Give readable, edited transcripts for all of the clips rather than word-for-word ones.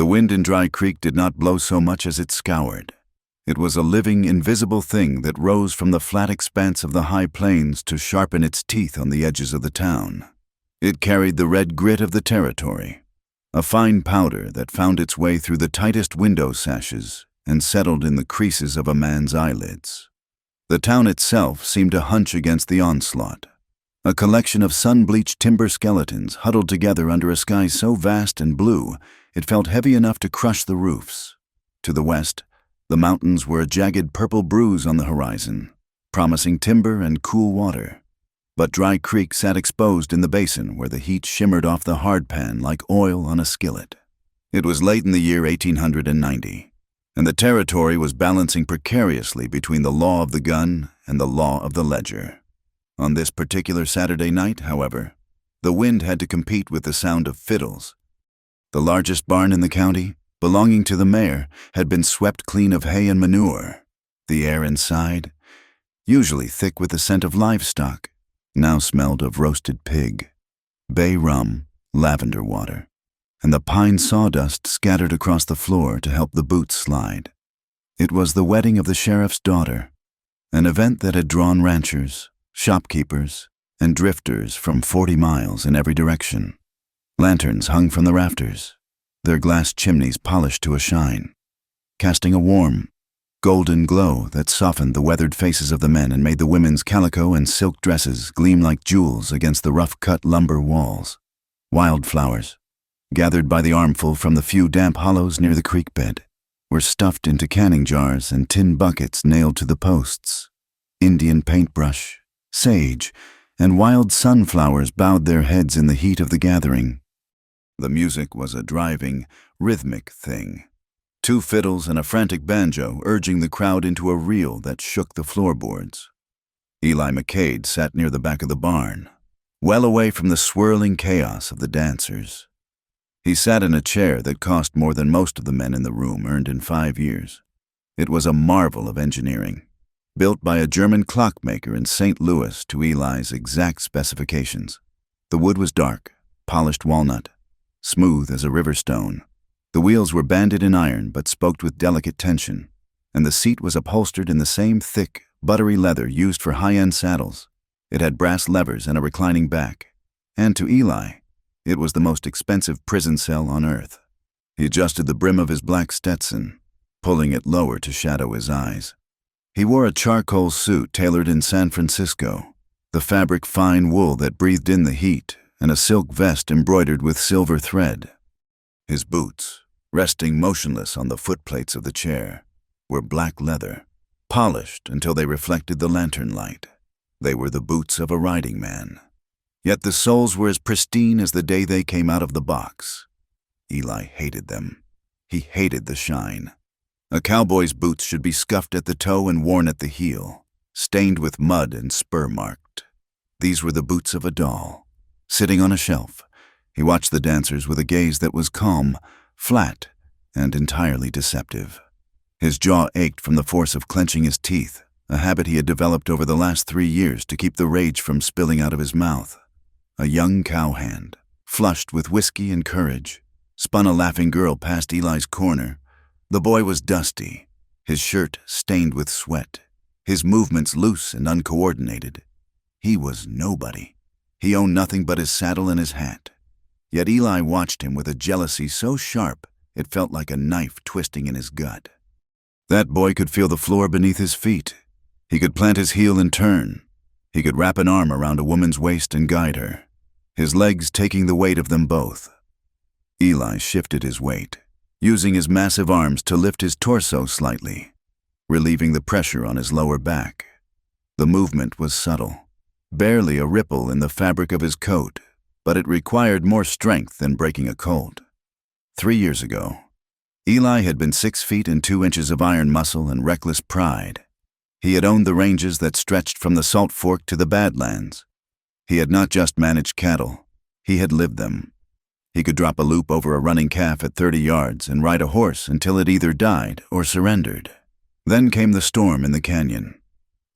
The wind in Dry Creek did not blow so much as it scoured. It was a living, invisible thing that rose from the flat expanse of the high plains to sharpen its teeth on the edges of the town. It carried the red grit of the territory, a fine powder that found its way through the tightest window sashes and settled in the creases of a man's eyelids. The town itself seemed to hunch against the onslaught, a collection of sun-bleached timber skeletons huddled together under a sky so vast and blue it felt heavy enough to crush the roofs. To the west, the mountains were a jagged purple bruise on the horizon, promising timber and cool water. But Dry Creek sat exposed in the basin where the heat shimmered off the hardpan like oil on a skillet. It was late in the year 1890, and the territory was balancing precariously between the law of the gun and the law of the ledger. On this particular Saturday night, however, the wind had to compete with the sound of fiddles. The largest barn in the county, belonging to the mayor, had been swept clean of hay and manure. The air inside, usually thick with the scent of livestock, now smelled of roasted pig, bay rum, lavender water, and the pine sawdust scattered across the floor to help the boots slide. It was the wedding of the sheriff's daughter, an event that had drawn ranchers, shopkeepers, and drifters from 40 miles in every direction. Lanterns hung from the rafters, their glass chimneys polished to a shine, casting a warm, golden glow that softened the weathered faces of the men and made the women's calico and silk dresses gleam like jewels against the rough-cut lumber walls. Wildflowers, gathered by the armful from the few damp hollows near the creek bed, were stuffed into canning jars and tin buckets nailed to the posts. Indian paintbrush, sage, and wild sunflowers bowed their heads in the heat of the gathering. The music was a driving, rhythmic thing. 2 fiddles and a frantic banjo urging the crowd into a reel that shook the floorboards. Eli McCade sat near the back of the barn, well away from the swirling chaos of the dancers. He sat in a chair that cost more than most of the men in the room earned in 5 years. It was a marvel of engineering, built by a German clockmaker in St. Louis to Eli's exact specifications. The wood was dark, polished walnut, smooth as a river stone. The wheels were banded in iron but spoked with delicate tension, and the seat was upholstered in the same thick, buttery leather used for high-end saddles. It had brass levers and a reclining back, and to Eli, it was the most expensive prison cell on earth. He adjusted the brim of his black Stetson, pulling it lower to shadow his eyes. He wore a charcoal suit tailored in San Francisco, the fabric fine wool that breathed in the heat, and a silk vest embroidered with silver thread. His boots, resting motionless on the footplates of the chair, were black leather, polished until they reflected the lantern light. They were the boots of a riding man. Yet the soles were as pristine as the day they came out of the box. Eli hated them. He hated the shine. A cowboy's boots should be scuffed at the toe and worn at the heel, stained with mud and spur-marked. These were the boots of a doll. Sitting on a shelf, he watched the dancers with a gaze that was calm, flat, and entirely deceptive. His jaw ached from the force of clenching his teeth, a habit he had developed over the last 3 years to keep the rage from spilling out of his mouth. A young cowhand, flushed with whiskey and courage, spun a laughing girl past Eli's corner. The boy was dusty, his shirt stained with sweat, his movements loose and uncoordinated. He was nobody. He owned nothing but his saddle and his hat. Yet Eli watched him with a jealousy so sharp it felt like a knife twisting in his gut. That boy could feel the floor beneath his feet. He could plant his heel and turn. He could wrap an arm around a woman's waist and guide her, his legs taking the weight of them both. Eli shifted his weight, using his massive arms to lift his torso slightly, relieving the pressure on his lower back. The movement was subtle, barely a ripple in the fabric of his coat, but it required more strength than breaking a colt. 3 years ago, Eli had been 6 feet and 2 inches of iron muscle and reckless pride. He had owned the ranges that stretched from the Salt Fork to the Badlands. He had not just managed cattle, he had lived them. He could drop a loop over a running calf at 30 yards and ride a horse until it either died or surrendered. Then came the storm in the canyon,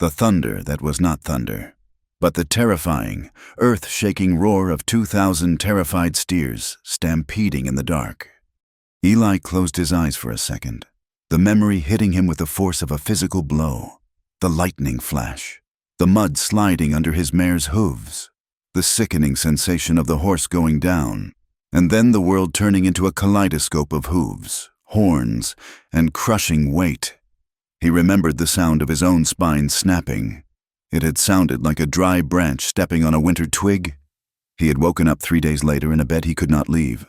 the thunder that was not thunder, but the terrifying, earth-shaking roar of 2,000 terrified steers stampeding in the dark. Eli closed his eyes for a second, the memory hitting him with the force of a physical blow. The lightning flash, the mud sliding under his mare's hooves, the sickening sensation of the horse going down, and then the world turning into a kaleidoscope of hooves, horns, and crushing weight. He remembered the sound of his own spine snapping. It had sounded like a dry branch stepping on a winter twig. He had woken up 3 days later in a bed he could not leave,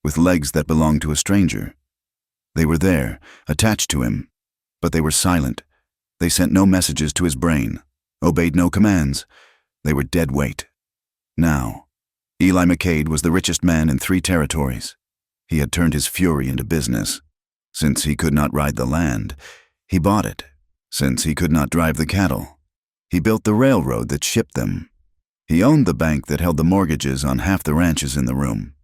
with legs that belonged to a stranger. They were there, attached to him, but they were silent. They sent no messages to his brain, obeyed no commands. They were dead weight. Now, Eli McCade was the richest man in 3 territories. He had turned his fury into business. Since he could not ride the land, he bought it. Since he could not drive the cattle, he built the railroad that shipped them. He owned the bank that held the mortgages on half the ranches in the room.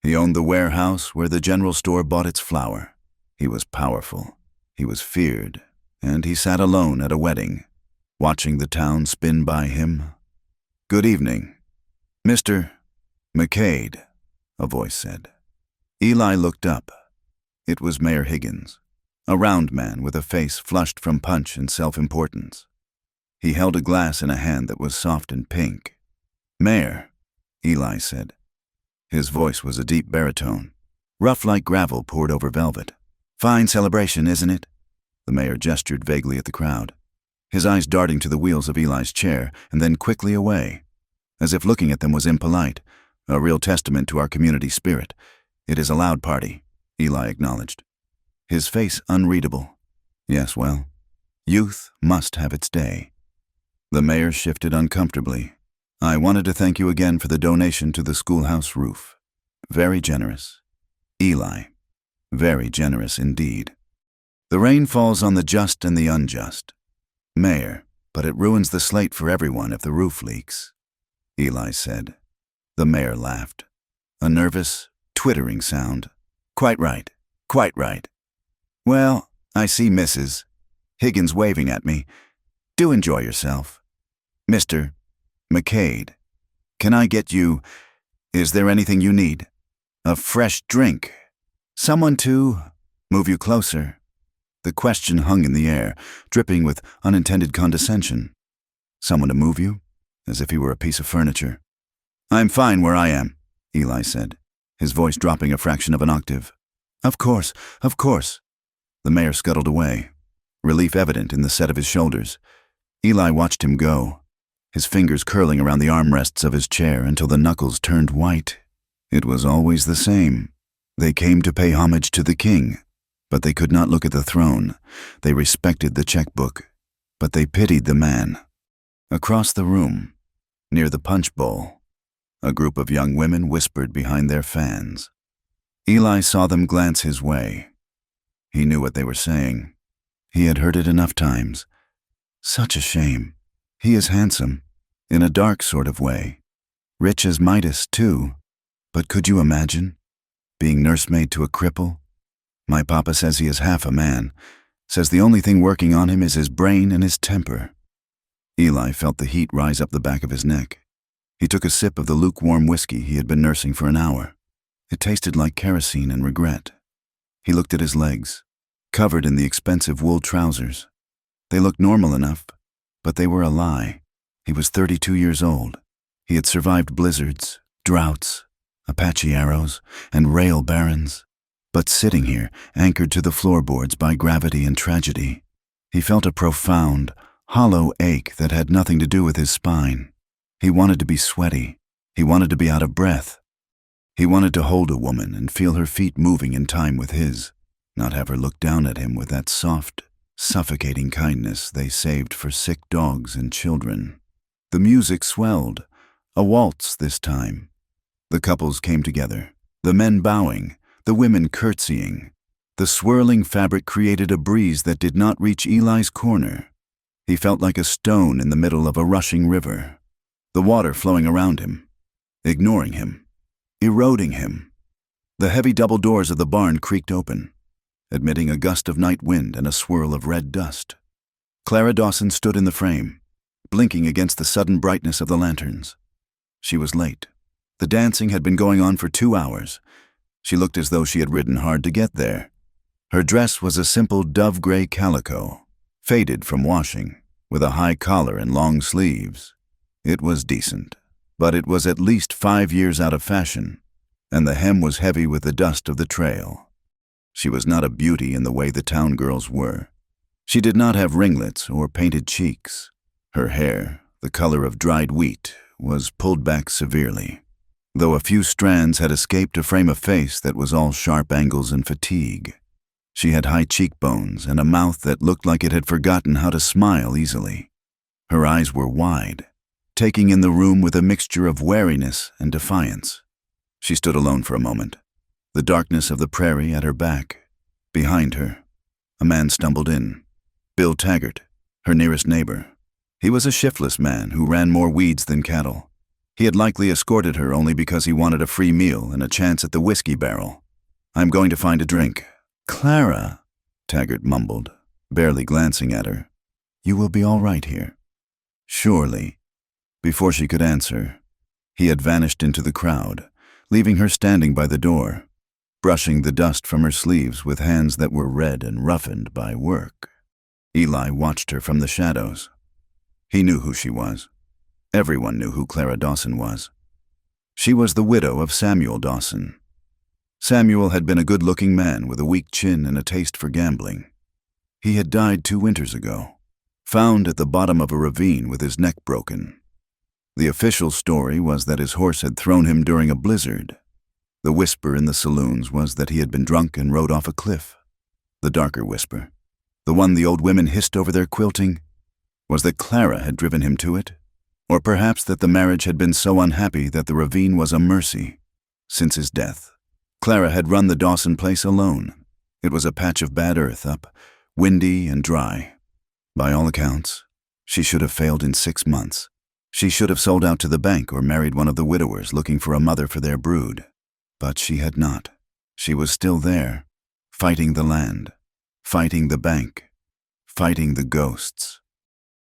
He owned the warehouse where the general store bought its flour. He was powerful. He was feared. And he sat alone at a wedding, watching the town spin by him. "Good evening, Mr. McCade," a voice said. Eli looked up. It was Mayor Higgins, a round man with a face flushed from punch and self-importance. He held a glass in a hand that was soft and pink. "Mayor," Eli said. His voice was a deep baritone, rough like gravel poured over velvet. "Fine celebration, isn't it?" The mayor gestured vaguely at the crowd, his eyes darting to the wheels of Eli's chair and then quickly away, as if looking at them was impolite, a real testament to our community spirit. "It is a loud party," Eli acknowledged, his face unreadable. "Yes, well, youth must have its day." The mayor shifted uncomfortably. "I wanted to thank you again for the donation to the schoolhouse roof. Very generous. Eli, very generous indeed. The rain falls on the just and the unjust. Mayor, but it ruins the slate for everyone if the roof leaks," Eli said. The mayor laughed, a nervous, twittering sound. "Quite right, quite right. Well, I see Mrs. Higgins waving at me. Do enjoy yourself. Mr. McCade, can I get you, is there anything you need? A fresh drink? Someone to move you closer?" The question hung in the air, dripping with unintended condescension. "Someone to move you?" As if he were a piece of furniture. "I'm fine where I am," Eli said, his voice dropping a fraction of an octave. Of course, of course." The mayor scuttled away, relief evident in the set of his shoulders. Eli watched him go, his fingers curling around the armrests of his chair until the knuckles turned white. It was always the same. They came to pay homage to the king, but they could not look at the throne. They respected the checkbook, but they pitied the man. Across the room, near the punch bowl, a group of young women whispered behind their fans. Eli saw them glance his way. He knew what they were saying. He had heard it enough times. Such a shame. He is handsome, in a dark sort of way. Rich as Midas, too. But could you imagine being nursemaid to a cripple? My papa says he is half a man, says the only thing working on him is his brain and his temper. Eli felt the heat rise up the back of his neck. He took a sip of the lukewarm whiskey he had been nursing for an hour. It tasted like kerosene and regret. He looked at his legs, covered in the expensive wool trousers. They looked normal enough, but they were a lie. He was 32 years old. He had survived blizzards, droughts, Apache arrows, and rail barrens. But sitting here, anchored to the floorboards by gravity and tragedy, he felt a profound, hollow ache that had nothing to do with his spine. He wanted to be sweaty. He wanted to be out of breath. He wanted to hold a woman and feel her feet moving in time with his, not have her look down at him with that soft, suffocating kindness they saved for sick dogs and children. The music swelled, a waltz this time. The couples came together, the men bowing, the women curtsying. The swirling fabric created a breeze that did not reach Eli's corner. He felt like a stone in the middle of a rushing river, the water flowing around him, ignoring him, eroding him. The heavy double doors of the barn creaked open, admitting a gust of night wind and a swirl of red dust. Clara Dawson stood in the frame, blinking against the sudden brightness of the lanterns. She was late. The dancing had been going on for 2 hours. She looked as though she had ridden hard to get there. Her dress was a simple dove-gray calico, faded from washing, with a high collar and long sleeves. It was decent, but it was at least 5 years out of fashion, and the hem was heavy with the dust of the trail. She was not a beauty in the way the town girls were. She did not have ringlets or painted cheeks. Her hair, the color of dried wheat, was pulled back severely, though a few strands had escaped to frame a face that was all sharp angles and fatigue. She had high cheekbones and a mouth that looked like it had forgotten how to smile easily. Her eyes were wide, taking in the room with a mixture of wariness and defiance. She stood alone for a moment, the darkness of the prairie at her back. Behind her, a man stumbled in. Bill Taggart, her nearest neighbor. He was a shiftless man who ran more weeds than cattle. He had likely escorted her only because he wanted a free meal and a chance at the whiskey barrel. "I'm going to find a drink." "Clara," Taggart mumbled, barely glancing at her. "You will be all right here." "Surely." Before she could answer, he had vanished into the crowd, leaving her standing by the door, brushing the dust from her sleeves with hands that were red and roughened by work. Eli watched her from the shadows. He knew who she was. Everyone knew who Clara Dawson was. She was the widow of Samuel Dawson. Samuel had been a good-looking man with a weak chin and a taste for gambling. He had died 2 winters ago, found at the bottom of a ravine with his neck broken. The official story was that his horse had thrown him during a blizzard. The whisper in the saloons was that he had been drunk and rode off a cliff. The darker whisper, the one the old women hissed over their quilting, was that Clara had driven him to it, or perhaps that the marriage had been so unhappy that the ravine was a mercy. Since his death, Clara had run the Dawson place alone. It was a patch of bad earth up, windy and dry. By all accounts, she should have failed in 6 months. She should have sold out to the bank or married one of the widowers looking for a mother for their brood. But she had not. She was still there, fighting the land, fighting the bank, fighting the ghosts.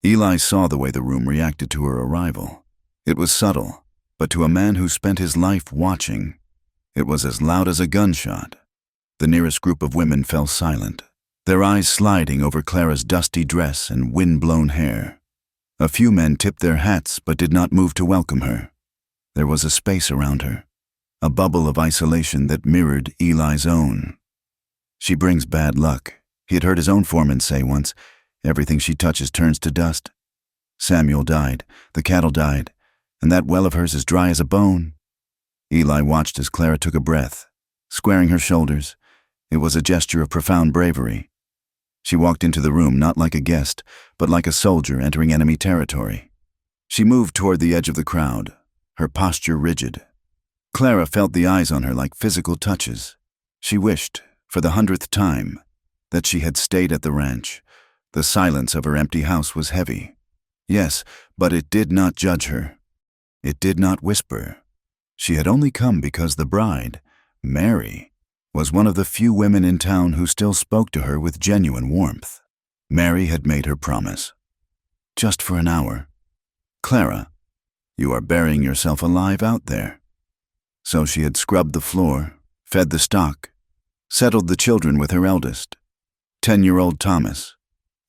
Eli saw the way the room reacted to her arrival. It was subtle, but to a man who spent his life watching, it was as loud as a gunshot. The nearest group of women fell silent, their eyes sliding over Clara's dusty dress and wind-blown hair. A few men tipped their hats but did not move to welcome her. There was a space around her, a bubble of isolation that mirrored Eli's own. "She brings bad luck," he had heard his own foreman say once. "Everything she touches turns to dust." Samuel died, the cattle died, and that well of hers is dry as a bone. Eli watched as Clara took a breath, squaring her shoulders. It was a gesture of profound bravery. She walked into the room not like a guest, but like a soldier entering enemy territory. She moved toward the edge of the crowd, her posture rigid. Clara felt the eyes on her like physical touches. She wished, for the 100th time, that she had stayed at the ranch. The silence of her empty house was heavy. Yes, but it did not judge her. It did not whisper. She had only come because the bride, Mary, was one of the few women in town who still spoke to her with genuine warmth. Mary had made her promise. "Just for an hour. Clara, you are burying yourself alive out there." So she had scrubbed the floor, fed the stock, settled the children with her eldest, 10-year-old Thomas,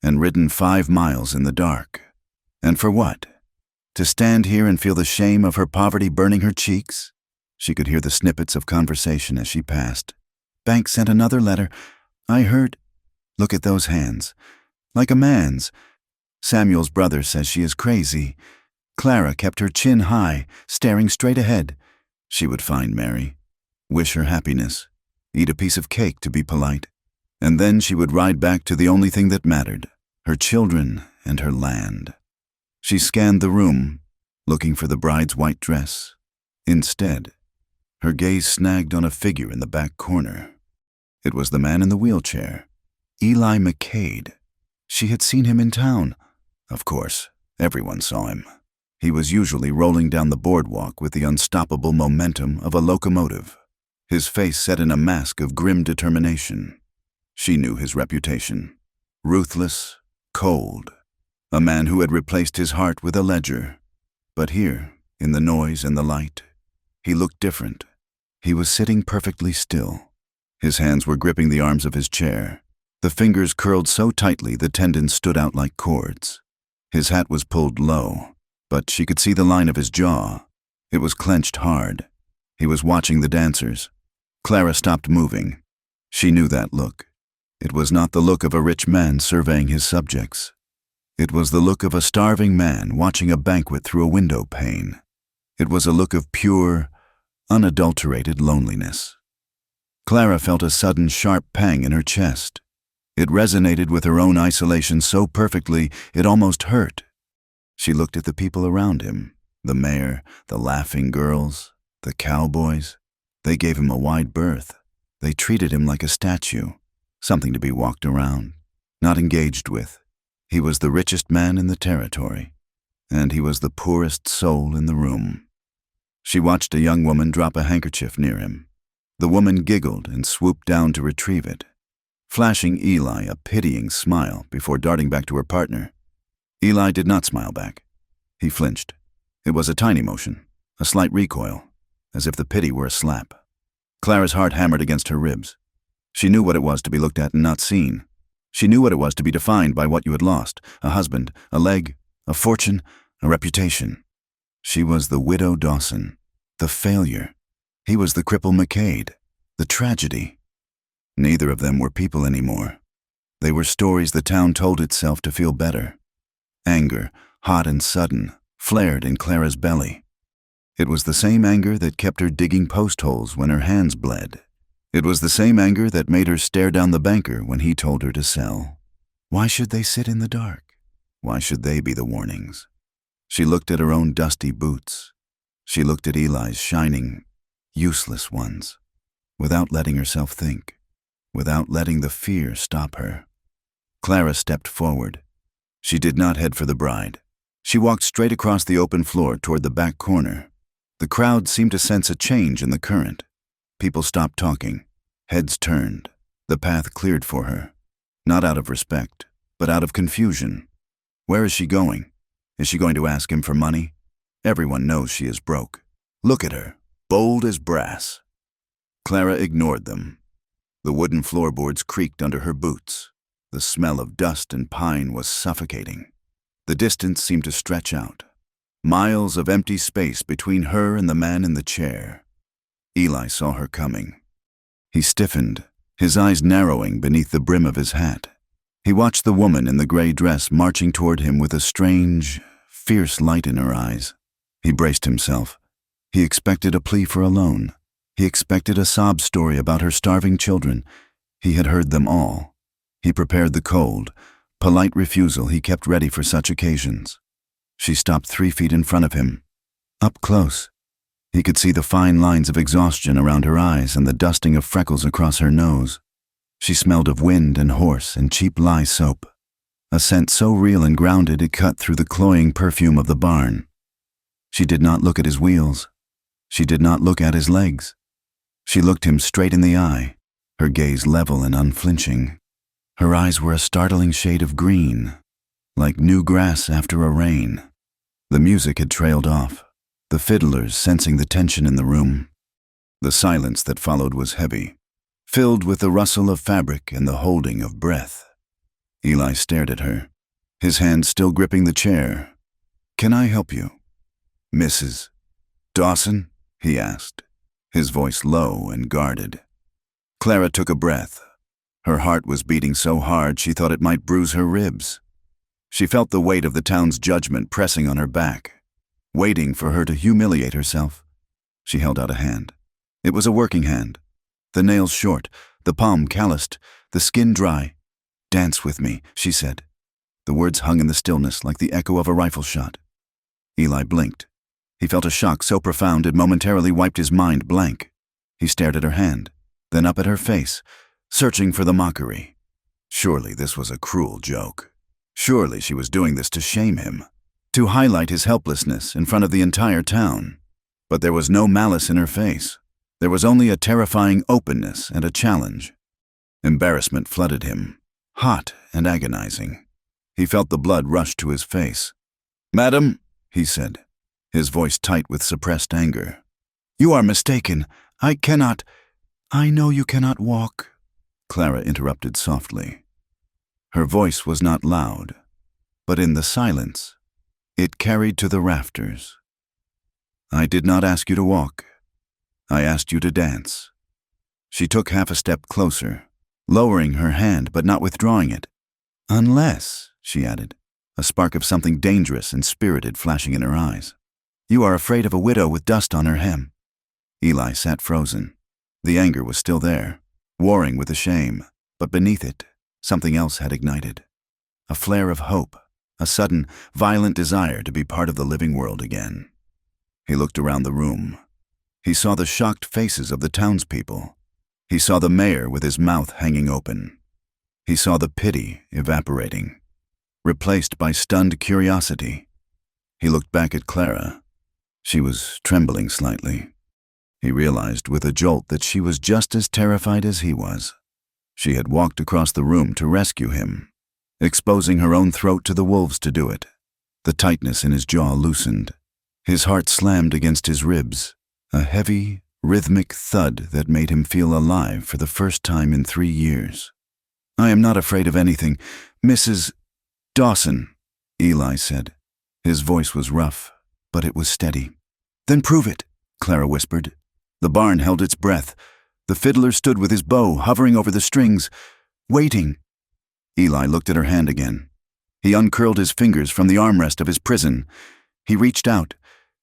and ridden 5 miles in the dark. And for what? To stand here and feel the shame of her poverty burning her cheeks? She could hear the snippets of conversation as she passed. "Bank sent another letter. I heard. Look at those hands. Like a man's. Samuel's brother says she is crazy." Clara kept her chin high, staring straight ahead. She would find Mary, wish her happiness, eat a piece of cake to be polite, and then she would ride back to the only thing that mattered, her children and her land. She scanned the room, looking for the bride's white dress. Instead, her gaze snagged on a figure in the back corner. It was the man in the wheelchair, Eli McCade. She had seen him in town. Of course, everyone saw him. He was usually rolling down the boardwalk with the unstoppable momentum of a locomotive, his face set in a mask of grim determination. She knew his reputation. Ruthless, cold, a man who had replaced his heart with a ledger. But here, in the noise and the light, he looked different. He was sitting perfectly still. His hands were gripping the arms of his chair. The fingers curled so tightly the tendons stood out like cords. His hat was pulled low, but she could see the line of his jaw. It was clenched hard. He was watching the dancers. Clara stopped moving. She knew that look. It was not the look of a rich man surveying his subjects. It was the look of a starving man watching a banquet through a window pane. It was a look of pure, unadulterated loneliness. Clara felt a sudden sharp pang in her chest. It resonated with her own isolation so perfectly it almost hurt. She looked at the people around him, the mayor, the laughing girls, the cowboys. They gave him a wide berth. They treated him like a statue, something to be walked around, not engaged with. He was the richest man in the territory, and he was the poorest soul in the room. She watched a young woman drop a handkerchief near him. The woman giggled and swooped down to retrieve it, flashing Eli a pitying smile before darting back to her partner. Eli did not smile back. He flinched. It was a tiny motion, a slight recoil, as if the pity were a slap. Clara's heart hammered against her ribs. She knew what it was to be looked at and not seen. She knew what it was to be defined by what you had lost, a husband, a leg, a fortune, a reputation. She was the widow Dawson, the failure. He was the cripple McCade, the tragedy. Neither of them were people anymore. They were stories the town told itself to feel better. Anger, hot and sudden, flared in Clara's belly. It was the same anger that kept her digging post holes when her hands bled. It was the same anger that made her stare down the banker when he told her to sell. Why should they sit in the dark? Why should they be the warnings? She looked at her own dusty boots. She looked at Eli's shining, useless ones, without letting herself think, without letting the fear stop her. Clara stepped forward. She did not head for the bride. She walked straight across the open floor toward the back corner. The crowd seemed to sense a change in the current. People stopped talking. Heads turned. The path cleared for her. Not out of respect, but out of confusion. Where is she going? Is she going to ask him for money? Everyone knows she is broke. Look at her, bold as brass. Clara ignored them. The wooden floorboards creaked under her boots. The smell of dust and pine was suffocating. The distance seemed to stretch out. Miles of empty space between her and the man in the chair. Eli saw her coming. He stiffened, his eyes narrowing beneath the brim of his hat. He watched the woman in the gray dress marching toward him with a strange, fierce light in her eyes. He braced himself. He expected a plea for a loan. He expected a sob story about her starving children. He had heard them all. He prepared the cold, polite refusal he kept ready for such occasions. She stopped 3 feet in front of him. Up close, he could see the fine lines of exhaustion around her eyes and the dusting of freckles across her nose. She smelled of wind and horse and cheap lye soap, a scent so real and grounded it cut through the cloying perfume of the barn. She did not look at his wheels. She did not look at his legs. She looked him straight in the eye, her gaze level and unflinching. Her eyes were a startling shade of green, like new grass after a rain. The music had trailed off, the fiddlers sensing the tension in the room. The silence that followed was heavy, filled with the rustle of fabric and the holding of breath. Eli stared at her, his hand still gripping the chair. "Can I help you, Mrs. Dawson?" he asked, his voice low and guarded. Clara took a breath. Her heart was beating so hard she thought it might bruise her ribs. She felt the weight of the town's judgment pressing on her back, waiting for her to humiliate herself. She held out a hand. It was a working hand, the nails short, the palm calloused, the skin dry. "Dance with me," she said. The words hung in the stillness like the echo of a rifle shot. Eli blinked. He felt a shock so profound it momentarily wiped his mind blank. He stared at her hand, then up at her face, searching for the mockery. Surely this was a cruel joke. Surely she was doing this to shame him, to highlight his helplessness in front of the entire town. But there was no malice in her face. There was only a terrifying openness and a challenge. Embarrassment flooded him, hot and agonizing. He felt the blood rush to his face. "Madam," he said, his voice tight with suppressed anger, "you are mistaken. I cannot. I know you cannot walk, Clara interrupted softly. Her voice was not loud, but in the silence, it carried to the rafters. I did not ask you to walk. I asked you to dance. She took half a step closer, lowering her hand but not withdrawing it. Unless, she added, a spark of something dangerous and spirited flashing in her eyes. You are afraid of a widow with dust on her hem. Eli sat frozen. The anger was still there, warring with the shame, but beneath it, something else had ignited. A flare of hope, a sudden, violent desire to be part of the living world again. He looked around the room. He saw the shocked faces of the townspeople. He saw the mayor with his mouth hanging open. He saw the pity evaporating, replaced by stunned curiosity. He looked back at Clara. She was trembling slightly. He realized with a jolt that she was just as terrified as he was. She had walked across the room to rescue him, exposing her own throat to the wolves to do it. The tightness in his jaw loosened. His heart slammed against his ribs, a heavy, rhythmic thud that made him feel alive for the first time in 3 years. I am not afraid of anything, Mrs. Dawson, Eli said. His voice was rough, but it was steady. Then prove it, Clara whispered. The barn held its breath. The fiddler stood with his bow hovering over the strings, waiting. Eli looked at her hand again. He uncurled his fingers from the armrest of his prison. He reached out.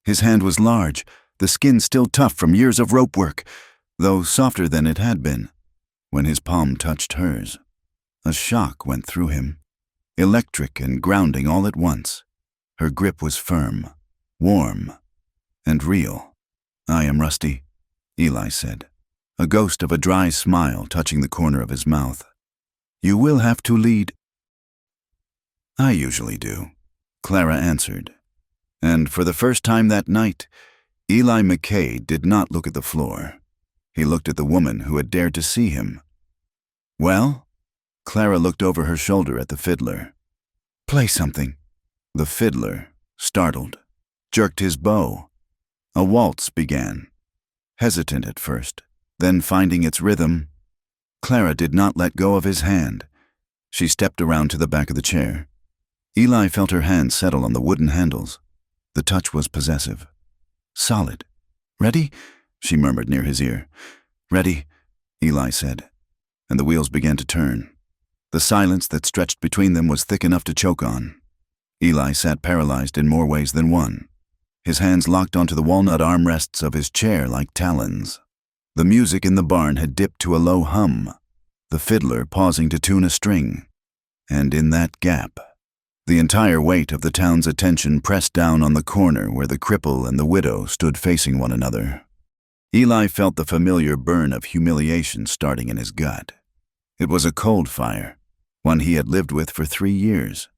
His hand was large, the skin still tough from years of rope work, though softer than it had been. When his palm touched hers, a shock went through him, electric and grounding all at once. Her grip was firm, warm, and real. I am Rusty, Eli said, a ghost of a dry smile touching the corner of his mouth. You will have to lead. I usually do, Clara answered. And for the first time that night, Eli McKay did not look at the floor. He looked at the woman who had dared to see him. Well? Clara looked over her shoulder at the fiddler. Play something. The fiddler, startled, jerked his bow. A waltz began, hesitant at first, then finding its rhythm. Clara did not let go of his hand. She stepped around to the back of the chair. Eli felt her hand settle on the wooden handles. The touch was possessive. Solid. Ready? She murmured near his ear. Ready, Eli said, and the wheels began to turn. The silence that stretched between them was thick enough to choke on. Eli sat paralyzed in more ways than one. His hands locked onto the walnut armrests of his chair like talons. The music in the barn had dipped to a low hum, the fiddler pausing to tune a string. And in that gap, the entire weight of the town's attention pressed down on the corner where the cripple and the widow stood facing one another. Eli felt the familiar burn of humiliation starting in his gut. It was a cold fire, one he had lived with for 3 years.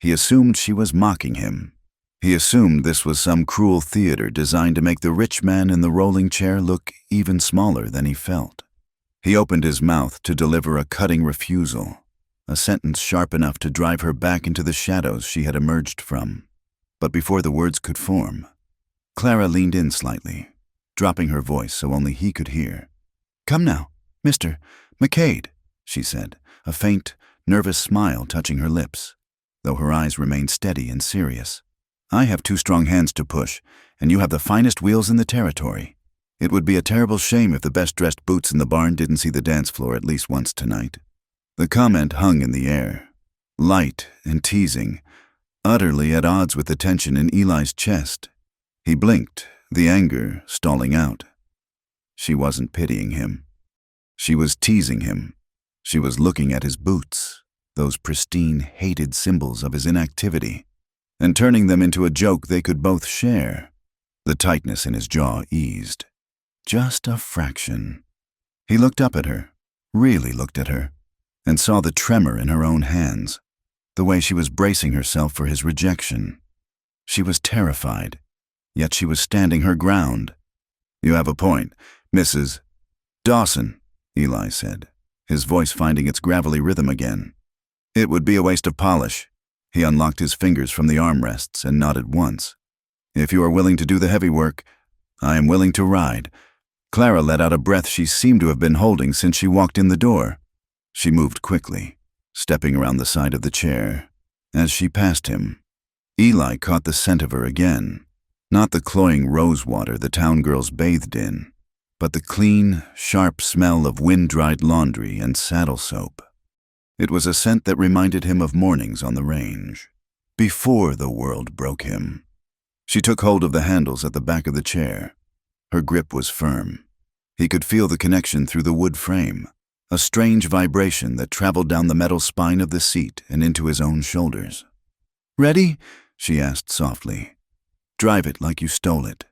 He assumed she was mocking him. He assumed this was some cruel theater designed to make the rich man in the rolling chair look even smaller than he felt. He opened his mouth to deliver a cutting refusal, a sentence sharp enough to drive her back into the shadows she had emerged from. But before the words could form, Clara leaned in slightly, dropping her voice so only he could hear. Come now, Mr. McCade, she said, a faint, nervous smile touching her lips, though her eyes remained steady and serious. I have 2 strong hands to push, and you have the finest wheels in the territory. It would be a terrible shame if the best-dressed boots in the barn didn't see the dance floor at least once tonight. The comment hung in the air, light and teasing, utterly at odds with the tension in Eli's chest. He blinked, the anger stalling out. She wasn't pitying him. She was teasing him. She was looking at his boots, those pristine, hated symbols of his inactivity, and turning them into a joke they could both share. The tightness in his jaw eased. Just a fraction. He looked up at her, really looked at her, and saw the tremor in her own hands, the way she was bracing herself for his rejection. She was terrified, yet she was standing her ground. You have a point, Mrs. Dawson, Eli said, his voice finding its gravelly rhythm again. It would be a waste of polish. He unlocked his fingers from the armrests and nodded once. If you are willing to do the heavy work, I am willing to ride. Clara let out a breath she seemed to have been holding since she walked in the door. She moved quickly, stepping around the side of the chair. As she passed him, Eli caught the scent of her again. Not the cloying rose water the town girls bathed in, but the clean, sharp smell of wind-dried laundry and saddle soap. It was a scent that reminded him of mornings on the range, before the world broke him. She took hold of the handles at the back of the chair. Her grip was firm. He could feel the connection through the wood frame, a strange vibration that traveled down the metal spine of the seat and into his own shoulders. "Ready?" she asked softly. "Drive it like you stole it."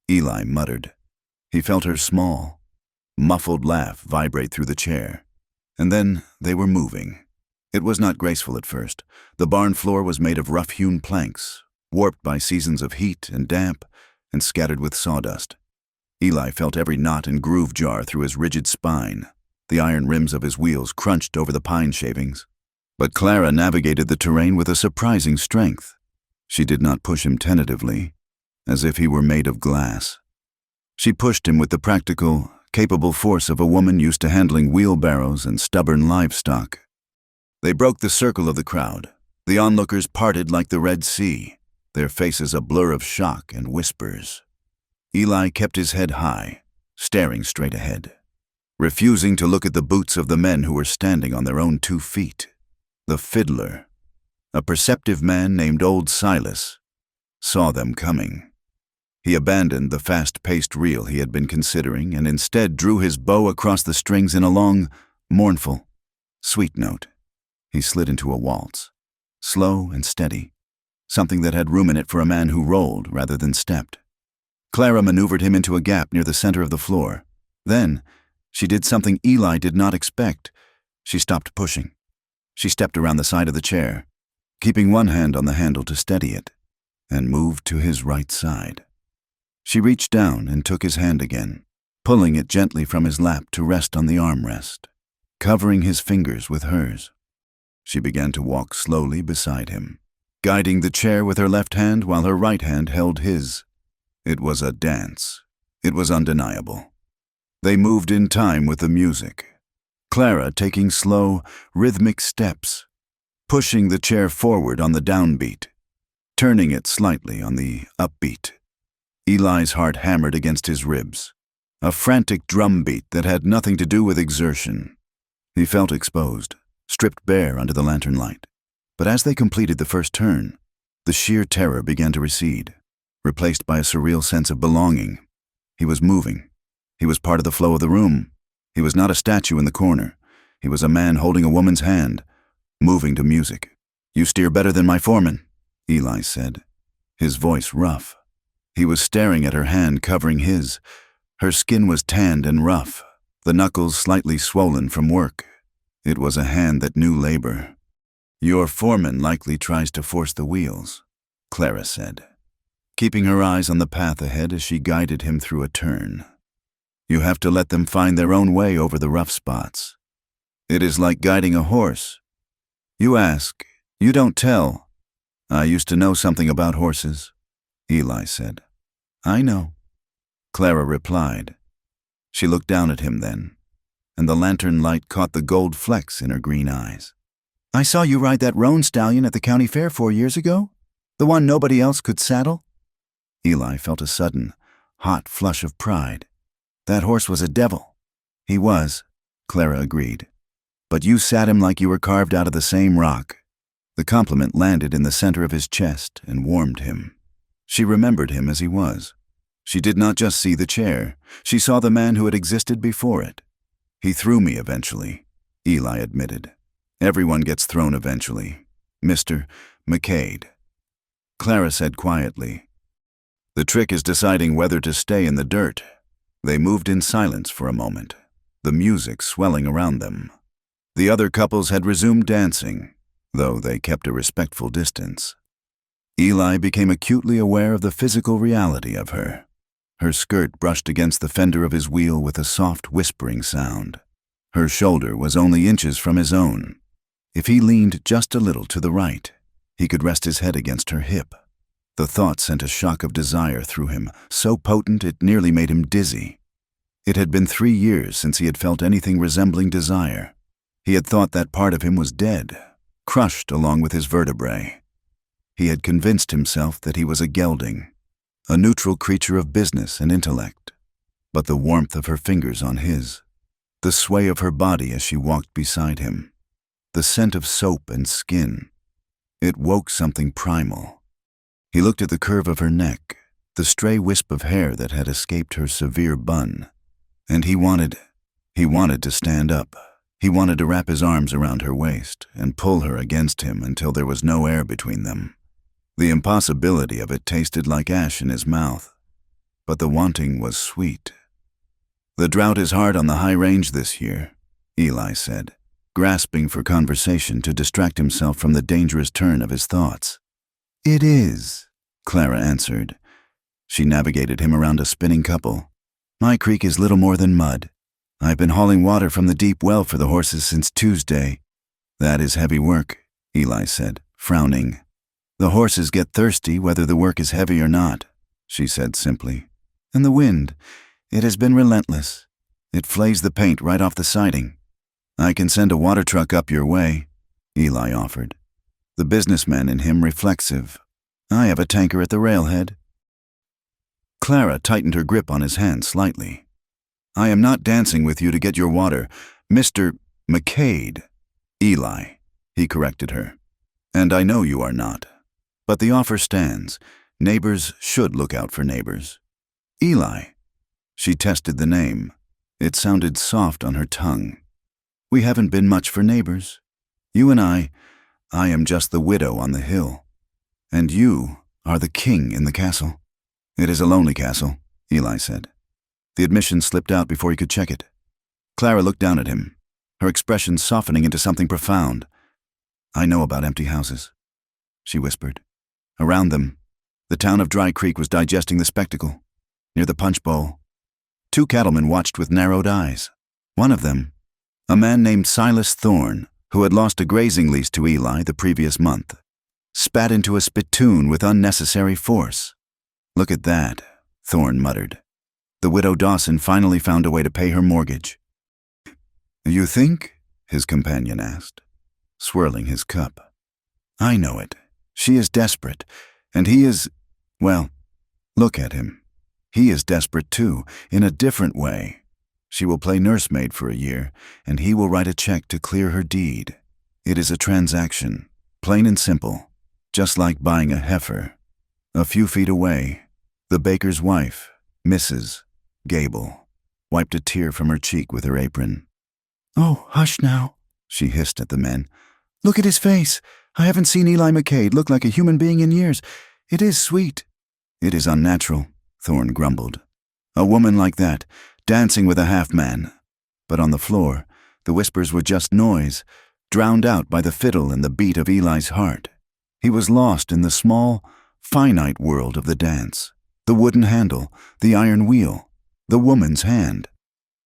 Eli muttered. He felt her small, muffled laugh vibrate through the chair. And then they were moving. It was not graceful at first. The barn floor was made of rough-hewn planks, warped by seasons of heat and damp, and scattered with sawdust. Eli felt every knot and groove jar through his rigid spine. The iron rims of his wheels crunched over the pine shavings. But Clara navigated the terrain with a surprising strength. She did not push him tentatively, as if he were made of glass. She pushed him with the practical, capable force of a woman used to handling wheelbarrows and stubborn livestock. They broke the circle of the crowd. The onlookers parted like the Red Sea, their faces a blur of shock and whispers. Eli kept his head high, staring straight ahead, refusing to look at the boots of the men who were standing on their own 2 feet. The fiddler, a perceptive man named Old Silas, saw them coming. He abandoned the fast-paced reel he had been considering and instead drew his bow across the strings in a long, mournful, sweet note. He slid into a waltz, slow and steady, something that had room in it for a man who rolled rather than stepped. Clara maneuvered him into a gap near the center of the floor. Then, she did something Eli did not expect. She stopped pushing. She stepped around the side of the chair, keeping one hand on the handle to steady it, and moved to his right side. She reached down and took his hand again, pulling it gently from his lap to rest on the armrest, covering his fingers with hers. She began to walk slowly beside him, guiding the chair with her left hand while her right hand held his. It was a dance. It was undeniable. They moved in time with the music, Clara taking slow, rhythmic steps, pushing the chair forward on the downbeat, turning it slightly on the upbeat. Eli's heart hammered against his ribs, a frantic drumbeat that had nothing to do with exertion. He felt exposed, stripped bare under the lantern light. But as they completed the first turn, the sheer terror began to recede, replaced by a surreal sense of belonging. He was moving. He was part of the flow of the room. He was not a statue in the corner. He was a man holding a woman's hand, moving to music. "You steer better than my foreman," Eli said, his voice rough. He was staring at her hand covering his. Her skin was tanned and rough, the knuckles slightly swollen from work. It was a hand that knew labor. "Your foreman likely tries to force the wheels," Clara said, keeping her eyes on the path ahead as she guided him through a turn. "You have to let them find their own way over the rough spots. It is like guiding a horse. You ask, you don't tell. I used to know something about horses," Eli said. "I know," Clara replied. She looked down at him then, and the lantern light caught the gold flecks in her green eyes. "I saw you ride that roan stallion at the county fair 4 years ago, the one nobody else could saddle." Eli felt a sudden, hot flush of pride. "That horse was a devil." "He was," Clara agreed. "But you sat him like you were carved out of the same rock." The compliment landed in the center of his chest and warmed him. She remembered him as he was. She did not just see the chair. She saw the man who had existed before it. "He threw me eventually," Eli admitted. "Everyone gets thrown eventually, Mr. McCade." Clara said quietly, "The trick is deciding whether to stay in the dirt." They moved in silence for a moment, the music swelling around them. The other couples had resumed dancing, though they kept a respectful distance. Eli became acutely aware of the physical reality of her. Her skirt brushed against the fender of his wheel with a soft whispering sound. Her shoulder was only inches from his own. If he leaned just a little to the right, he could rest his head against her hip. The thought sent a shock of desire through him, so potent it nearly made him dizzy. It had been 3 years since he had felt anything resembling desire. He had thought that part of him was dead, crushed along with his vertebrae. He had convinced himself that he was a gelding, a neutral creature of business and intellect. But the warmth of her fingers on his, the sway of her body as she walked beside him, the scent of soap and skin, it woke something primal. He looked at the curve of her neck, the stray wisp of hair that had escaped her severe bun, and he wanted to stand up. He wanted to wrap his arms around her waist and pull her against him until there was no air between them. The impossibility of it tasted like ash in his mouth, but the wanting was sweet. "The drought is hard on the high range this year," Eli said, grasping for conversation to distract himself from the dangerous turn of his thoughts. "It is," Clara answered. She navigated him around a spinning couple. "My creek is little more than mud. I've been hauling water from the deep well for the horses since Tuesday." "That is heavy work," Eli said, frowning. "The horses get thirsty whether the work is heavy or not," she said simply. "And the wind, it has been relentless. It flays the paint right off the siding." "I can send a water truck up your way," Eli offered, the businessman in him reflexive. "I have a tanker at the railhead." Clara tightened her grip on his hand slightly. "I am not dancing with you to get your water, Mr. McCade." "Eli," he corrected her. "And I know you are not. But the offer stands. Neighbors should look out for neighbors." "Eli." She tested the name. It sounded soft on her tongue. "We haven't been much for neighbors. You and I am just the widow on the hill. And you are the king in the castle." "It is a lonely castle," Eli said. The admission slipped out before he could check it. Clara looked down at him, her expression softening into something profound. "I know about empty houses," she whispered. Around them, the town of Dry Creek was digesting the spectacle. Near the punch bowl, 2 cattlemen watched with narrowed eyes. One of them, a man named Silas Thorne, who had lost a grazing lease to Eli the previous month, spat into a spittoon with unnecessary force. "Look at that," Thorne muttered. "The widow Dawson finally found a way to pay her mortgage." "You think?" his companion asked, swirling his cup. "I know it. She is desperate, and he is, well, look at him. He is desperate too, in a different way. She will play nursemaid for a year, and he will write a check to clear her deed. It is a transaction, plain and simple, just like buying a heifer." A few feet away, the baker's wife, Mrs. Gable, wiped a tear from her cheek with her apron. "Oh, hush now," she hissed at the men. "Look at his face. I haven't seen Eli McCade look like a human being in years. It is sweet." "It is unnatural," Thorne grumbled. "A woman like that, dancing with a half-man." But on the floor, the whispers were just noise, drowned out by the fiddle and the beat of Eli's heart. He was lost in the small, finite world of the dance. The wooden handle, the iron wheel, the woman's hand.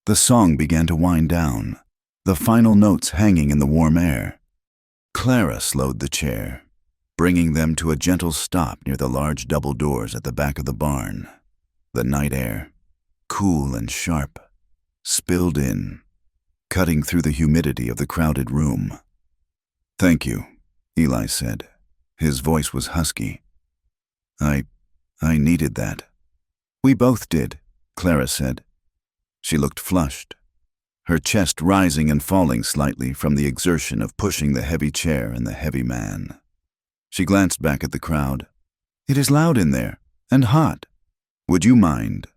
The song began to wind down, the final notes hanging in the warm air. Clara slowed the chair, bringing them to a gentle stop near the large double doors at the back of the barn. The night air, cool and sharp, spilled in, cutting through the humidity of the crowded room. "Thank you," Eli said. His voice was husky. I needed that." "We both did," Clara said. She looked flushed, her chest rising and falling slightly from the exertion of pushing the heavy chair and the heavy man. She glanced back at the crowd. "It is loud in there, and hot. Would you mind?"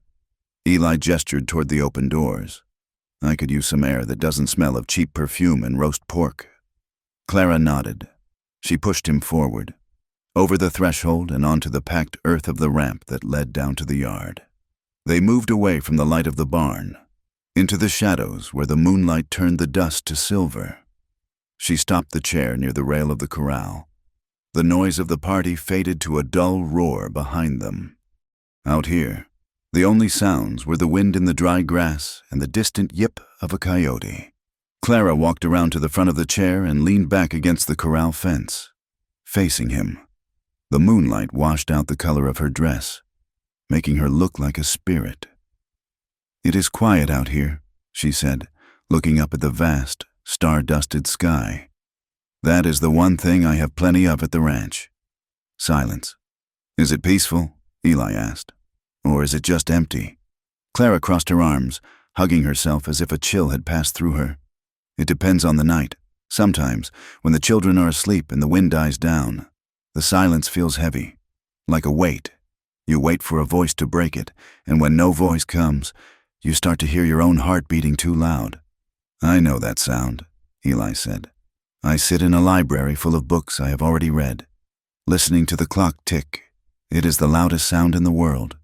Eli gestured toward the open doors. "I could use some air that doesn't smell of cheap perfume and roast pork." Clara nodded. She pushed him forward, over the threshold and onto the packed earth of the ramp that led down to the yard. They moved away from the light of the barn, into the shadows where the moonlight turned the dust to silver. She stopped the chair near the rail of the corral. The noise of the party faded to a dull roar behind them. Out here, the only sounds were the wind in the dry grass and the distant yip of a coyote. Clara walked around to the front of the chair and leaned back against the corral fence, facing him. The moonlight washed out the color of her dress, making her look like a spirit. "It is quiet out here," she said, looking up at the vast, star-dusted sky. "That is the one thing I have plenty of at the ranch." Silence. "Is it peaceful?" Eli asked. "Or is it just empty?" Clara crossed her arms, hugging herself as if a chill had passed through her. "It depends on the night. Sometimes, when the children are asleep and the wind dies down, the silence feels heavy, like a weight. You wait for a voice to break it, and when no voice comes, you start to hear your own heart beating too loud." "I know that sound," Eli said. "I sit in a library full of books I have already read, listening to the clock tick. It is the loudest sound in the world."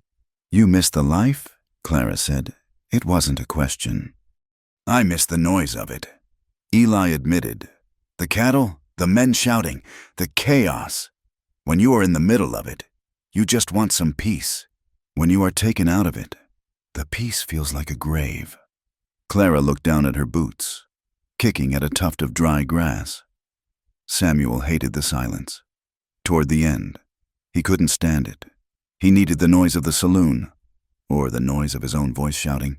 "You miss the life?" Clara said. It wasn't a question. "I miss the noise of it," Eli admitted. "The cattle, the men shouting, the chaos. When you are in the middle of it, you just want some peace. When you are taken out of it, the peace feels like a grave." Clara looked down at her boots, kicking at a tuft of dry grass. Samuel hated the silence. Toward the end, he couldn't stand it. He needed the noise of the saloon, or the noise of his own voice shouting.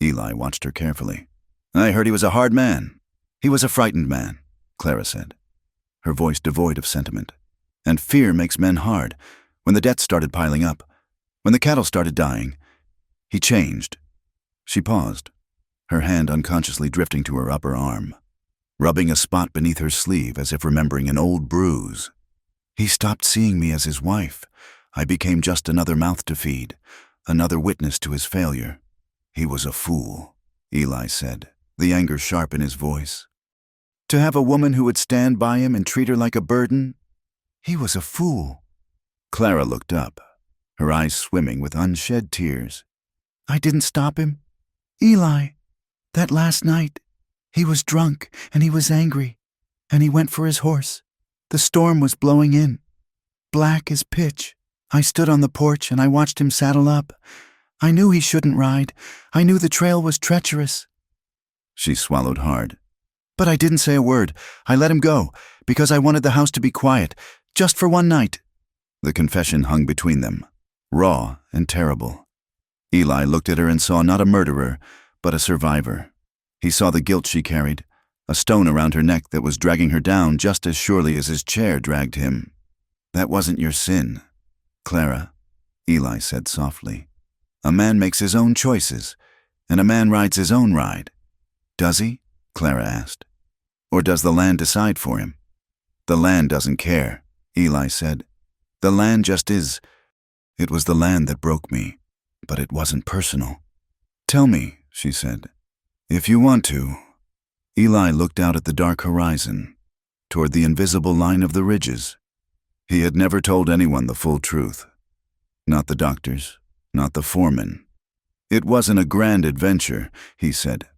Eli watched her carefully. "I heard he was a hard man. He was a frightened man," Clara said, her voice devoid of sentiment. "And fear makes men hard. When the debts started piling up, when the cattle started dying, he changed." She paused, her hand unconsciously drifting to her upper arm, rubbing a spot beneath her sleeve as if remembering an old bruise. "He stopped seeing me as his wife. I became just another mouth to feed, another witness to his failure." "He was a fool," Eli said, the anger sharp in his voice. "To have a woman who would stand by him and treat her like a burden? He was a fool." Clara looked up, her eyes swimming with unshed tears. "I didn't stop him. Eli, that last night, he was drunk and he was angry, and he went for his horse. The storm was blowing in, black as pitch. I stood on the porch and I watched him saddle up. I knew he shouldn't ride. I knew the trail was treacherous." She swallowed hard. "But I didn't say a word. I let him go, because I wanted the house to be quiet, just for one night." The confession hung between them, raw and terrible. Eli looked at her and saw not a murderer, but a survivor. He saw the guilt she carried, a stone around her neck that was dragging her down just as surely as his chair dragged him. "That wasn't your sin, Clara," Eli said softly. "A man makes his own choices, and a man rides his own ride." "Does he?" Clara asked. "Or does the land decide for him?" "The land doesn't care," Eli said. "The land just is. It was the land that broke me, but it wasn't personal." "Tell me," she said, "if you want to." Eli looked out at the dark horizon, toward the invisible line of the ridges. He had never told anyone the full truth. Not the doctors, not the foreman. "It wasn't a grand adventure," he said.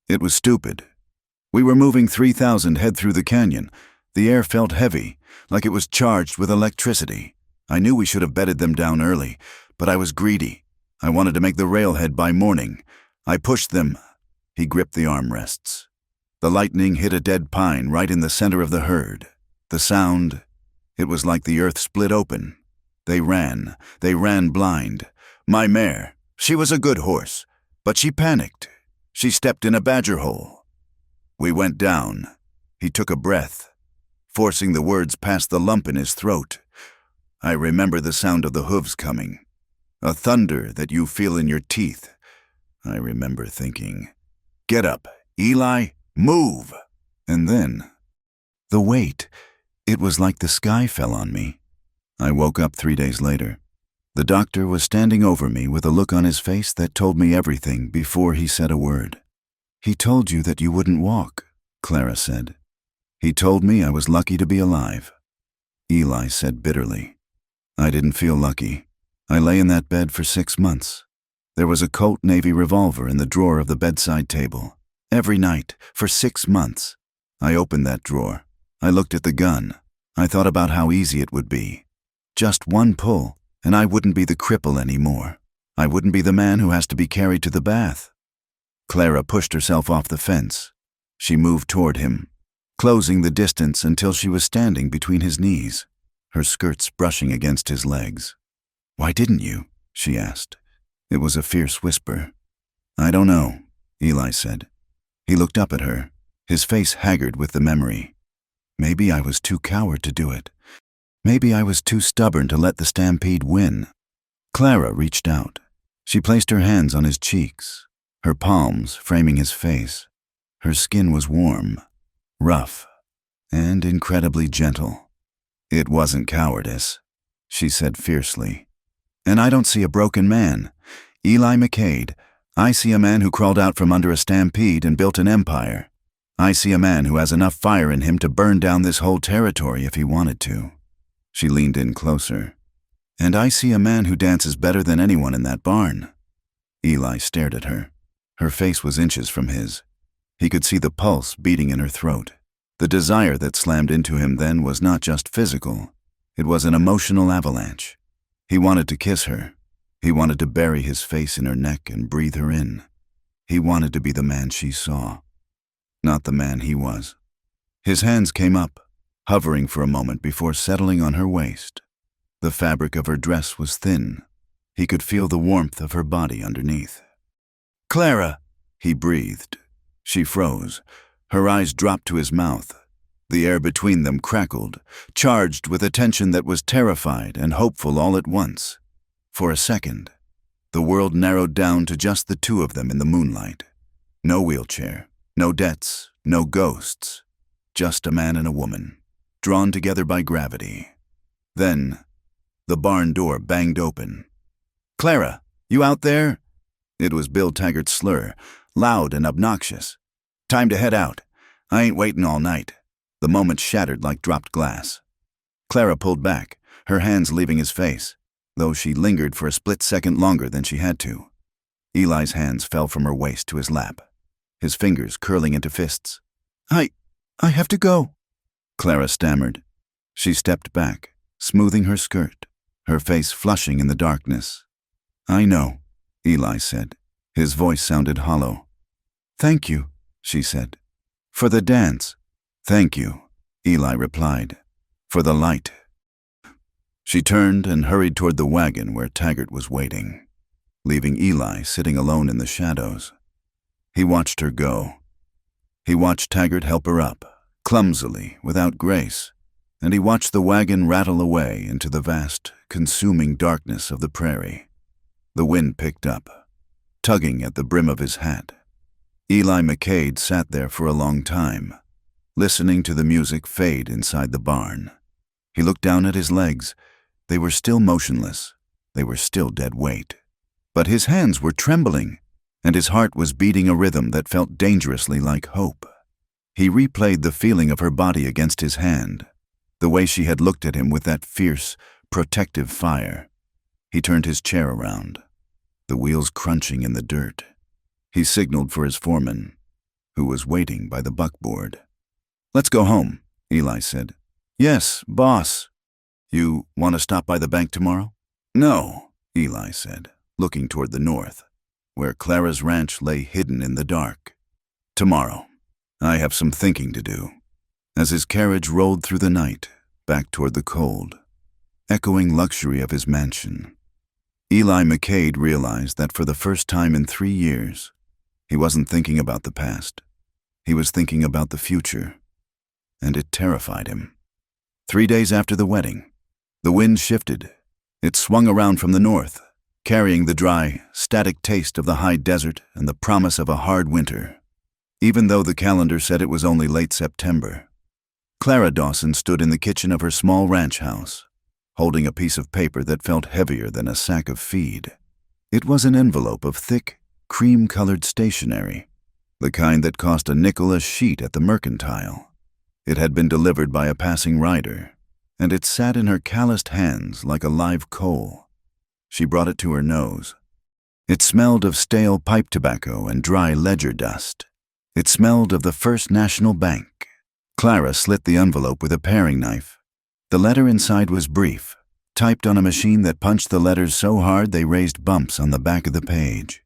"It was stupid. We were moving 3,000 head through the canyon. The air felt heavy, like it was charged with electricity. I knew we should have bedded them down early, but I was greedy. I wanted to make the railhead by morning. I pushed them." He gripped the armrests. The lightning hit a dead pine right in the center of the herd. The sound, it was like the earth split open. They ran blind. My mare, she was a good horse, but she panicked. She stepped in a badger hole. We went down. He took a breath, forcing the words past the lump in his throat. I remember the sound of the hooves coming, a thunder that you feel in your teeth. I remember thinking, "Get up, Eli, move!" And then, the weight, it was like the sky fell on me. I woke up 3 days later. The doctor was standing over me with a look on his face that told me everything before he said a word. "He told you that you wouldn't walk," Clara said. "He told me I was lucky to be alive." Eli said bitterly. "I didn't feel lucky. I lay in that bed for 6 months. There was a Colt Navy revolver in the drawer of the bedside table. Every night, for 6 months. I opened that drawer. I looked at the gun. I thought about how easy it would be. Just one pull, and I wouldn't be the cripple anymore. I wouldn't be the man who has to be carried to the bath." Clara pushed herself off the fence. She moved toward him, closing the distance until she was standing between his knees, her skirts brushing against his legs. "Why didn't you?" she asked. It was a fierce whisper. I don't know, Eli said. He looked up at her, his face haggard with the memory. Maybe I was too coward to do it. Maybe I was too stubborn to let the stampede win. Clara reached out. She placed her hands on his cheeks, her palms framing his face. Her skin was warm, rough, and incredibly gentle. It wasn't cowardice, she said fiercely. And I don't see a broken man. Eli McCade, I see a man who crawled out from under a stampede and built an empire. I see a man who has enough fire in him to burn down this whole territory if he wanted to. She leaned in closer. And I see a man who dances better than anyone in that barn. Eli stared at her. Her face was inches from his. He could see the pulse beating in her throat. The desire that slammed into him then was not just physical. It was an emotional avalanche. He wanted to kiss her. He wanted to bury his face in her neck and breathe her in. He wanted to be the man she saw, not the man he was. His hands came up, hovering for a moment before settling on her waist. The fabric of her dress was thin. He could feel the warmth of her body underneath. "Clara," he breathed. She froze. Her eyes dropped to his mouth. The air between them crackled, charged with a tension that was terrified and hopeful all at once. For a second, the world narrowed down to just the two of them in the moonlight. No wheelchair, no debts, no ghosts. Just a man and a woman, drawn together by gravity. Then, the barn door banged open. "Clara, you out there?" It was Bill Taggart's slur, loud and obnoxious. "Time to head out. I ain't waiting all night." The moment shattered like dropped glass. Clara pulled back, her hands leaving his face, though she lingered for a split second longer than she had to. Eli's hands fell from her waist to his lap, his fingers curling into fists. I have to go," Clara stammered. She stepped back, smoothing her skirt, her face flushing in the darkness. "I know," Eli said. His voice sounded hollow. "Thank you," she said. "For the dance." "Thank you," Eli replied. "For the light." She turned and hurried toward the wagon where Taggart was waiting, leaving Eli sitting alone in the shadows. He watched her go. He watched Taggart help her up, clumsily, without grace, and he watched the wagon rattle away into the vast, consuming darkness of the prairie. The wind picked up, tugging at the brim of his hat. Eli McCade sat there for a long time, listening to the music fade inside the barn. He looked down at his legs. They were still motionless. They were still dead weight. But his hands were trembling, and his heart was beating a rhythm that felt dangerously like hope. He replayed the feeling of her body against his hand, the way she had looked at him with that fierce, protective fire. He turned his chair around, the wheels crunching in the dirt. He signaled for his foreman, who was waiting by the buckboard. "Let's go home," Eli said. "Yes, boss." "You want to stop by the bank tomorrow?" "No," Eli said, looking toward the north, where Clara's ranch lay hidden in the dark. "Tomorrow. I have some thinking to do." As his carriage rolled through the night, back toward the cold, echoing luxury of his mansion, Eli McCade realized that for the first time in 3 years, he wasn't thinking about the past. He was thinking about the future, and it terrified him. 3 days after the wedding, the wind shifted. It swung around from the north, carrying the dry, static taste of the high desert and the promise of a hard winter, even though the calendar said it was only late September. Clara Dawson stood in the kitchen of her small ranch house, holding a piece of paper that felt heavier than a sack of feed. It was an envelope of thick, cream-colored stationery, the kind that cost a nickel a sheet at the mercantile. It had been delivered by a passing rider, and it sat in her calloused hands like a live coal. She brought it to her nose. It smelled of stale pipe tobacco and dry ledger dust. It smelled of the First National Bank. Clara slit the envelope with a paring knife. The letter inside was brief, typed on a machine that punched the letters so hard they raised bumps on the back of the page.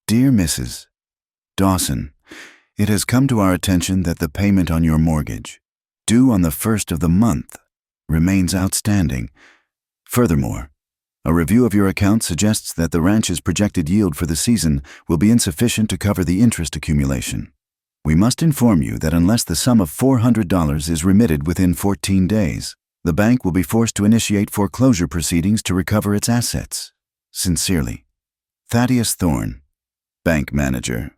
"Dear Mrs. Dawson, it has come to our attention that the payment on your mortgage, due on the 1st of the month, remains outstanding. Furthermore, A review of your account suggests that the ranch's projected yield for the season will be insufficient to cover the interest accumulation. We must inform you that unless the sum of $400 is remitted within 14 days, the bank will be forced to initiate foreclosure proceedings to recover its assets. Sincerely, Thaddeus Thorne, Bank Manager.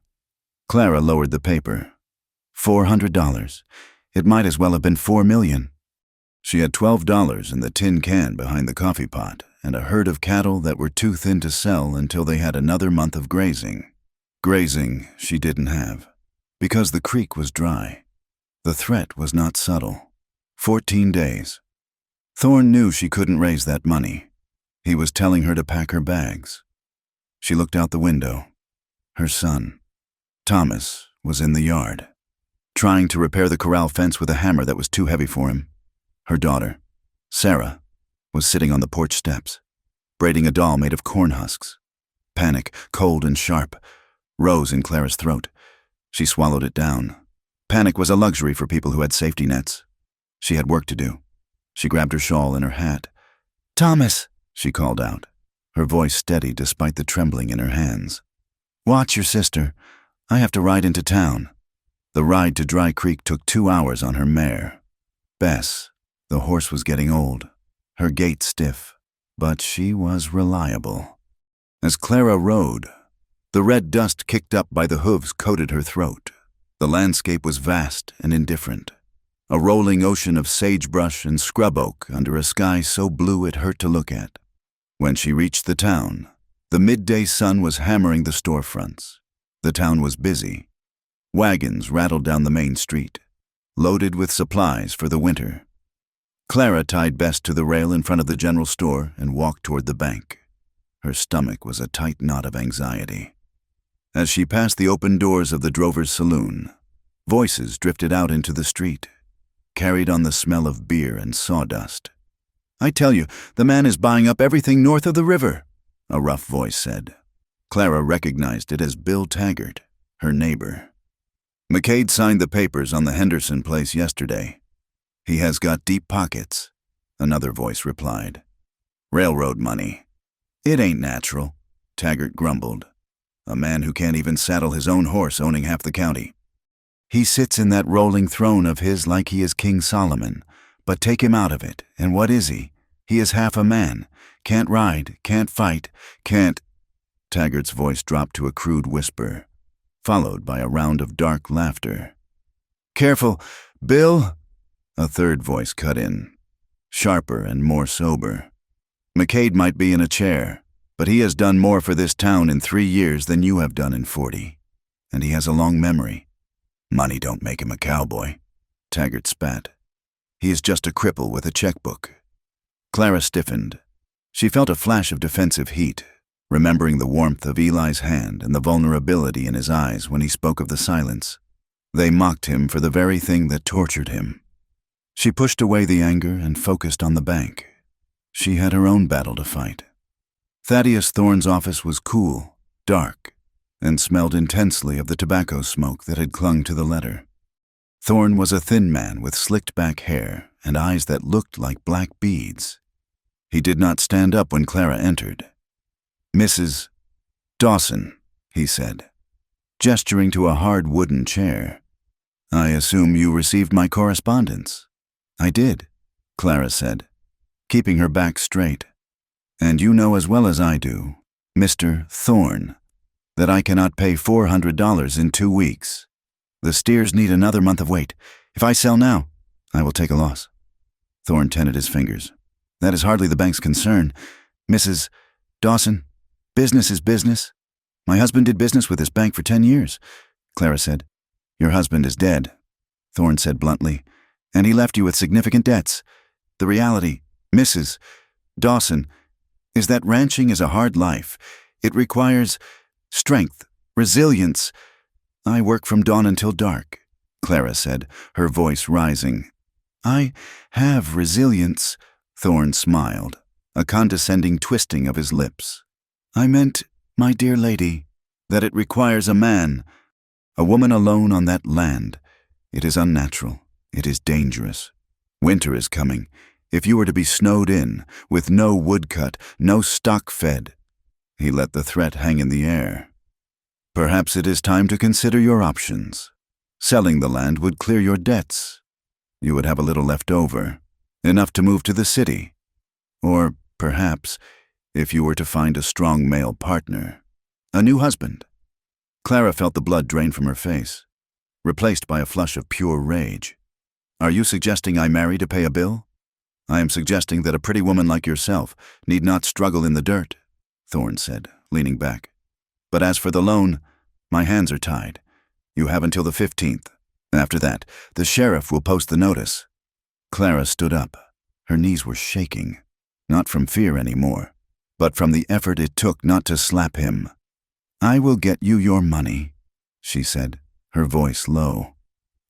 Clara lowered the paper. $400. It might as well have been $4 million. She had $12 in the tin can behind the coffee pot and a herd of cattle that were too thin to sell until they had another month of grazing. Grazing she didn't have, because the creek was dry. The threat was not subtle. 14 days. Thorne knew she couldn't raise that money. He was telling her to pack her bags. She looked out the window. Her son, Thomas, was in the yard, trying to repair the corral fence with a hammer that was too heavy for him. Her daughter, Sarah, was sitting on the porch steps, braiding a doll made of corn husks. Panic, cold and sharp, rose in Clara's throat. She swallowed it down. Panic was a luxury for people who had safety nets. She had work to do. She grabbed her shawl and her hat. "Thomas," she called out, her voice steady despite the trembling in her hands. "Watch your sister. I have to ride into town." The ride to Dry Creek took 2 hours on her mare. Bess, the horse was getting old, her gait stiff, but she was reliable. As Clara rode, the red dust kicked up by the hooves coated her throat. The landscape was vast and indifferent, a rolling ocean of sagebrush and scrub oak under a sky so blue it hurt to look at. When she reached the town, the midday sun was hammering the storefronts. The town was busy. Wagons rattled down the main street, loaded with supplies for the winter. Clara tied Bess to the rail in front of the general store and walked toward the bank. Her stomach was a tight knot of anxiety. As she passed the open doors of the drover's saloon, voices drifted out into the street, carried on the smell of beer and sawdust. "I tell you, the man is buying up everything north of the river," a rough voice said. Clara recognized it as Bill Taggart, her neighbor. "McCade signed the papers on the Henderson place yesterday. He has got deep pockets," another voice replied. "Railroad money. It ain't natural," Taggart grumbled. "A man who can't even saddle his own horse owning half the county. He sits in that rolling throne of his like he is King Solomon, but take him out of it, and what is he? He is half a man. Can't ride, can't fight, can't—" Taggart's voice dropped to a crude whisper, followed by a round of dark laughter. "Careful, Bill," a third voice cut in, sharper and more sober. "McCade might be in a chair, but he has done more for this town in 3 years than you have done in 40. And he has a long memory. Money don't make him a cowboy." Taggart spat. "He is just a cripple with a checkbook." Clara stiffened. She felt a flash of defensive heat, remembering the warmth of Eli's hand and the vulnerability in his eyes when he spoke of the silence. They mocked him for the very thing that tortured him. She pushed away the anger and focused on the bank. She had her own battle to fight. Thaddeus Thorne's office was cool, dark, and smelled intensely of the tobacco smoke that had clung to the letter. Thorne was a thin man with slicked-back hair and eyes that looked like black beads. He did not stand up when Clara entered. "Mrs. Dawson," he said, gesturing to a hard wooden chair. "I assume you received my correspondence." "I did," Clara said, keeping her back straight. "And you know as well as I do, Mr. Thorne, that I cannot pay $400 in 2 weeks. The steers need another month of wait. If I sell now, I will take a loss." Thorne tented his fingers. "That is hardly the bank's concern. Mrs. Dawson, business is business. My husband did business with this bank for 10 years, Clara said. "Your husband is dead," Thorne said bluntly, "and he left you with significant debts. The reality, Mrs. Dawson, is that ranching is a hard life. It requires strength, resilience." "I work from dawn until dark," Clara said, her voice rising. "I have resilience," Thorne smiled, a condescending twisting of his lips. "I meant, my dear lady, that it requires a man, a woman alone on that land. It is unnatural. It is dangerous. Winter is coming. If you were to be snowed in, with no woodcut, no stock fed. He let the threat hang in the air. Perhaps it is time to consider your options. Selling the land would clear your debts. You would have a little left over, enough to move to the city. Or, perhaps, if you were to find a strong male partner, a new husband. Clara felt the blood drain from her face, replaced by a flush of pure rage. Are you suggesting I marry to pay a bill? I am suggesting that a pretty woman like yourself need not struggle in the dirt, Thorne said, leaning back. But as for the loan, my hands are tied. You have until the 15th. After that, the sheriff will post the notice. Clara stood up. Her knees were shaking, not from fear anymore, but from the effort it took not to slap him. I will get you your money, she said, her voice low.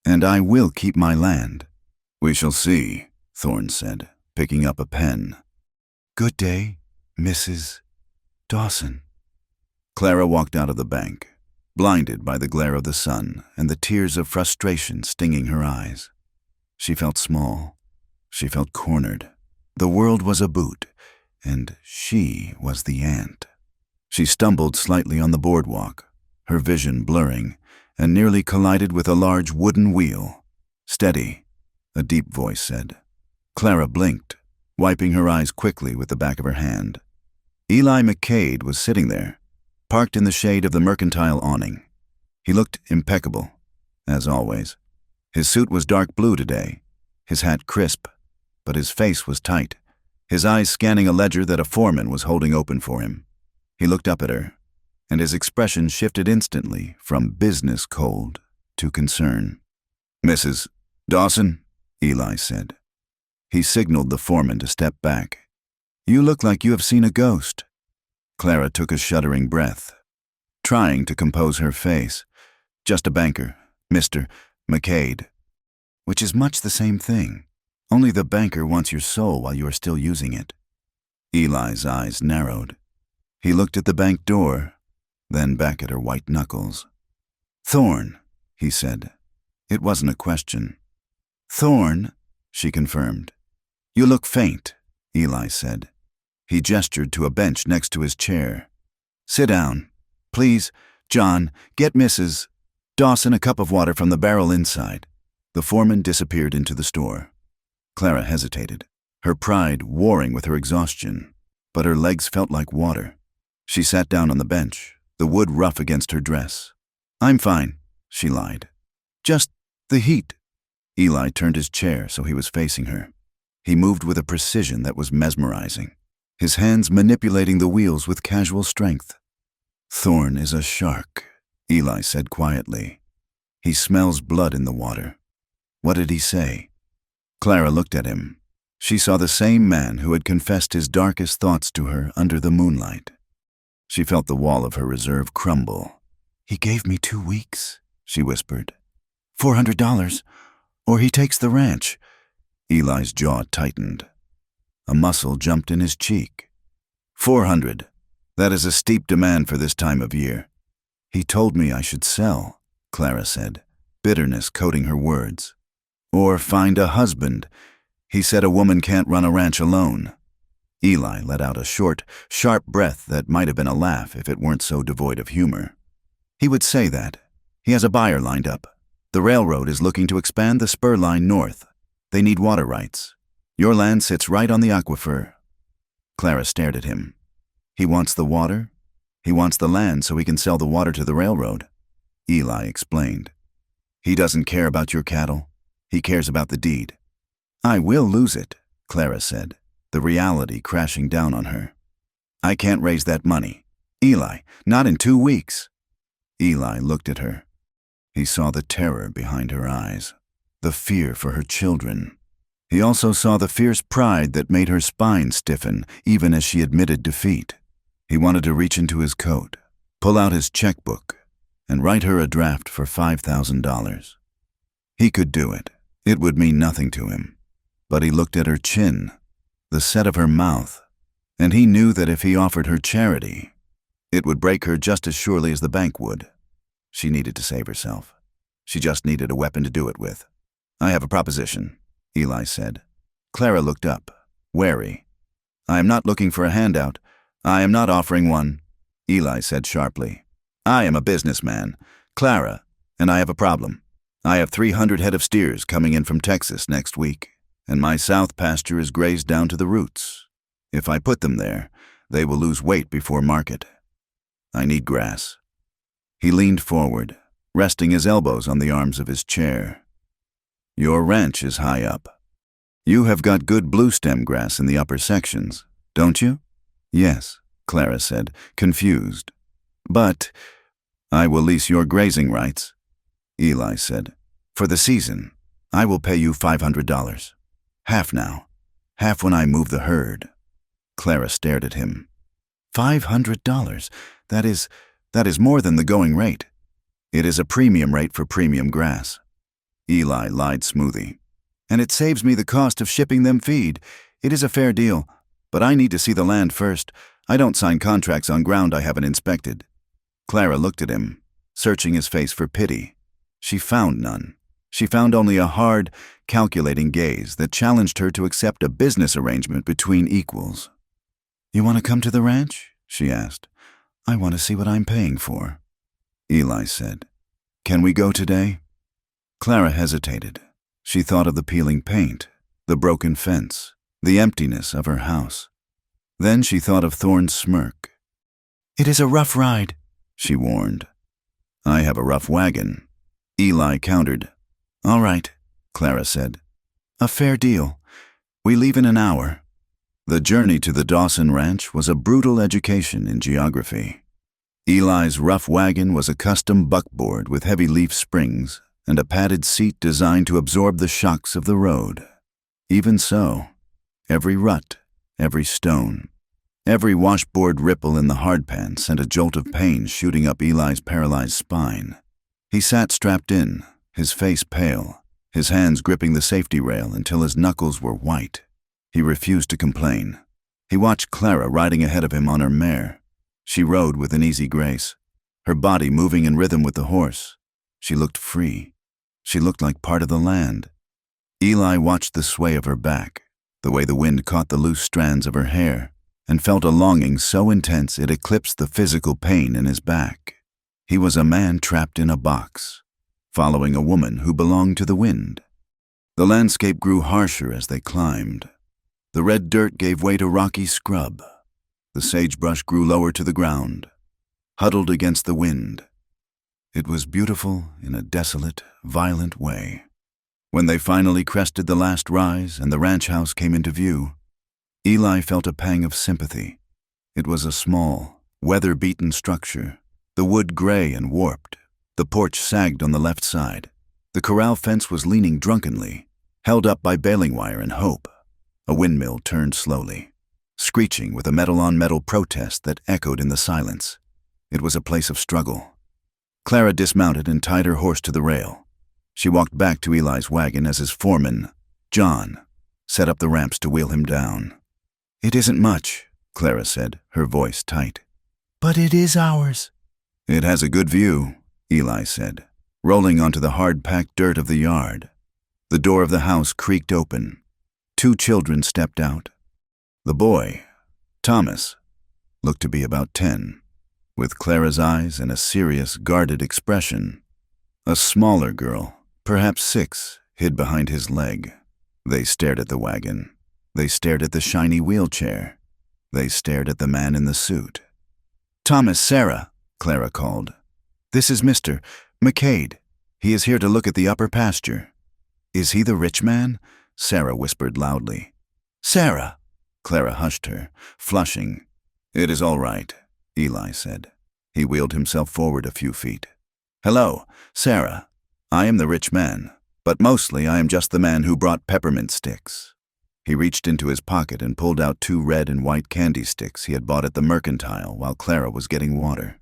And I will keep my land. We shall see, Thorne said, picking up a pen. Good day, Mrs. Dawson. Clara walked out of the bank, blinded by the glare of the sun and the tears of frustration stinging her eyes. She felt small. She felt cornered. The world was a boot, and she was the ant. She stumbled slightly on the boardwalk, her vision blurring, and nearly collided with a large wooden wheel. Steady, a deep voice said. Clara blinked, wiping her eyes quickly with the back of her hand. Eli McCade was sitting there, parked in the shade of the mercantile awning. He looked impeccable, as always. His suit was dark blue today, his hat crisp, but his face was tight, his eyes scanning a ledger that a foreman was holding open for him. He looked up at her, and his expression shifted instantly from business cold to concern. Mrs. Dawson, Eli said. He signaled the foreman to step back. You look like you have seen a ghost. Clara took a shuddering breath, trying to compose her face. Just a banker, Mr. McCade. Which is much the same thing. Only the banker wants your soul while you are still using it. Eli's eyes narrowed. He looked at the bank door, then back at her white knuckles. Thorne, he said. It wasn't a question. Thorne, she confirmed. You look faint, Eli said. He gestured to a bench next to his chair. Sit down. Please, John, get Mrs. Dawson a cup of water from the barrel inside. The foreman disappeared into the store. Clara hesitated, her pride warring with her exhaustion, but her legs felt like water. She sat down on the bench, the wood rough against her dress. I'm fine, she lied. Just the heat. Eli turned his chair so he was facing her. He moved with a precision that was mesmerizing, his hands manipulating the wheels with casual strength. Thorne is a shark, Eli said quietly. He smells blood in the water. What did he say? Clara looked at him. She saw the same man who had confessed his darkest thoughts to her under the moonlight. She felt the wall of her reserve crumble. He gave me 2 weeks, she whispered. $400, or he takes the ranch. Eli's jaw tightened. A muscle jumped in his cheek. 400. That is a steep demand for this time of year. He told me I should sell, Clara said, bitterness coating her words. Or find a husband. He said a woman can't run a ranch alone. Eli let out a short, sharp breath that might have been a laugh if it weren't so devoid of humor. He would say that. He has a buyer lined up. The railroad is looking to expand the spur line north. They need water rights. Your land sits right on the aquifer. Clara stared at him. He wants the water? He wants the land so he can sell the water to the railroad. Eli explained. He doesn't care about your cattle. He cares about the deed. I will lose it, Clara said, the reality crashing down on her. I can't raise that money. Eli, not in 2 weeks. Eli looked at her. He saw the terror behind her eyes, the fear for her children. He also saw the fierce pride that made her spine stiffen even as she admitted defeat. He wanted to reach into his coat, pull out his checkbook, and write her a draft for $5,000. He could do it. It would mean nothing to him. But he looked at her chin, the set of her mouth, and he knew that if he offered her charity, it would break her just as surely as the bank would. She needed to save herself. She just needed a weapon to do it with. I have a proposition, Eli said. Clara looked up, wary. "I am not looking for a handout. I am not offering one," Eli said sharply. "I am a businessman, Clara, and I have a problem. I have 300 head of steers coming in from Texas next week, and my south pasture is grazed down to the roots. If I put them there, they will lose weight before market. I need grass." He leaned forward, resting his elbows on the arms of his chair. "Your ranch is high up. You have got good bluestem grass in the upper sections, don't you?" "Yes," Clara said, confused. "But I will lease your grazing rights," Eli said. "For the season, I will pay you $500. Half now, half when I move the herd." Clara stared at him. $500? That is more than the going rate. It is a premium rate for premium grass. Eli lied smoothly. "And it saves me the cost of shipping them feed. It is a fair deal, but I need to see the land first. I don't sign contracts on ground I haven't inspected." Clara looked at him, searching his face for pity. She found none. She found only a hard, calculating gaze that challenged her to accept a business arrangement between equals. "You want to come to the ranch?" she asked. "I want to see what I'm paying for." Eli said, "Can we go today?" Clara hesitated. She thought of the peeling paint, the broken fence, the emptiness of her house. Then she thought of Thorne's smirk. "It is a rough ride," she warned. "I have a rough wagon," Eli countered. "All right," Clara said. "A fair deal. We leave in an hour." The journey to the Dawson Ranch was a brutal education in geography. Eli's rough wagon was a custom buckboard with heavy leaf springs and a padded seat designed to absorb the shocks of the road. Even so, every rut, every stone, every washboard ripple in the hardpan sent a jolt of pain shooting up Eli's paralyzed spine. He sat strapped in, his face pale, his hands gripping the safety rail until his knuckles were white. He refused to complain. He watched Clara riding ahead of him on her mare. She rode with an easy grace, her body moving in rhythm with the horse. She looked free. She looked like part of the land. Eli watched the sway of her back, the way the wind caught the loose strands of her hair, and felt a longing so intense it eclipsed the physical pain in his back. He was a man trapped in a box, following a woman who belonged to the wind. The landscape grew harsher as they climbed. The red dirt gave way to rocky scrub. The sagebrush grew lower to the ground, huddled against the wind. It was beautiful in a desolate, violent way. When they finally crested the last rise and the ranch house came into view, Eli felt a pang of sympathy. It was a small, weather-beaten structure, the wood gray and warped. The porch sagged on the left side. The corral fence was leaning drunkenly, held up by baling wire and hope. A windmill turned slowly, screeching with a metal-on-metal protest that echoed in the silence. It was a place of struggle. Clara dismounted and tied her horse to the rail. She walked back to Eli's wagon as his foreman, John, set up the ramps to wheel him down. "It isn't much," Clara said, her voice tight. "But it is ours." "It has a good view," Eli said, rolling onto the hard-packed dirt of the yard. The door of the house creaked open. 2 children stepped out. The boy, Thomas, looked to be about 10, with Clara's eyes and a serious, guarded expression. A smaller girl, perhaps 6, hid behind his leg. They stared at the wagon. They stared at the shiny wheelchair. They stared at the man in the suit. "Thomas, Sarah," Clara called. "This is Mr. McCade. He is here to look at the upper pasture." "Is he the rich man?" Sarah whispered loudly. "Sarah!" Clara hushed her, flushing. "It is all right," Eli said. He wheeled himself forward a few feet. "Hello, Sarah. I am the rich man, but mostly I am just the man who brought peppermint sticks." He reached into his pocket and pulled out 2 red and white candy sticks he had bought at the mercantile while Clara was getting water.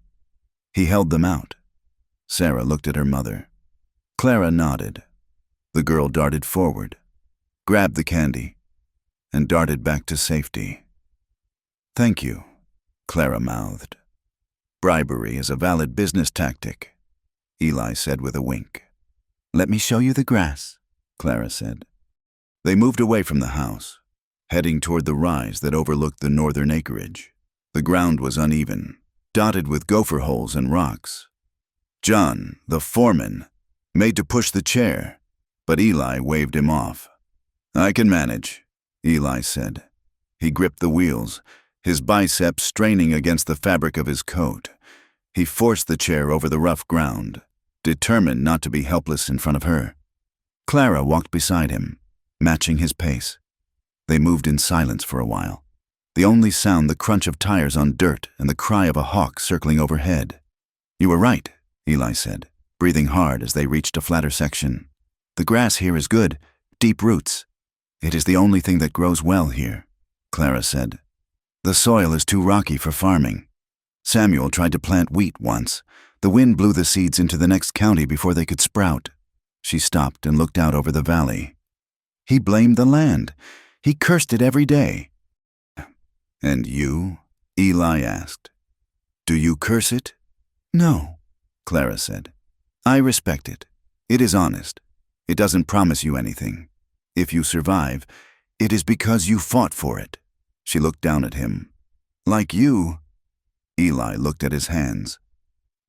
He held them out. Sarah looked at her mother. Clara nodded. The girl darted forward, grabbed the candy, and darted back to safety. "Thank you," Clara mouthed. "Bribery is a valid business tactic," Eli said with a wink. "Let me show you the grass," Clara said. They moved away from the house, heading toward the rise that overlooked the northern acreage. The ground was uneven, dotted with gopher holes and rocks. John, the foreman, made to push the chair, but Eli waved him off. "I can manage," Eli said. He gripped the wheels, his biceps straining against the fabric of his coat. He forced the chair over the rough ground, determined not to be helpless in front of her. Clara walked beside him, matching his pace. They moved in silence for a while, the only sound the crunch of tires on dirt and the cry of a hawk circling overhead. "You were right," Eli said, breathing hard as they reached a flatter section. "The grass here is good, deep roots. It is the only thing that grows well here," Clara said. "The soil is too rocky for farming. Samuel tried to plant wheat once. The wind blew the seeds into the next county before they could sprout." She stopped and looked out over the valley. "He blamed the land. He cursed it every day." "And you?" Eli asked. "Do you curse it?" "No," Clara said. "I respect it. It is honest. It doesn't promise you anything. If you survive, it is because you fought for it." She looked down at him. "Like you." Eli looked at his hands.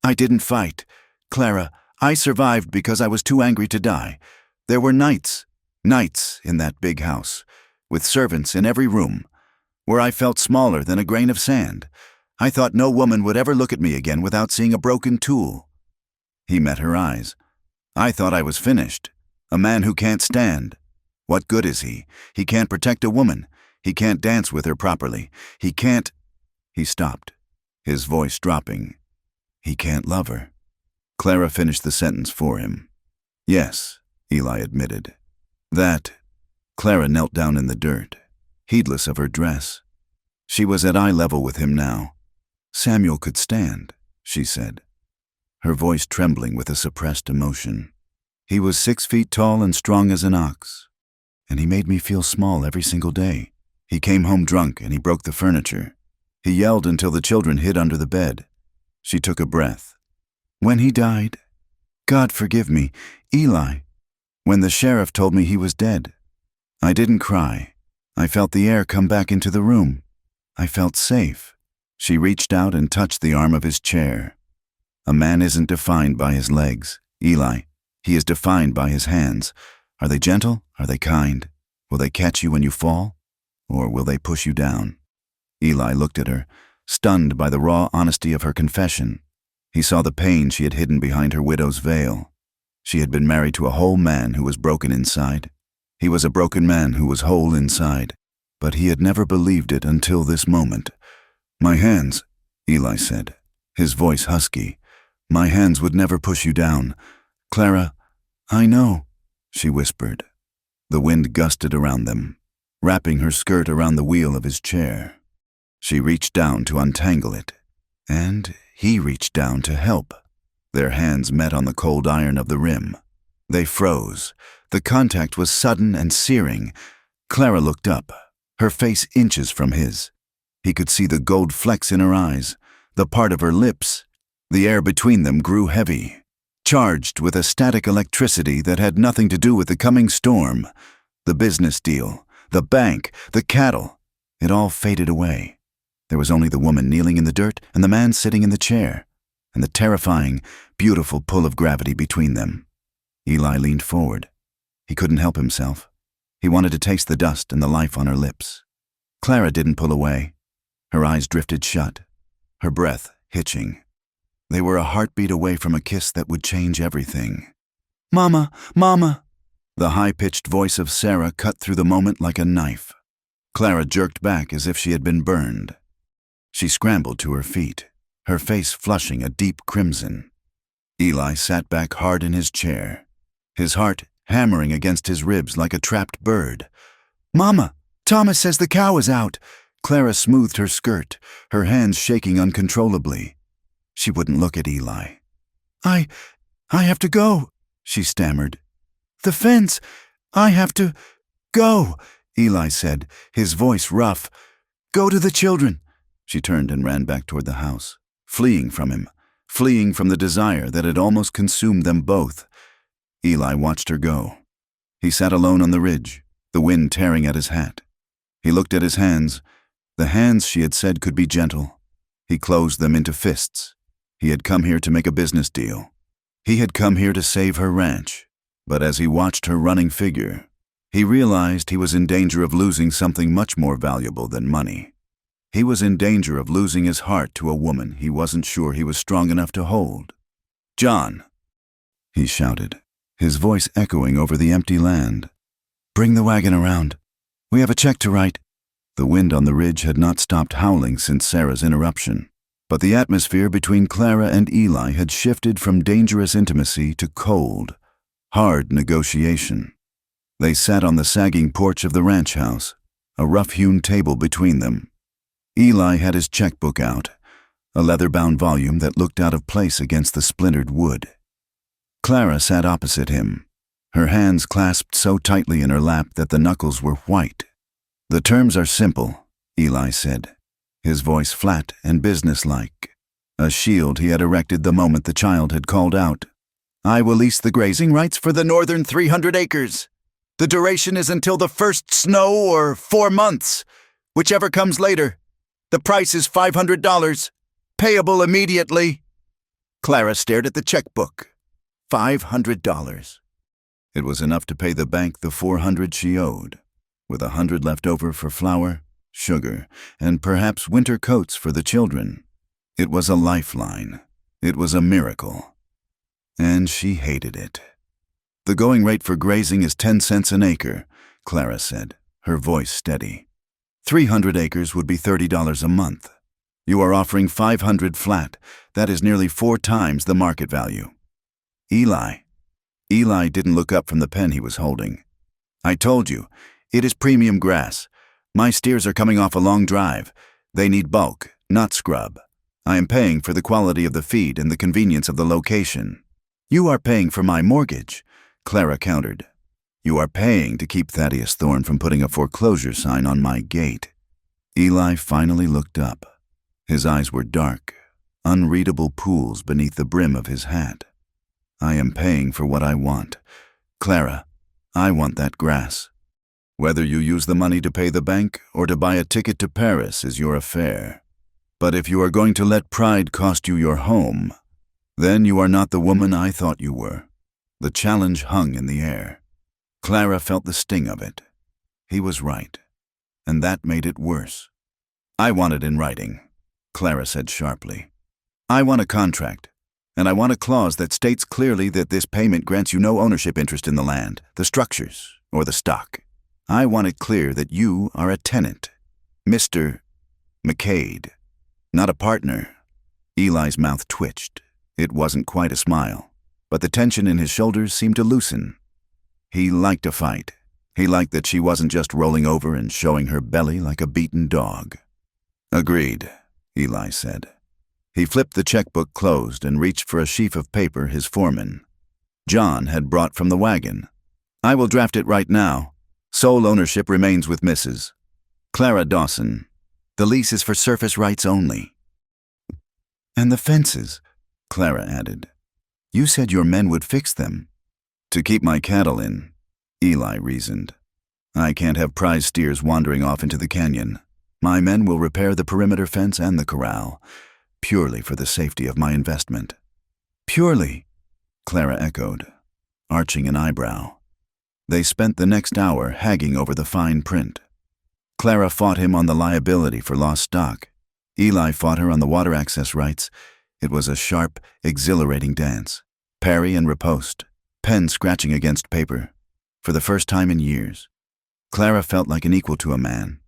"I didn't fight. Clara, I survived because I was too angry to die. There were nights in that big house, with servants in every room, where I felt smaller than a grain of sand. I thought no woman would ever look at me again without seeing a broken tool." He met her eyes. "I thought I was finished. A man who can't stand. What good is he? He can't protect a woman. He can't dance with her properly. He can't—" He stopped, his voice dropping. "He can't love her." Clara finished the sentence for him. "Yes," Eli admitted. "That—" Clara knelt down in the dirt, heedless of her dress. She was at eye level with him now. "Samuel could stand," she said, her voice trembling with a suppressed emotion. "He was 6 feet tall and strong as an ox, and he made me feel small every single day. He came home drunk and he broke the furniture. He yelled until the children hid under the bed." She took a breath. "When he died, God forgive me, Eli, when the sheriff told me he was dead, I didn't cry. I felt the air come back into the room. I felt safe." She reached out and touched the arm of his chair. "A man isn't defined by his legs, Eli. He is defined by his hands. Are they gentle? Are they kind? Will they catch you when you fall? Or will they push you down?" Eli looked at her, stunned by the raw honesty of her confession. He saw the pain she had hidden behind her widow's veil. She had been married to a whole man who was broken inside. He was a broken man who was whole inside, but he had never believed it until this moment. "My hands," Eli said, his voice husky. "My hands would never push you down. Clara, I know," she whispered. The wind gusted around them, wrapping her skirt around the wheel of his chair. She reached down to untangle it, and he reached down to help. Their hands met on the cold iron of the rim. They froze. The contact was sudden and searing. Clara looked up, her face inches from his. He could see the gold flecks in her eyes, the part of her lips. The air between them grew heavy, charged with a static electricity that had nothing to do with the coming storm. The business deal, the bank, the cattle, it all faded away. There was only the woman kneeling in the dirt and the man sitting in the chair, and the terrifying, beautiful pull of gravity between them. Eli leaned forward. He couldn't help himself. He wanted to taste the dust and the life on her lips. Clara didn't pull away. Her eyes drifted shut, her breath hitching. They were a heartbeat away from a kiss that would change everything. "Mama, Mama!" The high-pitched voice of Sarah cut through the moment like a knife. Clara jerked back as if she had been burned. She scrambled to her feet, her face flushing a deep crimson. Eli sat back hard in his chair, his heart hammering against his ribs like a trapped bird. "Mama, Thomas says the cow is out." Clara smoothed her skirt, her hands shaking uncontrollably. She wouldn't look at Eli. I have to go," she stammered. "The fence, I have to go," Eli said, his voice rough. "Go to the children." She turned and ran back toward the house, fleeing from him, fleeing from the desire that had almost consumed them both. Eli watched her go. He sat alone on the ridge, the wind tearing at his hat. He looked at his hands, the hands she had said could be gentle. He closed them into fists. He had come here to make a business deal. He had come here to save her ranch. But as he watched her running figure, he realized he was in danger of losing something much more valuable than money. He was in danger of losing his heart to a woman he wasn't sure he was strong enough to hold. "John," he shouted, his voice echoing over the empty land. "Bring the wagon around. We have a check to write." The wind on the ridge had not stopped howling since Sarah's interruption, but the atmosphere between Clara and Eli had shifted from dangerous intimacy to cold, hard negotiation. They sat on the sagging porch of the ranch house, a rough-hewn table between them. Eli had his checkbook out, a leather-bound volume that looked out of place against the splintered wood. Clara sat opposite him, her hands clasped so tightly in her lap that the knuckles were white. "The terms are simple," Eli said, his voice flat and businesslike, a shield he had erected the moment the child had called out. "I will lease the grazing rights for the northern 300 acres. The duration is until the first snow or 4 months, whichever comes later. The price is $500, payable immediately." Clara stared at the checkbook. $500. It was enough to pay the bank the $400 she owed, with $100 left over for flour, sugar, and perhaps winter coats for the children. It was a lifeline. It was a miracle. And she hated it. "The going rate for grazing is 10 cents an acre," Clara said, her voice steady. 300 acres would be $30 a month. You are offering 500 flat. That is nearly 4 times the market value. Eli didn't look up from the pen he was holding. "I told you, it is premium grass. My steers are coming off a long drive. They need bulk, not scrub. I am paying for the quality of the feed and the convenience of the location." "You are paying for my mortgage," Clara countered. "You are paying to keep Thaddeus Thorne from putting a foreclosure sign on my gate." Eli finally looked up. His eyes were dark, unreadable pools beneath the brim of his hat. "I am paying for what I want. Clara, I want that grass. Whether you use the money to pay the bank or to buy a ticket to Paris is your affair. But if you are going to let pride cost you your home, then you are not the woman I thought you were." The challenge hung in the air. Clara felt the sting of it. He was right, and that made it worse. "I want it in writing," Clara said sharply. "I want a contract, and I want a clause that states clearly that this payment grants you no ownership interest in the land, the structures, or the stock. I want it clear that you are a tenant, Mr. McCade, not a partner." Eli's mouth twitched. It wasn't quite a smile, but the tension in his shoulders seemed to loosen. He liked a fight. He liked that she wasn't just rolling over and showing her belly like a beaten dog. "Agreed," Eli said. He flipped the checkbook closed and reached for a sheaf of paper his foreman, John, had brought from the wagon. "I will draft it right now. Sole ownership remains with Mrs. Clara Dawson. The lease is for surface rights only." "And the fences," Clara added. "You said your men would fix them." "To keep my cattle in," Eli reasoned. "I can't have prize steers wandering off into the canyon. My men will repair the perimeter fence and the corral, purely for the safety of my investment." "Purely," Clara echoed, arching an eyebrow. They spent the next hour haggling over the fine print. Clara fought him on the liability for lost stock. Eli fought her on the water access rights. It was a sharp, exhilarating dance. Parry and riposte, pen scratching against paper. For the first time in years, Clara felt like an equal to a man,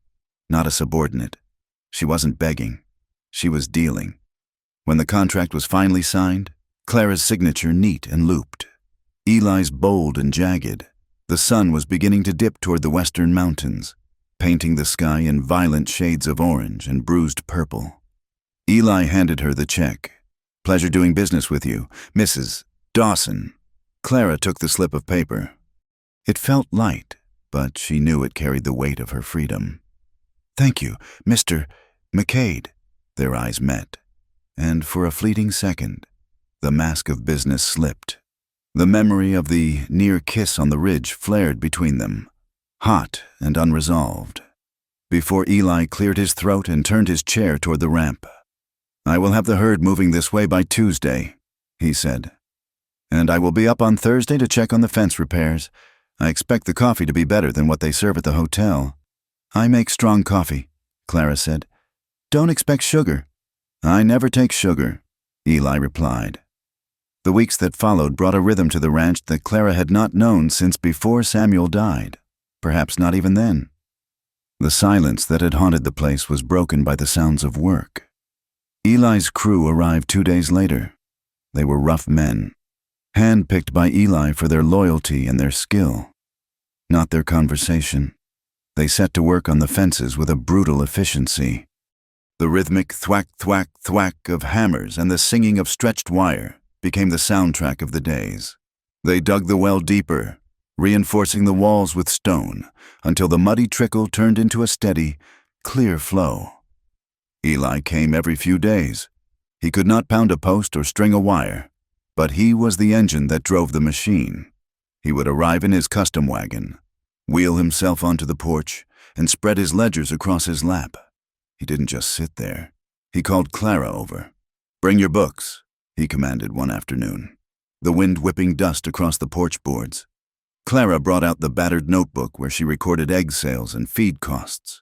not a subordinate. She wasn't begging. She was dealing. When the contract was finally signed, Clara's signature neat and looped, Eli's bold and jagged, the sun was beginning to dip toward the western mountains, painting the sky in violent shades of orange and bruised purple. Eli handed her the check. "Pleasure doing business with you, Mrs. Dawson." Clara took the slip of paper. It felt light, but she knew it carried the weight of her freedom. "Thank you, Mr. McCade." Their eyes met, and for a fleeting second, the mask of business slipped. The memory of the near kiss on the ridge flared between them. hot and unresolved. Before Eli cleared his throat and turned his chair toward the ramp, "I will have the herd moving this way by Tuesday," he said. "And I will be up on Thursday to check on the fence repairs. I expect the coffee to be better than what they serve at the hotel." "I make strong coffee," Clara said. "Don't expect sugar." "I never take sugar," Eli replied. The weeks that followed brought a rhythm to the ranch that Clara had not known since before Samuel died, perhaps not even then. The silence that had haunted the place was broken by the sounds of work. Eli's crew arrived 2 days later. They were rough men, hand-picked by Eli for their loyalty and their skill, not their conversation. They set to work on the fences with a brutal efficiency. The rhythmic thwack, thwack, thwack of hammers and the singing of stretched wire became the soundtrack of the days. They dug the well deeper, reinforcing the walls with stone, until the muddy trickle turned into a steady, clear flow. Eli came every few days. He could not pound a post or string a wire, but he was the engine that drove the machine. He would arrive in his custom wagon, wheel himself onto the porch, and spread his ledgers across his lap. He didn't just sit there. He called Clara over. "Bring your books," he commanded one afternoon, the wind whipping dust across the porch boards. Clara brought out the battered notebook where she recorded egg sales and feed costs.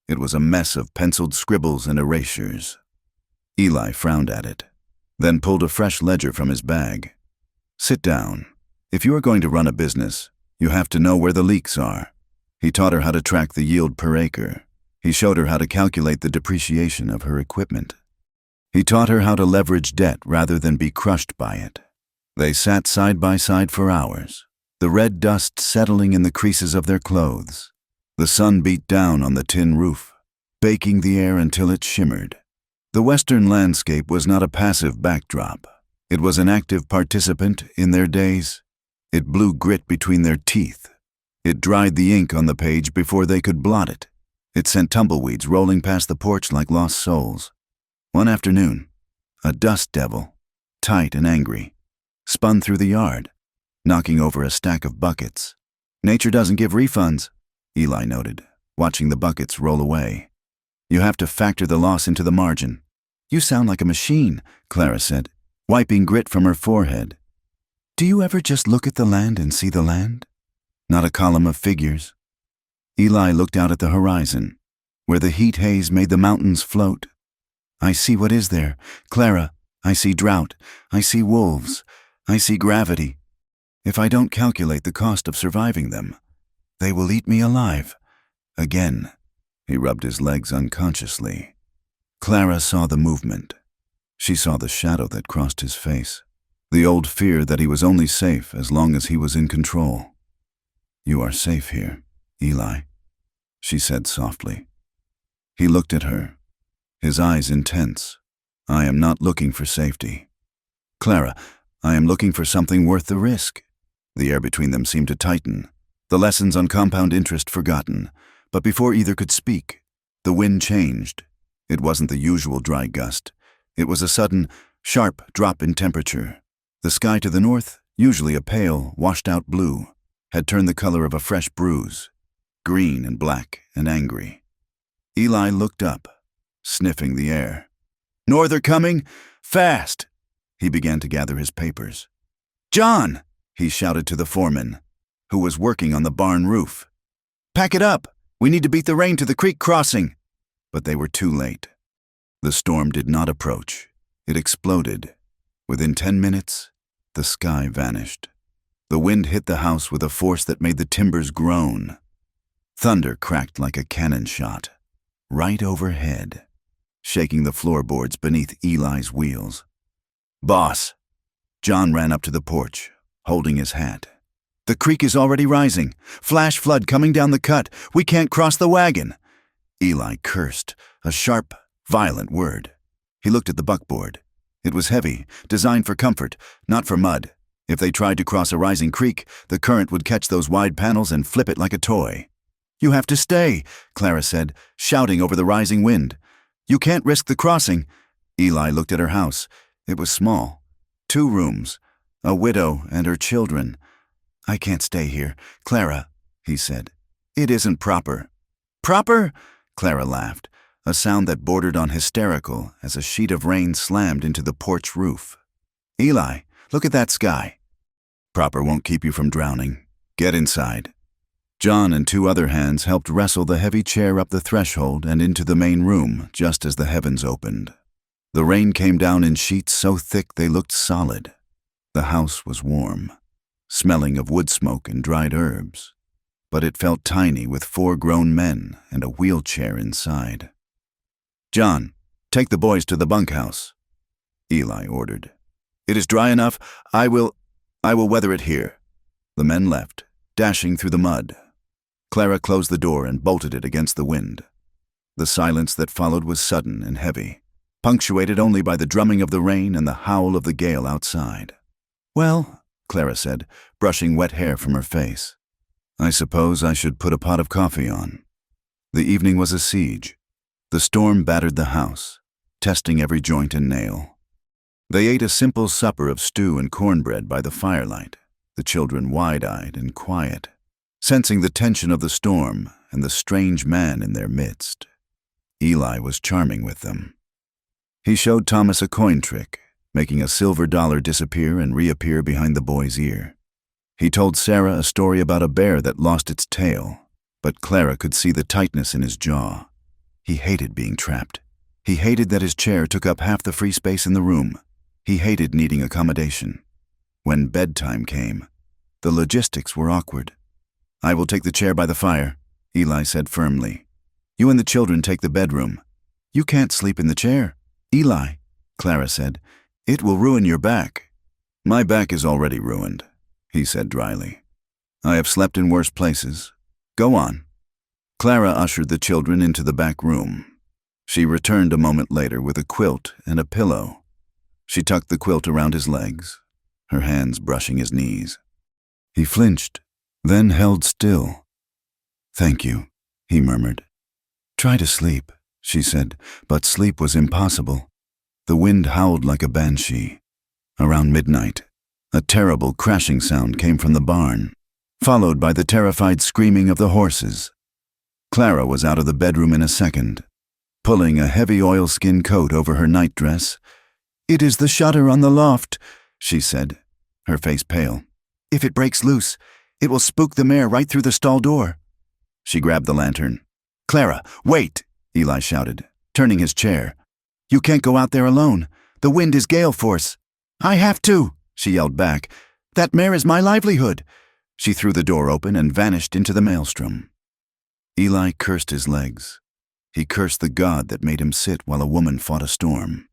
It was a mess of penciled scribbles and erasures. Eli frowned at it, then pulled a fresh ledger from his bag. "Sit down. If you are going to run a business, you have to know where the leaks are." He taught her how to track the yield per acre. He showed her how to calculate the depreciation of her equipment. He taught her how to leverage debt rather than be crushed by it. They sat side by side for hours, the red dust settling in the creases of their clothes. The sun beat down on the tin roof, baking the air until it shimmered. The western landscape was not a passive backdrop. It was an active participant in their days. It blew grit between their teeth. It dried the ink on the page before they could blot it. It sent tumbleweeds rolling past the porch like lost souls. One afternoon, a dust devil, tight and angry, spun through the yard, knocking over a stack of buckets. "Nature doesn't give refunds," Eli noted, watching the buckets roll away. "You have to factor the loss into the margin." "You sound like a machine," Clara said, wiping grit from her forehead. "Do you ever just look at the land and see the land? Not a column of figures?" Eli looked out at the horizon, where the heat haze made the mountains float. "I see what is there, Clara. I see drought. I see wolves. I see gravity. If I don't calculate the cost of surviving them, they will eat me alive. Again." He rubbed his legs unconsciously. Clara saw the movement. She saw the shadow that crossed his face, the old fear that he was only safe as long as he was in control. "You are safe here, Eli," she said softly. He looked at her, his eyes intense. "I am not looking for safety, Clara. I am looking for something worth the risk." The air between them seemed to tighten, the lessons on compound interest forgotten. But before either could speak, the wind changed. It wasn't the usual dry gust. It was a sudden, sharp drop in temperature. The sky to the north, usually a pale, washed-out blue, had turned the color of a fresh bruise, green and black and angry. Eli looked up, sniffing the air. "Norther coming? Fast!" He began to gather his papers. "John!" he shouted to the foreman, who was working on the barn roof. "Pack it up! We need to beat the rain to the creek crossing." But they were too late. The storm did not approach. It exploded. Within 10 minutes, the sky vanished. The wind hit the house with a force that made the timbers groan. Thunder cracked like a cannon shot, right overhead, shaking the floorboards beneath Eli's wheels. "Boss!" John ran up to the porch, holding his hat. "The creek is already rising. Flash flood coming down the cut. We can't cross the wagon." Eli cursed, a sharp, violent word. He looked at the buckboard. It was heavy, designed for comfort, not for mud. If they tried to cross a rising creek, the current would catch those wide panels and flip it like a toy. "You have to stay," Clara said, shouting over the rising wind. "You can't risk the crossing." Eli looked at her house. It was small. 2 rooms, a widow and her children. "I can't stay here, Clara," he said. It isn't proper. Proper? Clara laughed, a sound that bordered on hysterical as a sheet of rain slammed into the porch roof. Eli, look at that sky. Proper won't keep you from drowning. Get inside. John and two other hands helped wrestle the heavy chair up the threshold and into the main room just as the heavens opened. The rain came down in sheets so thick they looked solid. The house was warm, smelling of wood smoke and dried herbs, but it felt tiny with 4 grown men and a wheelchair inside. John, take the boys to the bunkhouse, Eli ordered. It is dry enough. I will weather it here. The men left, dashing through the mud. Clara closed the door and bolted it against the wind. The silence that followed was sudden and heavy, punctuated only by the drumming of the rain and the howl of the gale outside. Well, Clara said, brushing wet hair from her face, I suppose I should put a pot of coffee on. The evening was a siege. The storm battered the house, testing every joint and nail. They ate a simple supper of stew and cornbread by the firelight, the children wide-eyed and quiet, sensing the tension of the storm and the strange man in their midst. Eli was charming with them. He showed Thomas a coin trick, making a silver dollar disappear and reappear behind the boy's ear. He told Sarah a story about a bear that lost its tail, but Clara could see the tightness in his jaw. He hated being trapped. He hated that his chair took up half the free space in the room. He hated needing accommodation. When bedtime came, the logistics were awkward. I will take the chair by the fire, Eli said firmly. You and the children take the bedroom. You can't sleep in the chair. Eli, Clara said, it will ruin your back. My back is already ruined, he said dryly. I have slept in worse places. Go on. Clara ushered the children into the back room. She returned a moment later with a quilt and a pillow. She tucked the quilt around his legs, her hands brushing his knees. He flinched, then held still. Thank you, he murmured. Try to sleep, she said, but sleep was impossible. The wind howled like a banshee. Around midnight, a terrible crashing sound came from the barn, followed by the terrified screaming of the horses. Clara was out of the bedroom in a second, pulling a heavy oilskin coat over her nightdress. It is the shutter on the loft, she said, her face pale. If it breaks loose, it will spook the mare right through the stall door. She grabbed the lantern. Clara, wait, Eli shouted, turning his chair. You can't go out there alone. The wind is gale force. I have to, she yelled back. That mare is my livelihood. She threw the door open and vanished into the maelstrom. Eli cursed his legs. He cursed the God that made him sit while a woman fought a storm.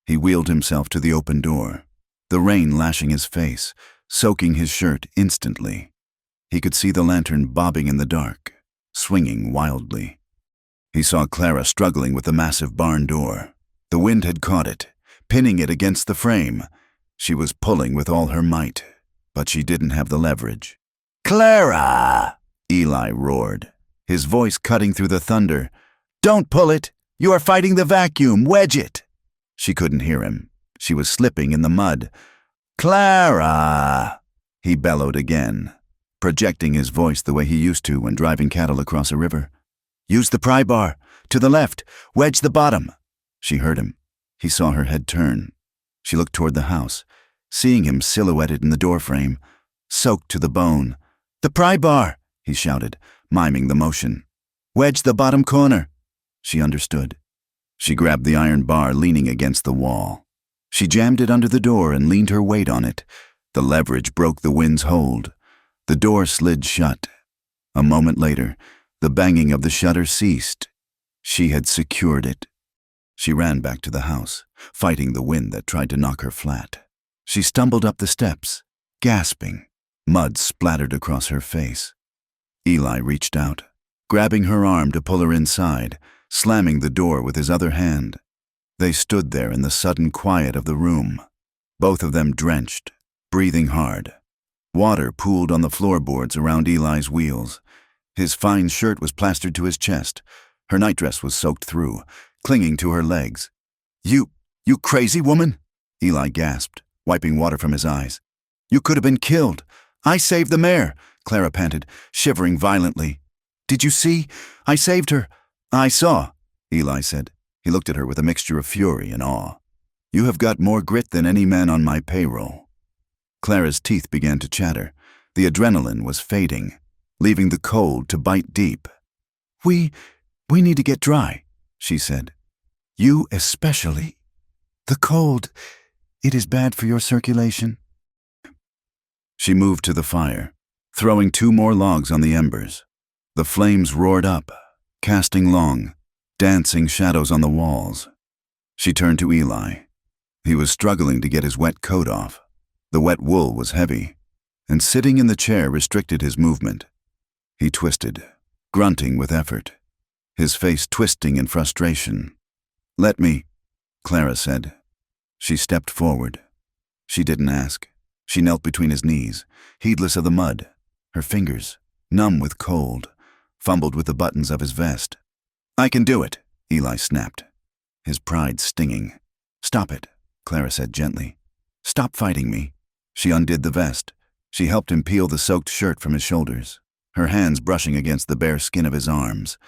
He wheeled himself to the open door, the rain lashing his face, soaking his shirt instantly. He could see the lantern bobbing in the dark, swinging wildly. He saw Clara struggling with the massive barn door. The wind had caught it, pinning it against the frame. She was pulling with all her might, but she didn't have the leverage. Clara! Eli roared, his voice cutting through the thunder. Don't pull it! You are fighting the vacuum! Wedge it! She couldn't hear him. She was slipping in the mud. Clara! He bellowed again, projecting his voice the way he used to when driving cattle across a river. Use the pry bar. To the left. Wedge the bottom. She heard him. He saw her head turn. She looked toward the house, seeing him silhouetted in the doorframe, soaked to the bone. The pry bar, he shouted, miming the motion. Wedge the bottom corner. She understood. She grabbed the iron bar leaning against the wall. She jammed it under the door and leaned her weight on it. The leverage broke the wind's hold. The door slid shut. A moment later, the banging of the shutter ceased. She had secured it. She ran back to the house, fighting the wind that tried to knock her flat. She stumbled up the steps, gasping. Mud splattered across her face. Eli reached out, grabbing her arm to pull her inside, slamming the door with his other hand. They stood there in the sudden quiet of the room, both of them drenched, breathing hard. Water pooled on the floorboards around Eli's wheels. His fine shirt was plastered to his chest. Her nightdress was soaked through, clinging to her legs. You crazy woman? Eli gasped, wiping water from his eyes. You could have been killed. I saved the mare, Clara panted, shivering violently. Did you see? I saved her. I saw, Eli said. He looked at her with a mixture of fury and awe. You have got more grit than any man on my payroll. Clara's teeth began to chatter. The adrenaline was fading, leaving the cold to bite deep. We need to get dry, she said. You especially. The cold, it is bad for your circulation. She moved to the fire, throwing 2 more logs on the embers. The flames roared up, casting long, dancing shadows on the walls. She turned to Eli. He was struggling to get his wet coat off. The wet wool was heavy, and sitting in the chair restricted his movement. He twisted, grunting with effort, his face twisting in frustration. Let me, Clara said. She stepped forward. She didn't ask. She knelt between his knees, heedless of the mud. Her fingers, numb with cold, fumbled with the buttons of his vest. I can do it, Eli snapped, his pride stinging. Stop it, Clara said gently. Stop fighting me. She undid the vest. She helped him peel the soaked shirt from his shoulders, her hands brushing against the bare skin of his arms.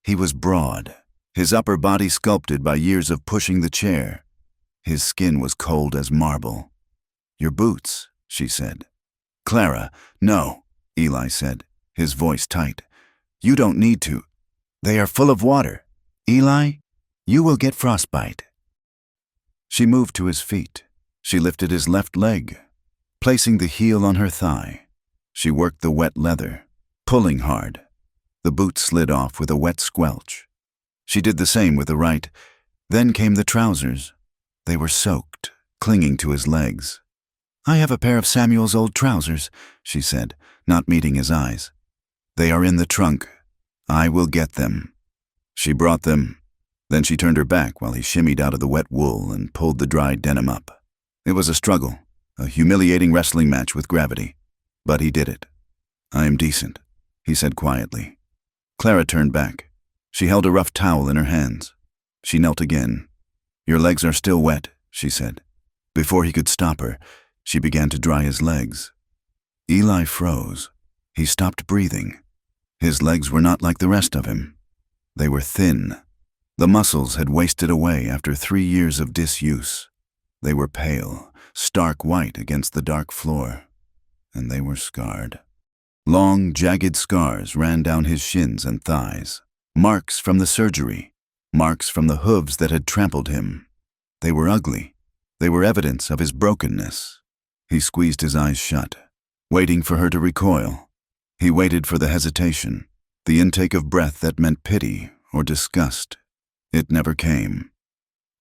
He was broad, his upper body sculpted by years of pushing the chair. His skin was cold as marble. Your boots, she said. Clara, no, Eli said, his voice tight. You don't need to. They are full of water. Eli, you will get frostbite. She moved to his feet. She lifted his left leg, placing the heel on her thigh. She worked the wet leather, pulling hard. The boot slid off with a wet squelch. She did the same with the right. Then came the trousers. They were soaked, clinging to his legs. I have a pair of Samuel's old trousers, she said, not meeting his eyes. They are in the trunk. I will get them. She brought them. Then she turned her back while he shimmied out of the wet wool and pulled the dry denim up. It was a struggle, a humiliating wrestling match with gravity. But he did it. I am decent, he said quietly. Clara turned back. She held a rough towel in her hands. She knelt again. Your legs are still wet, she said. Before he could stop her, she began to dry his legs. Eli froze. He stopped breathing. His legs were not like the rest of him. They were thin. The muscles had wasted away after 3 years of disuse. They were pale, stark white against the dark floor. And they were scarred. Long, jagged scars ran down his shins and thighs. Marks from the surgery. Marks from the hooves that had trampled him. They were ugly. They were evidence of his brokenness. He squeezed his eyes shut, waiting for her to recoil. He waited for the hesitation, the intake of breath that meant pity or disgust. It never came.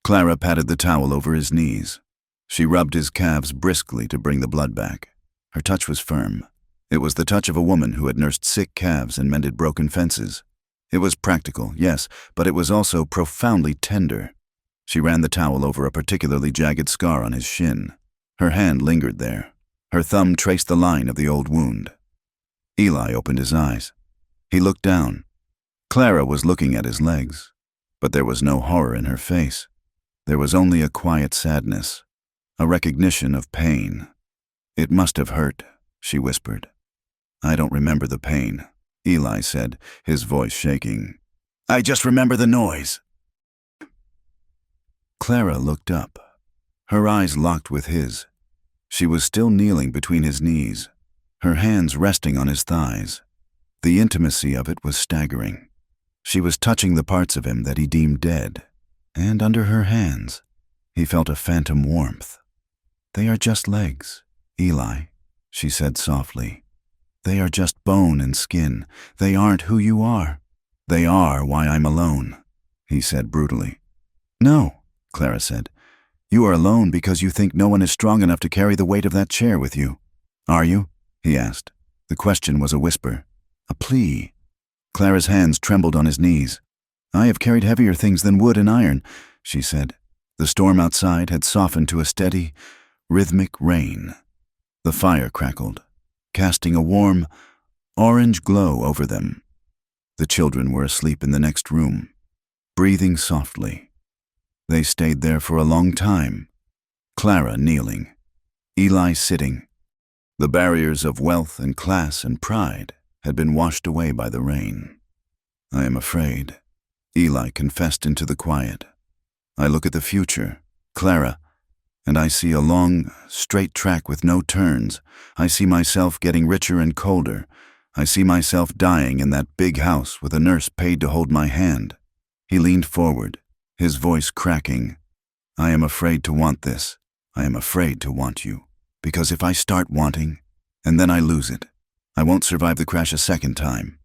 Clara patted the towel over his knees. She rubbed his calves briskly to bring the blood back. Her touch was firm. It was the touch of a woman who had nursed sick calves and mended broken fences. It was practical, yes, but it was also profoundly tender. She ran the towel over a particularly jagged scar on his shin. Her hand lingered there. Her thumb traced the line of the old wound. Eli opened his eyes. He looked down. Clara was looking at his legs, but there was no horror in her face. There was only a quiet sadness, a recognition of pain. It must have hurt, she whispered. I don't remember the pain, Eli said, his voice shaking. I just remember the noise. Clara looked up. Her eyes locked with his. She was still kneeling between his knees, her hands resting on his thighs. The intimacy of it was staggering. She was touching the parts of him that he deemed dead, and under her hands, he felt a phantom warmth. They are just legs, Eli, she said softly. They are just bone and skin. They aren't who you are. They are why I'm alone, he said brutally. No, Clara said. You are alone because you think no one is strong enough to carry the weight of that chair with you. Are you? He asked. The question was a whisper, a plea. Clara's hands trembled on his knees. I have carried heavier things than wood and iron, she said. The storm outside had softened to a steady, rhythmic rain. The fire crackled, casting a warm, orange glow over them. The children were asleep in the next room, breathing softly. They stayed there for a long time, Clara kneeling, Eli sitting. The barriers of wealth and class and pride had been washed away by the rain. I am afraid, Eli confessed into the quiet. I look at the future, Clara, and I see a long, straight track with no turns. I see myself getting richer and colder. I see myself dying in that big house with a nurse paid to hold my hand. He leaned forward, his voice cracking. I am afraid to want this. I am afraid to want you. Because if I start wanting, and then I lose it, I won't survive the crash a second time.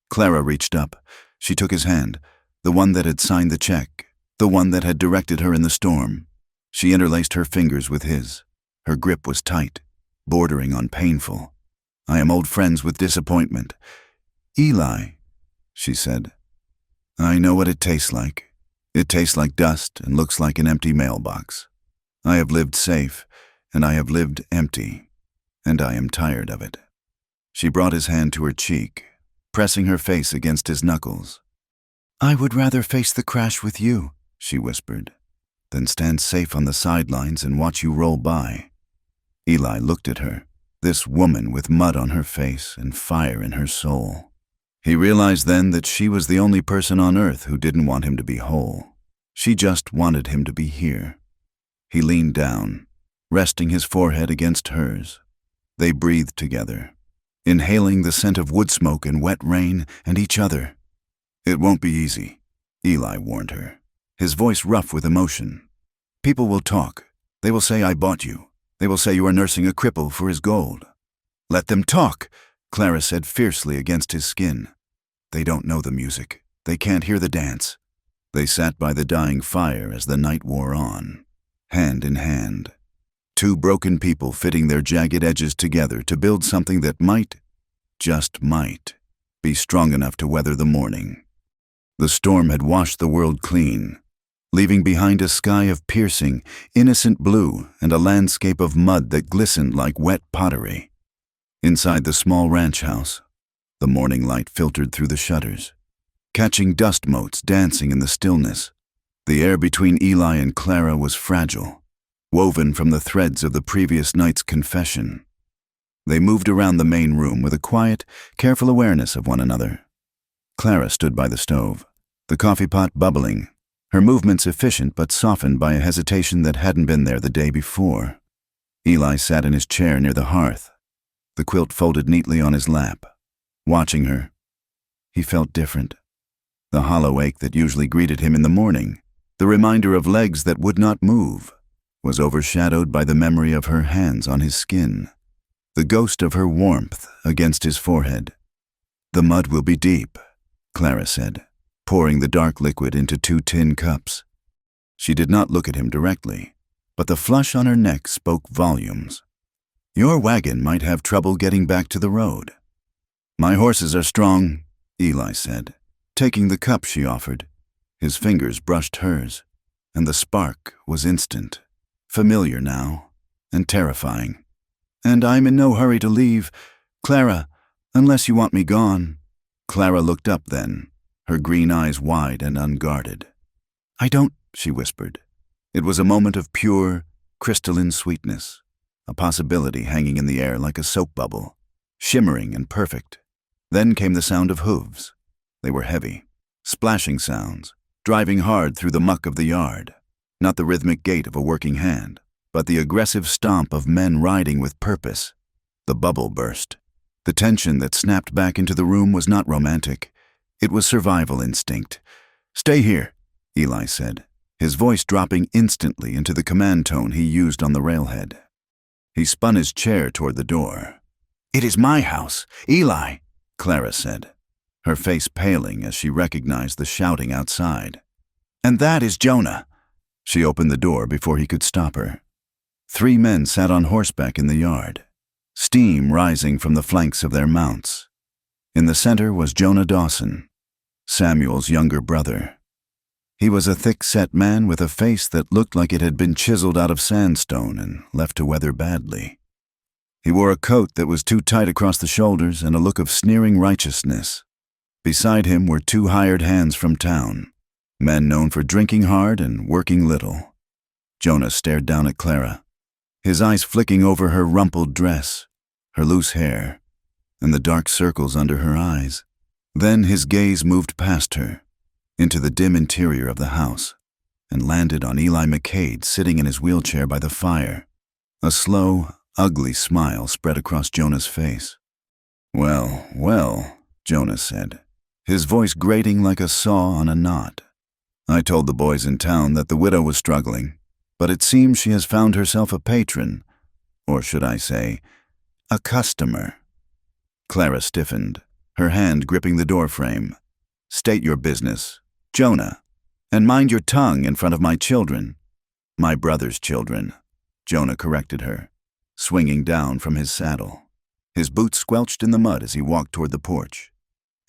Clara reached up. She took his hand, the one that had signed the check, the one that had directed her in the storm. She interlaced her fingers with his. Her grip was tight, bordering on painful. I am old friends with disappointment. Eli, she said, I know what it tastes like. It tastes like dust and looks like an empty mailbox. I have lived safe, and I have lived empty, and I am tired of it. She brought his hand to her cheek, pressing her face against his knuckles. I would rather face the crash with you, she whispered, than stand safe on the sidelines and watch you roll by. Eli looked at her, this woman with mud on her face and fire in her soul. He realized then that she was the only person on earth who didn't want him to be whole. She just wanted him to be here. He leaned down, resting his forehead against hers. They breathed together, inhaling the scent of wood smoke and wet rain and each other. It won't be easy, Eli warned her, his voice rough with emotion. People will talk. They will say I bought you. They will say you are nursing a cripple for his gold. Let them talk, Clara said fiercely against his skin. They don't know the music. They can't hear the dance. They sat by the dying fire as the night wore on, hand in hand. Two broken people fitting their jagged edges together to build something that might, just might, be strong enough to weather the morning. The storm had washed the world clean, leaving behind a sky of piercing, innocent blue and a landscape of mud that glistened like wet pottery. Inside the small ranch house, the morning light filtered through the shutters, catching dust motes dancing in the stillness. The air between Eli and Clara was fragile, woven from the threads of the previous night's confession. They moved around the main room with a quiet, careful awareness of one another. Clara stood by the stove, the coffee pot bubbling, her movements efficient but softened by a hesitation that hadn't been there the day before. Eli sat in his chair near the hearth, the quilt folded neatly on his lap. Watching her, he felt different. The hollow ache that usually greeted him in the morning, the reminder of legs that would not move, was overshadowed by the memory of her hands on his skin, the ghost of her warmth against his forehead. The mud will be deep, Clara said, pouring the dark liquid into 2 tin cups. She did not look at him directly, but the flush on her neck spoke volumes. Your wagon might have trouble getting back to the road. My horses are strong, Eli said, taking the cup she offered. His fingers brushed hers, and the spark was instant, familiar now, and terrifying. And I'm in no hurry to leave, Clara, unless you want me gone. Clara looked up then, her green eyes wide and unguarded. I don't, she whispered. It was a moment of pure, crystalline sweetness, a possibility hanging in the air like a soap bubble, shimmering and perfect. Then came the sound of hooves. They were heavy, splashing sounds, driving hard through the muck of the yard. Not the rhythmic gait of a working hand, but the aggressive stomp of men riding with purpose. The bubble burst. The tension that snapped back into the room was not romantic. It was survival instinct. Stay here, Eli said, his voice dropping instantly into the command tone he used on the railhead. He spun his chair toward the door. It is my house, Eli, Clara said, her face paling as she recognized the shouting outside. And that is Jonah. She opened the door before he could stop her. 3 men sat on horseback in the yard, steam rising from the flanks of their mounts. In the center was Jonah Dawson, Samuel's younger brother. He was a thick-set man with a face that looked like it had been chiseled out of sandstone and left to weather badly. He wore a coat that was too tight across the shoulders and a look of sneering righteousness. Beside him were 2 hired hands from town, men known for drinking hard and working little. Jonah stared down at Clara, his eyes flicking over her rumpled dress, her loose hair, and the dark circles under her eyes. Then his gaze moved past her, into the dim interior of the house, and landed on Eli McCade sitting in his wheelchair by the fire. A slow, ugly smile spread across Jonah's face. "Well, well," Jonah said, his voice grating like a saw on a knot. "I told the boys in town that the widow was struggling, but it seems she has found herself a patron, or should I say, a customer." Clara stiffened, her hand gripping the doorframe. "State your business, Jonah, and mind your tongue in front of my children." "My brother's children," Jonah corrected her, swinging down from his saddle. His boots squelched in the mud as he walked toward the porch.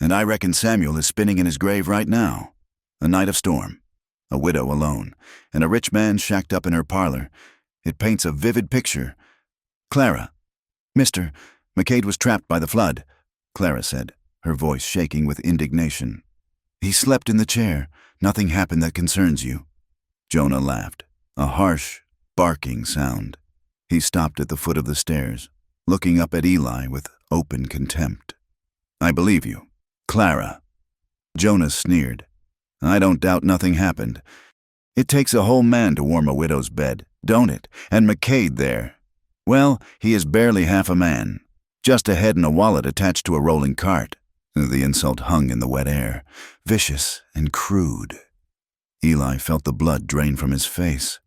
"And I reckon Samuel is spinning in his grave right now. A night of storm, a widow alone, and a rich man shacked up in her parlor. It paints a vivid picture." "Clara, Mr. McCade was trapped by the flood," Clara said, her voice shaking with indignation. "He slept in the chair. Nothing happened that concerns you." Jonah laughed, a harsh, barking sound. He stopped at the foot of the stairs, looking up at Eli with open contempt. "I believe you, Clara." Jonah sneered. "I don't doubt nothing happened. It takes a whole man to warm a widow's bed, don't it? And McCade there. Well, he is barely half a man. Just a head and a wallet attached to a rolling cart." The insult hung in the wet air, vicious and crude. Eli felt the blood drain from his face,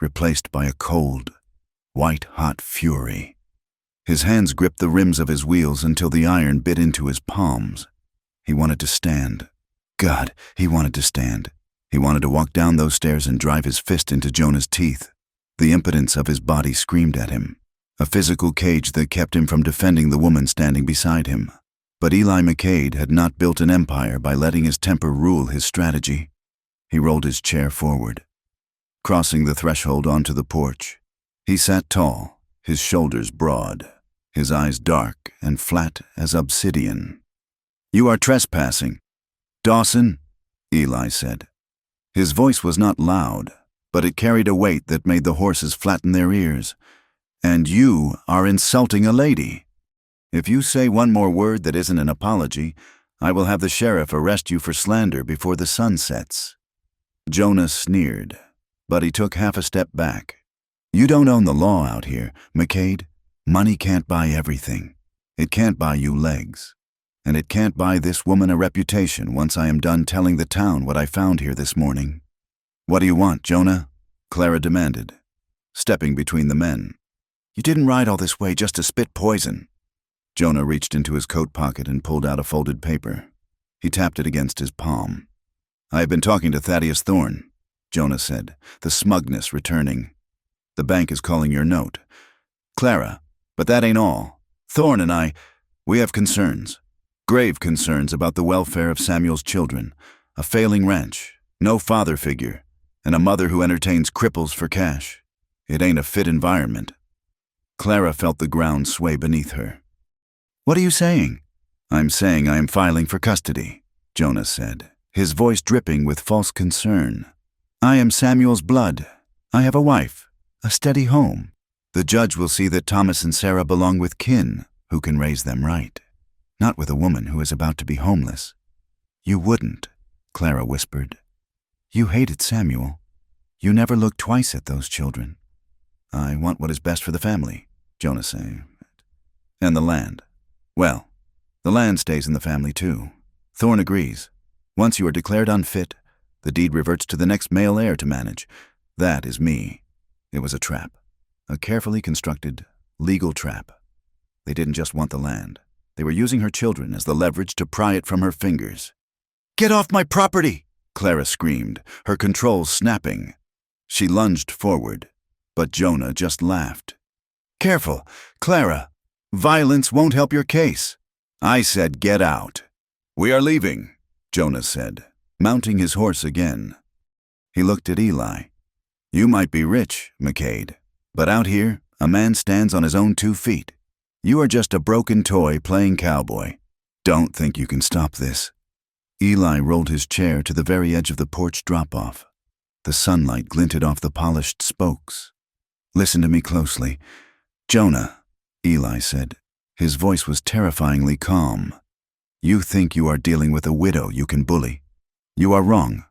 replaced by a cold, white-hot fury. His hands gripped the rims of his wheels until the iron bit into his palms. He wanted to stand. God, he wanted to stand. He wanted to walk down those stairs and drive his fist into Jonah's teeth. The impotence of his body screamed at him, a physical cage that kept him from defending the woman standing beside him. But Eli McCade had not built an empire by letting his temper rule his strategy. He rolled his chair forward, crossing the threshold onto the porch. He sat tall, his shoulders broad, his eyes dark and flat as obsidian. "You are trespassing, Dawson," Eli said. His voice was not loud, but it carried a weight that made the horses flatten their ears. "And you are insulting a lady. If you say one more word that isn't an apology, I will have the sheriff arrest you for slander before the sun sets." Jonah sneered, but he took half a step back. "You don't own the law out here, McCade. Money can't buy everything. It can't buy you legs. And it can't buy this woman a reputation once I am done telling the town what I found here this morning." "What do you want, Jonah?" Clara demanded, stepping between the men. "You didn't ride all this way just to spit poison." Jonah reached into his coat pocket and pulled out a folded paper. He tapped it against his palm. "I have been talking to Thaddeus Thorne," Jonah said, the smugness returning. "The bank is calling your note. Clara, but that ain't all. Thorne and we have concerns. Grave concerns about the welfare of Samuel's children, a failing ranch, no father figure, and a mother who entertains cripples for cash. It ain't a fit environment." Clara felt the ground sway beneath her. "What are you saying?" "I'm saying I am filing for custody," Jonah said, his voice dripping with false concern. "I am Samuel's blood. I have a wife, a steady home. The judge will see that Thomas and Sarah belong with kin who can raise them right, not with a woman who is about to be homeless." "You wouldn't," Clara whispered. "You hated Samuel. You never looked twice at those children." "I want what is best for the family," Jonah said. "And the land. Well, the land stays in the family too. Thorne agrees. Once you are declared unfit, the deed reverts to the next male heir to manage. That is me." It was a trap, a carefully constructed, legal trap. They didn't just want the land. They were using her children as the leverage to pry it from her fingers. "Get off my property!" Clara screamed, her controls snapping. She lunged forward, but Jonah just laughed. "Careful, Clara. Violence won't help your case." "I said get out." "We are leaving," Jonah said, mounting his horse again. He looked at Eli. "You might be rich, McCade, but out here, a man stands on his own 2 feet. You are just a broken toy playing cowboy. Don't think you can stop this." Eli rolled his chair to the very edge of the porch drop-off. The sunlight glinted off the polished spokes. "Listen to me closely. Jonah," Eli said. His voice was terrifyingly calm. You think you are dealing with a widow you can bully. You are wrong.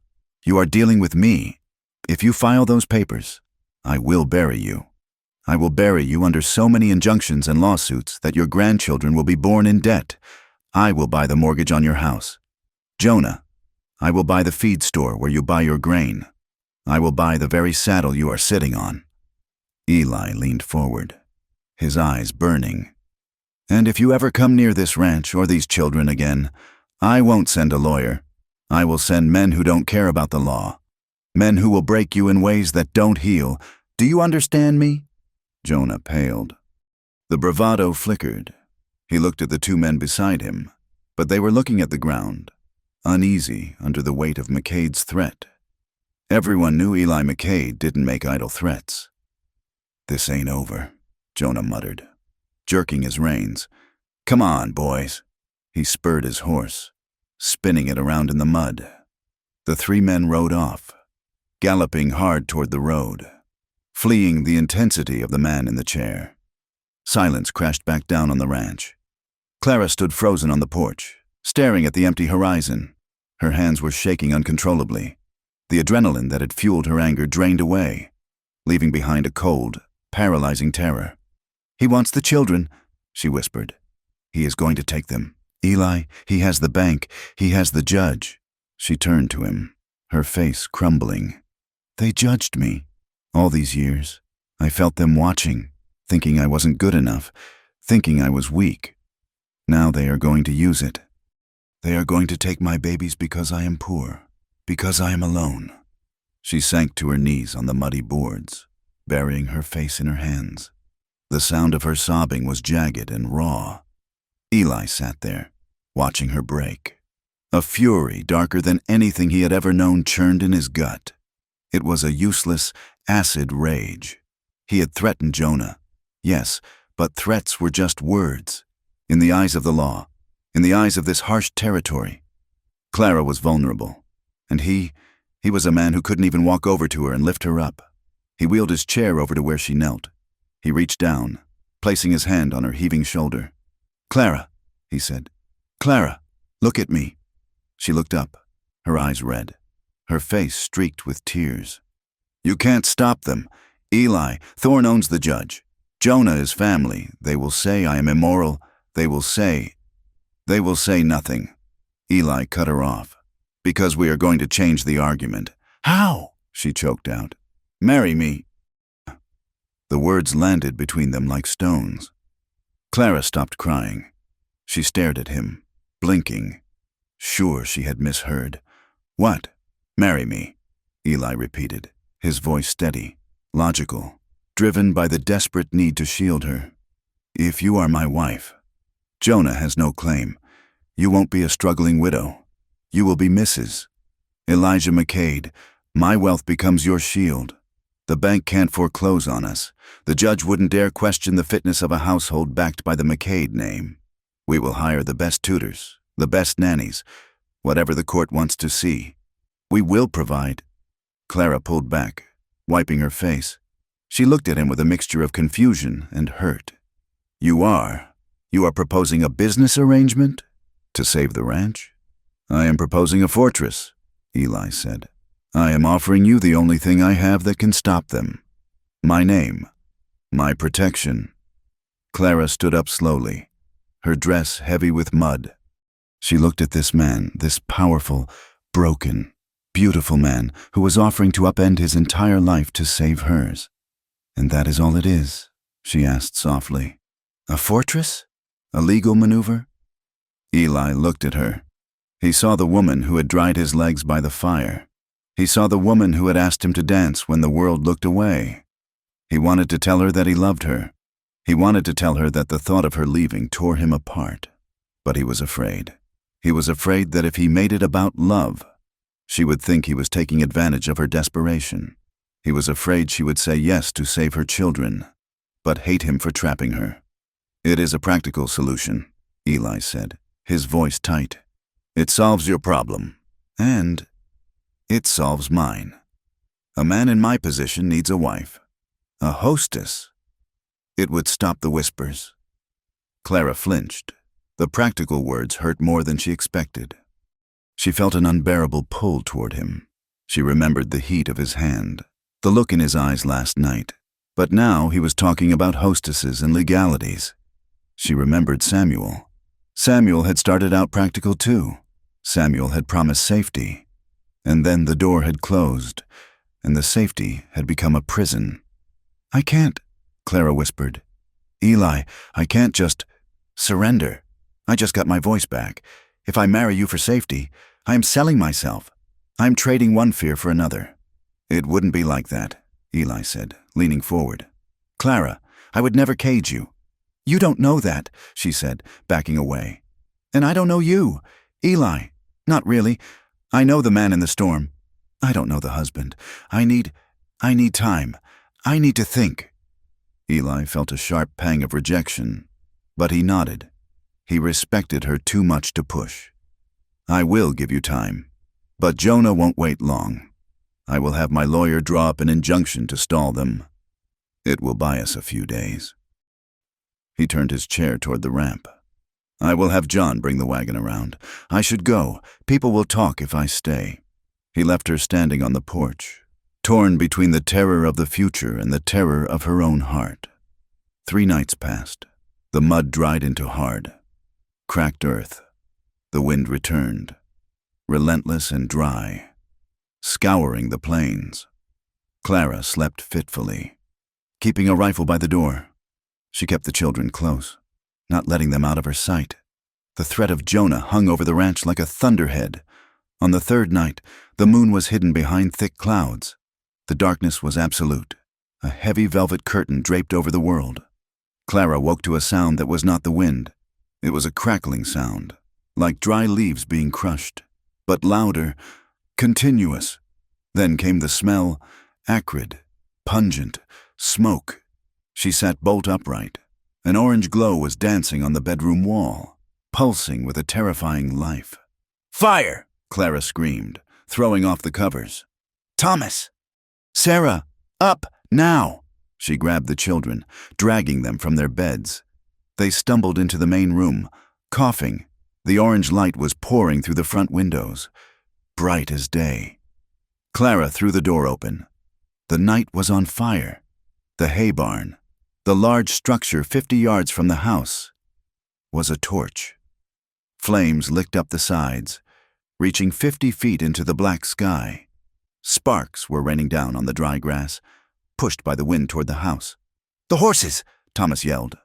You are dealing with me. If you file those papers, I will bury you. I will bury you under so many injunctions and lawsuits that your grandchildren will be born in debt. I will buy the mortgage on your house. Jonah, I will buy the feed store where you buy your grain. I will buy the very saddle you are sitting on." Eli leaned forward, his eyes burning. "And if you ever come near this ranch or these children again, I won't send a lawyer. I will send men who don't care about the law. Men who will break you in ways that don't heal. Do you understand me?" Jonah paled. The bravado flickered. He looked at the two men beside him, but they were looking at the ground, uneasy under the weight of McCade's threat. Everyone knew Eli McCade didn't make idle threats. "This ain't over," Jonah muttered, jerking his reins. "Come on, boys." He spurred his horse, spinning it around in the mud. The three men rode off, galloping hard toward the road, fleeing the intensity of the man in the chair. Silence crashed back down on the ranch. Clara stood frozen on the porch, staring at the empty horizon. Her hands were shaking uncontrollably. The adrenaline that had fueled her anger drained away, leaving behind a cold, paralyzing terror. "He wants the children," she whispered. "He is going to take them. Eli, he has the bank. He has the judge." She turned to him, her face crumbling. "They judged me. All these years, I felt them watching, thinking I wasn't good enough, thinking I was weak. Now they are going to use it. They are going to take my babies because I am poor, because I am alone." She sank to her knees on the muddy boards, burying her face in her hands. The sound of her sobbing was jagged and raw. Eli sat there, watching her break. A fury darker than anything he had ever known churned in his gut. It was a useless, acid rage. He had threatened Jonah. Yes, but threats were just words. In the eyes of the law, in the eyes of this harsh territory. Clara was vulnerable, and he was a man who couldn't even walk over to her and lift her up. He wheeled his chair over to where she knelt. He reached down, placing his hand on her heaving shoulder. "Clara," he said. "Clara, look at me." She looked up, her eyes red, her face streaked with tears. "You can't stop them. Eli, Thorne owns the judge. Jonah is family. They will say I am immoral. They will say nothing." Eli cut her off. "Because we are going to change the argument." "How?" she choked out. "Marry me." The words landed between them like stones. Clara stopped crying. She stared at him, blinking. Sure she had misheard. "What? Marry me," Eli repeated, his voice steady, logical, driven by the desperate need to shield her. "If you are my wife, Jonah has no claim. You won't be a struggling widow. You will be Mrs. Elijah McCade. My wealth becomes your shield. The bank can't foreclose on us. The judge wouldn't dare question the fitness of a household backed by the McCade name. We will hire the best tutors, the best nannies, whatever the court wants to see. We will provide." Clara pulled back, wiping her face. She looked at him with a mixture of confusion and hurt. You are proposing a business arrangement to save the ranch?" "I am proposing a fortress," Eli said. "I am offering you the only thing I have that can stop them. My name, my protection." Clara stood up slowly, her dress heavy with mud. She looked at this man, this powerful, broken, beautiful man who was offering to upend his entire life to save hers. "And that is all it is?" she asked softly. "A fortress? A legal maneuver?" Eli looked at her. He saw the woman who had dried his legs by the fire. He saw the woman who had asked him to dance when the world looked away. He wanted to tell her that he loved her. He wanted to tell her that the thought of her leaving tore him apart. But he was afraid. He was afraid that if he made it about love, she would think he was taking advantage of her desperation. He was afraid she would say yes to save her children, but hate him for trapping her. "It is a practical solution," Eli said, his voice tight. "It solves your problem, and it solves mine. A man in my position needs a wife, a hostess. It would stop the whispers." Clara flinched, The practical words hurt more than she expected. She felt an unbearable pull toward him. She remembered the heat of his hand, the look in his eyes last night. But now he was talking about hostesses and legalities. She remembered Samuel. Samuel had started out practical too. Samuel had promised safety. And then the door had closed, and the safety had become a prison. "I can't," Clara whispered. "Eli, I can't just surrender. I just got my voice back. If I marry you for safety, I am selling myself. I am trading one fear for another." "It wouldn't be like that," Eli said, leaning forward. "Clara, I would never cage you." "You don't know that," she said, backing away. "And I don't know you. Eli, not really. I know the man in the storm. I don't know the husband. I need time. I need to think." Eli felt a sharp pang of rejection, but he nodded. He respected her too much to push. "I will give you time, but Jonah won't wait long. I will have my lawyer draw up an injunction to stall them. It will buy us a few days." He turned his chair toward the ramp. "I will have John bring the wagon around. I should go. People will talk if I stay." He left her standing on the porch, torn between the terror of the future and the terror of her own heart. 3 nights passed. The mud dried into hard, cracked earth. The wind returned, relentless and dry, scouring the plains. Clara slept fitfully, keeping a rifle by the door. She kept the children close, not letting them out of her sight. The threat of Jonah hung over the ranch like a thunderhead. On the 3rd night, the moon was hidden behind thick clouds. The darkness was absolute. A heavy velvet curtain draped over the world. Clara woke to a sound that was not the wind. It was a crackling sound, like dry leaves being crushed, but louder, continuous. Then came the smell, acrid, pungent, smoke. She sat bolt upright. An orange glow was dancing on the bedroom wall, pulsing with a terrifying life. "Fire!" Clara screamed, throwing off the covers. "Thomas! Sarah! Up, now!" She grabbed the children, dragging them from their beds. They stumbled into the main room, coughing. The orange light was pouring through the front windows, bright as day. Clara threw the door open. The night was on fire. The hay barn, the large structure 50 yards from the house, was a torch. Flames licked up the sides, reaching 50 feet into the black sky. Sparks were raining down on the dry grass, pushed by the wind toward the house. "The horses!" Thomas yelled,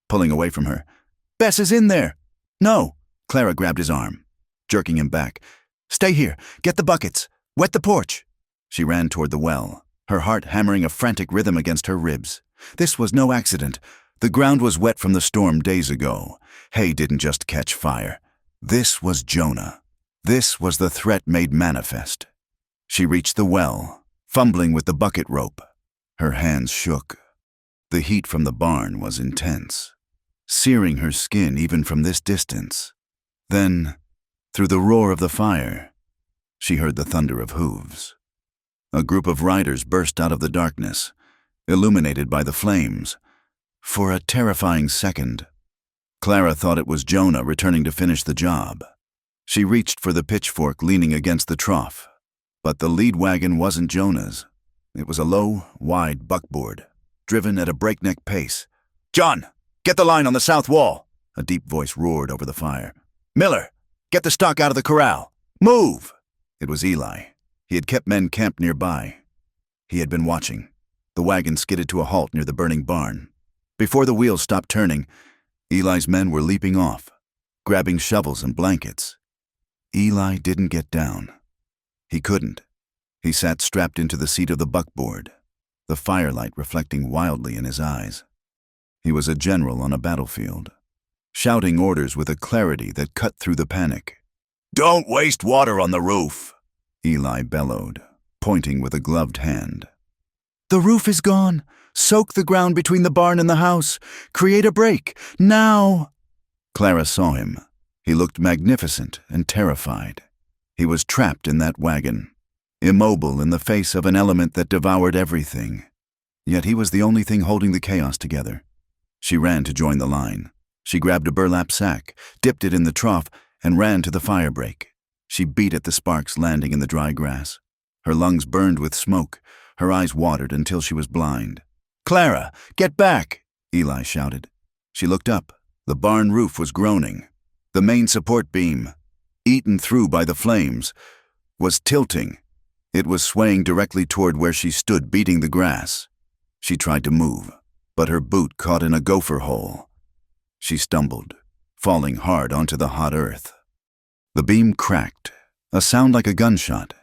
pulling away from her. "Bess is in there!" "No!" Clara grabbed his arm, jerking him back. "Stay here. Get the buckets. Wet the porch." She ran toward the well, her heart hammering a frantic rhythm against her ribs. This was no accident. The ground was wet from the storm days ago. Hay didn't just catch fire. This was Jonah. This was the threat made manifest. She reached the well, fumbling with the bucket rope. Her hands shook. The heat from the barn was intense, searing her skin even from this distance. Then, through the roar of the fire, she heard the thunder of hooves. A group of riders burst out of the darkness, illuminated by the flames. For a terrifying second, Clara thought it was Jonah returning to finish the job. She reached for the pitchfork leaning against the trough, but the lead wagon wasn't Jonah's. It was a low, wide buckboard, driven at a breakneck pace. "John, get the line on the south wall!" A deep voice roared over the fire. "Miller, get the stock out of the corral! Move!" It was Eli. He had kept men camped nearby. He had been watching. The wagon skidded to a halt near the burning barn. Before the wheels stopped turning, Eli's men were leaping off, grabbing shovels and blankets. Eli didn't get down. He couldn't. He sat strapped into the seat of the buckboard, the firelight reflecting wildly in his eyes. He was a general on a battlefield, shouting orders with a clarity that cut through the panic. "Don't waste water on the roof," Eli bellowed, pointing with a gloved hand. "The roof is gone. Soak the ground between the barn and the house. Create a break. Now!" Clara saw him. He looked magnificent and terrified. He was trapped in that wagon, immobile in the face of an element that devoured everything. Yet he was the only thing holding the chaos together. She ran to join the line. She grabbed a burlap sack, dipped it in the trough, and ran to the fire break. She beat at the sparks landing in the dry grass. Her lungs burned with smoke. Her eyes watered until she was blind. "Clara, get back!" Eli shouted. She looked up. The barn roof was groaning. The main support beam, eaten through by the flames, was tilting. It was swaying directly toward where she stood, beating the grass. She tried to move, but her boot caught in a gopher hole. She stumbled, falling hard onto the hot earth. The beam cracked, a sound like a gunshot.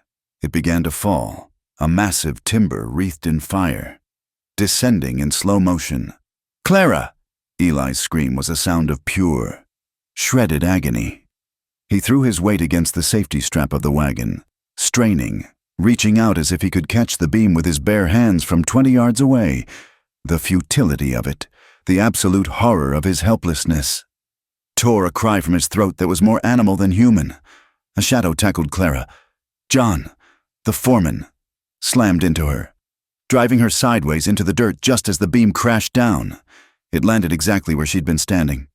It began to fall, a massive timber wreathed in fire, descending in slow motion. "Clara!" Eli's scream was a sound of pure, shredded agony. He threw his weight against the safety strap of the wagon, straining, reaching out as if he could catch the beam with his bare hands from 20 yards away. The futility of it, the absolute horror of his helplessness, tore a cry from his throat that was more animal than human. A shadow tackled Clara. John, the foreman, slammed into her, driving her sideways into the dirt just as the beam crashed down. It landed exactly where she'd been standing.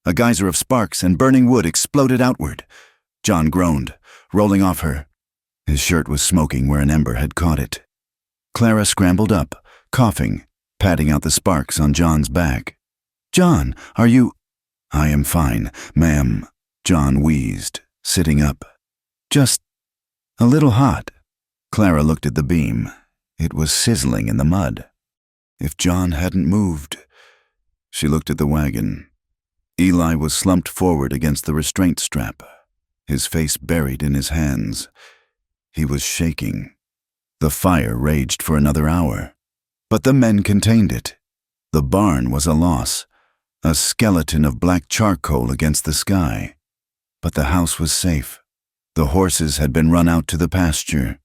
A geyser of sparks and burning wood exploded outward. John groaned, rolling off her. His shirt was smoking where an ember had caught it. Clara scrambled up, coughing, patting out the sparks on John's back. "John, are you—" "I am fine, ma'am," John wheezed, sitting up. "Just a little hot." Clara looked at the beam. It was sizzling in the mud. If John hadn't moved. She looked at the wagon. Eli was slumped forward against the restraint strap, his face buried in his hands. He was shaking. The fire raged for another hour, but the men contained it. The barn was a loss, a skeleton of black charcoal against the sky. But the house was safe. The horses had been run out to the pasture.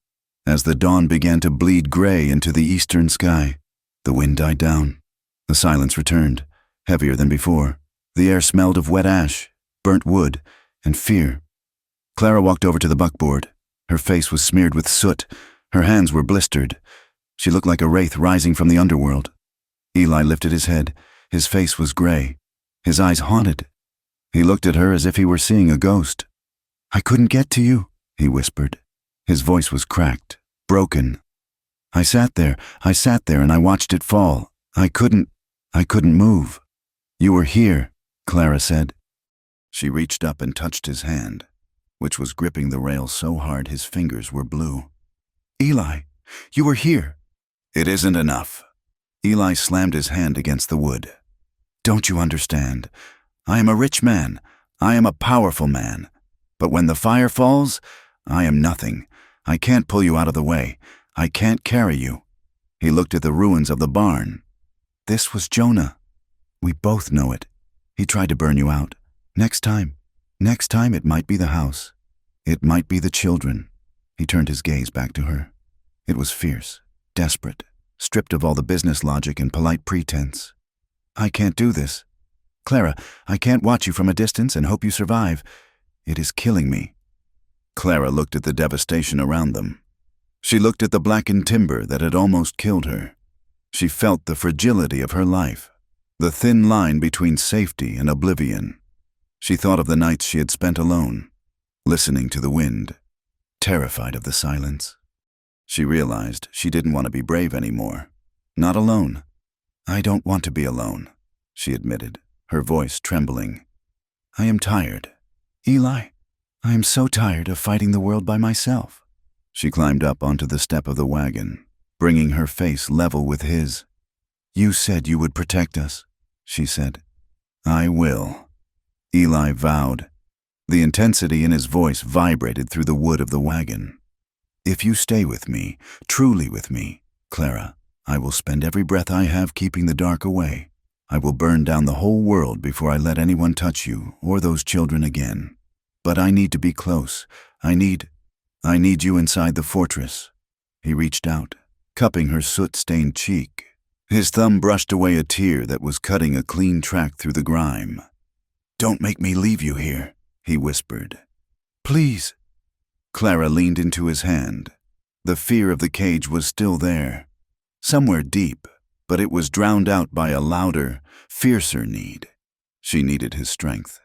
As the dawn began to bleed gray into the eastern sky, the wind died down. The silence returned, heavier than before. The air smelled of wet ash, burnt wood, and fear. Clara walked over to the buckboard. Her face was smeared with soot. Her hands were blistered. She looked like a wraith rising from the underworld. Eli lifted his head. His face was gray, his eyes haunted. He looked at her as if he were seeing a ghost. "I couldn't get to you," he whispered. His voice was cracked, broken. I sat there, and I watched it fall. I couldn't move." "You were here," Clara said. She reached up and touched his hand, which was gripping the rail so hard his fingers were blue. "Eli, you were here." "It isn't enough." Eli slammed his hand against the wood. "Don't you understand? I am a rich man. I am a powerful man. But when the fire falls, I am nothing. I can't pull you out of the way. I can't carry you." He looked at the ruins of the barn. "This was Jonah. We both know it. He tried to burn you out. Next time it might be the house. It might be the children." He turned his gaze back to her. It was fierce, desperate, stripped of all the business logic and polite pretense. "I can't do this. Clara, I can't watch you from a distance and hope you survive. It is killing me." Clara looked at the devastation around them. She looked at the blackened timber that had almost killed her. She felt the fragility of her life, the thin line between safety and oblivion. She thought of the nights she had spent alone, listening to the wind, terrified of the silence. She realized she didn't want to be brave anymore. Not alone. "I don't want to be alone," she admitted, her voice trembling. "I am tired. Eli, I am so tired of fighting the world by myself." She climbed up onto the step of the wagon, bringing her face level with his. "You said you would protect us," she said. "I will," Eli vowed. The intensity in his voice vibrated through the wood of the wagon. "If you stay with me, truly with me, Clara, I will spend every breath I have keeping the dark away. I will burn down the whole world before I let anyone touch you or those children again. But I need to be close. I need you inside the fortress." He reached out, cupping her soot-stained cheek. His thumb brushed away a tear that was cutting a clean track through the grime. "Don't make me leave you here," he whispered. "Please." Clara leaned into his hand. The fear of the cage was still there, somewhere deep, but it was drowned out by a louder, fiercer need. She needed his strength.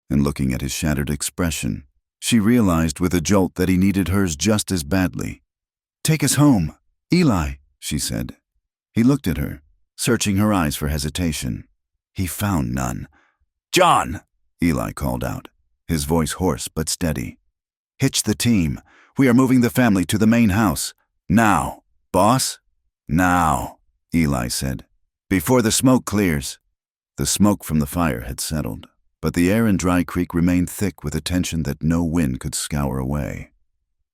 And looking at his shattered expression, she realized with a jolt that he needed hers just as badly. "Take us home, Eli," she said. He looked at her, searching her eyes for hesitation. He found none. "John!" Eli called out, his voice hoarse but steady. "Hitch the team. We are moving the family to the main house. Now, boss." "Now," Eli said, "before the smoke clears." The smoke from the fire had settled, but the air in Dry Creek remained thick with a tension that no wind could scour away.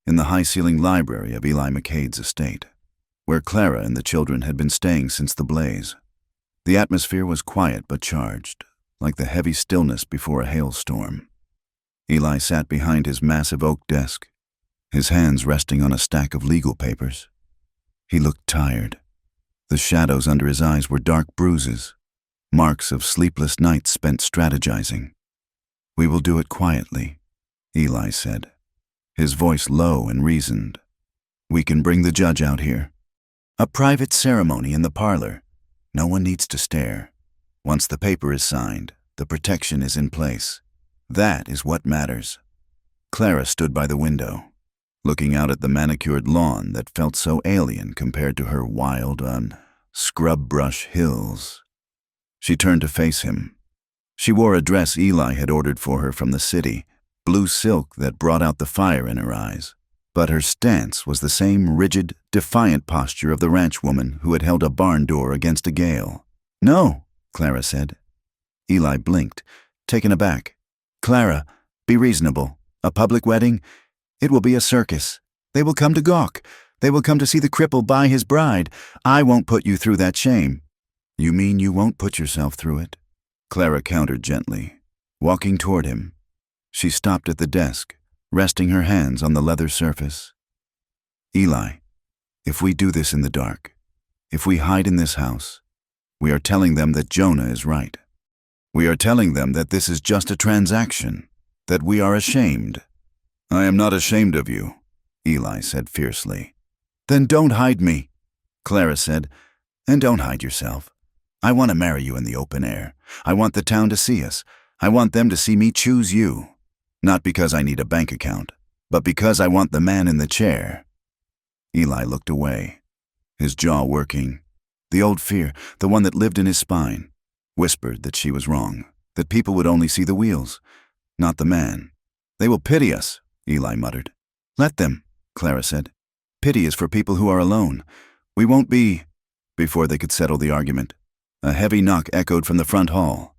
In the high-ceilinged library of Eli McCade's estate, where Clara and the children had been staying since the blaze, the atmosphere was quiet but charged, like the heavy stillness before a hailstorm. Eli sat behind his massive oak desk, his hands resting on a stack of legal papers. He looked tired. The shadows under his eyes were dark bruises, marks of sleepless nights spent strategizing. "We will do it quietly," Eli said, his voice low and reasoned. "We can bring the judge out here. A private ceremony in the parlor. No one needs to stare. Once the paper is signed, the protection is in place. That is what matters." Clara stood by the window, looking out at the manicured lawn that felt so alien compared to her wild, scrub brush hills. She turned to face him. She wore a dress Eli had ordered for her from the city, blue silk that brought out the fire in her eyes. But her stance was the same rigid, defiant posture of the ranch woman who had held a barn door against a gale. "No," Clara said. Eli blinked, taken aback. "Clara, be reasonable. A public wedding? It will be a circus. They will come to gawk. They will come to see the cripple buy his bride. I won't put you through that shame." "You mean you won't put yourself through it?" Clara countered gently, walking toward him. She stopped at the desk, resting her hands on the leather surface. "Eli, if we do this in the dark, if we hide in this house, we are telling them that Jonah is right. We are telling them that this is just a transaction, that we are ashamed." "I am not ashamed of you," Eli said fiercely. "Then don't hide me," Clara said, "and don't hide yourself. I want to marry you in the open air. I want the town to see us. I want them to see me choose you. Not because I need a bank account, but because I want the man in the chair." Eli looked away, his jaw working. The old fear, the one that lived in his spine, whispered that she was wrong, that people would only see the wheels, not the man. "They will pity us," Eli muttered. "Let them," Clara said. "Pity is for people who are alone. We won't be—" Before they could settle the argument, a heavy knock echoed from the front hall.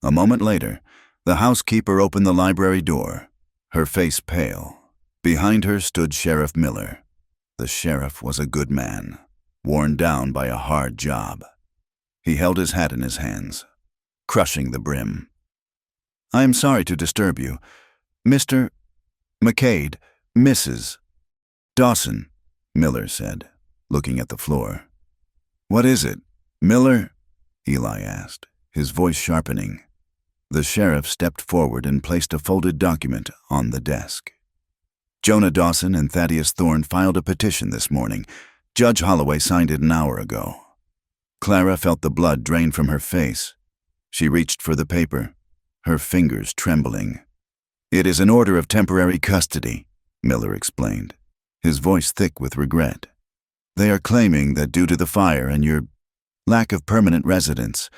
A moment later, the housekeeper opened the library door, her face pale. Behind her stood Sheriff Miller. The sheriff was a good man, worn down by a hard job. He held his hat in his hands, crushing the brim. "I am sorry to disturb you. Mr. McCade, Mrs. Dawson," Miller said, looking at the floor. "What is it, Miller?" Eli asked, his voice sharpening. The sheriff stepped forward and placed a folded document on the desk. "Jonah Dawson and Thaddeus Thorne filed a petition this morning. Judge Holloway signed it an hour ago." Clara felt the blood drain from her face. She reached for the paper, her fingers trembling. "It is an order of temporary custody," Miller explained, his voice thick with regret. "They are claiming that due to the fire and your lack of permanent residence,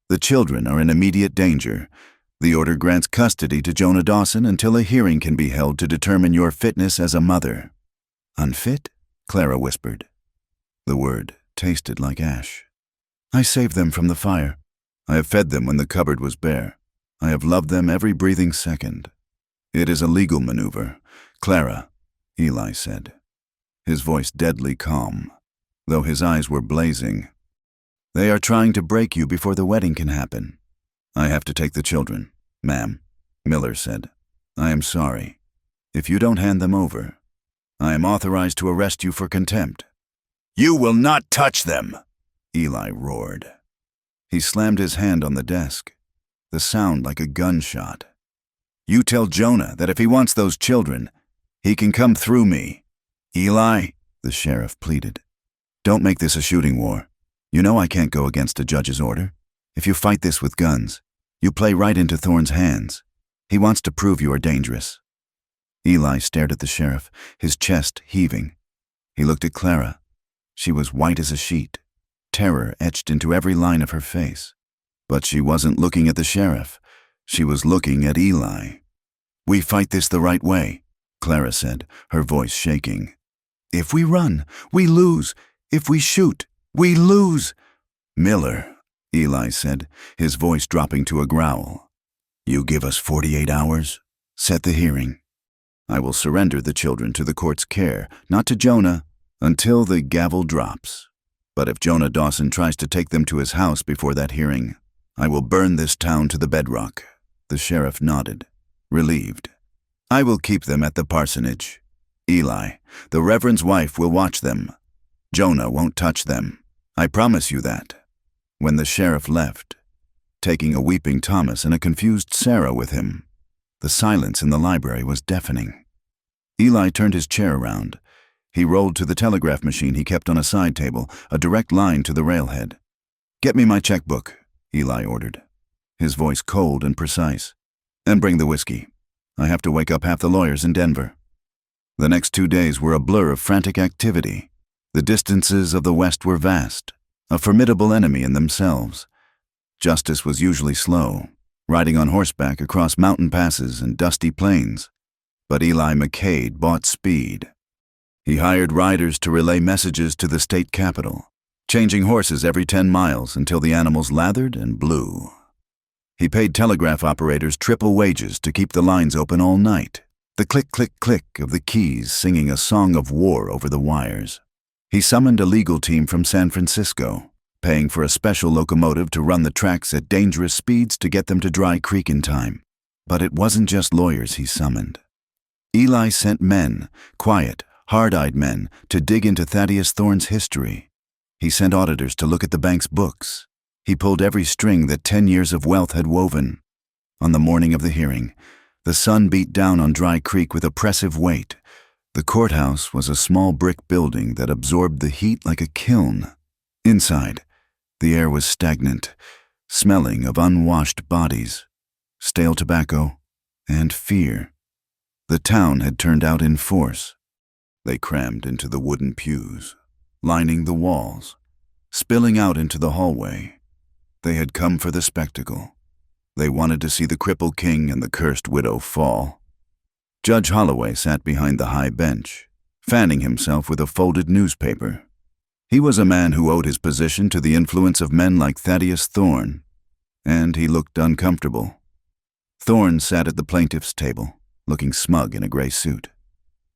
the children are in immediate danger. The order grants custody to Jonah Dawson until a hearing can be held to determine your fitness as a mother." "Unfit?" Clara whispered. The word tasted like ash. "I saved them from the fire. I have fed them when the cupboard was bare. I have loved them every breathing second. It is a legal maneuver, Clara," Eli said, his voice deadly calm, though his eyes were blazing. "They are trying to break you before the wedding can happen." "I have to take the children, ma'am," Miller said. "I am sorry. If you don't hand them over, I am authorized to arrest you for contempt." "You will not touch them," Eli roared. He slammed his hand on the desk, the sound like a gunshot. "You tell Jonah that if he wants those children, he can come through me." "Eli," the sheriff pleaded, "don't make this a shooting war. You know I can't go against a judge's order. If you fight this with guns, You play right into Thorne's hands. He wants to prove you are dangerous." Eli stared at the sheriff, his chest heaving. He looked at Clara. She was white as a sheet, terror etched into every line of her face. But she wasn't looking at the sheriff. She was looking at Eli. "We fight this the right way," Clara said, her voice shaking. "If we run, we lose. If we shoot, we lose." "Miller," Eli said, his voice dropping to a growl. "You give us 48 hours. Set the hearing. I will surrender the children to the court's care, not to Jonah, until the gavel drops. But if Jonah Dawson tries to take them to his house before that hearing, I will burn this town to the bedrock." The sheriff nodded, relieved. "I will keep them at the parsonage. Eli, the Reverend's wife, will watch them. Jonah won't touch them. I promise you that." When the sheriff left, taking a weeping Thomas and a confused Sarah with him, the silence in the library was deafening. Eli turned his chair around. He rolled to the telegraph machine he kept on a side table, a direct line to the railhead. "Get me my checkbook," Eli ordered, his voice cold and precise. "And bring the whiskey. I have to wake up half the lawyers in Denver." The next 2 days were a blur of frantic activity. The distances of the West were vast, a formidable enemy in themselves. Justice was usually slow, riding on horseback across mountain passes and dusty plains. But Eli McCade bought speed. He hired riders to relay messages to the state capitol, changing horses every 10 miles until the animals lathered and blew. He paid telegraph operators triple wages to keep the lines open all night, the click-click-click of the keys singing a song of war over the wires. He summoned a legal team from San Francisco, paying for a special locomotive to run the tracks at dangerous speeds to get them to Dry Creek in time. But it wasn't just lawyers he summoned. Eli sent men, quiet, hard-eyed men, to dig into Thaddeus Thorne's history. He sent auditors to look at the bank's books. He pulled every string that 10 years of wealth had woven. On the morning of the hearing, the sun beat down on Dry Creek with oppressive weight. The courthouse was a small brick building that absorbed the heat like a kiln. Inside, the air was stagnant, smelling of unwashed bodies, stale tobacco, and fear. The town had turned out in force. They crammed into the wooden pews, lining the walls, spilling out into the hallway. They had come for the spectacle. They wanted to see the crippled king and the cursed widow fall. Judge Holloway sat behind the high bench, fanning himself with a folded newspaper. He was a man who owed his position to the influence of men like Thaddeus Thorne, and he looked uncomfortable. Thorne sat at the plaintiff's table, looking smug in a gray suit.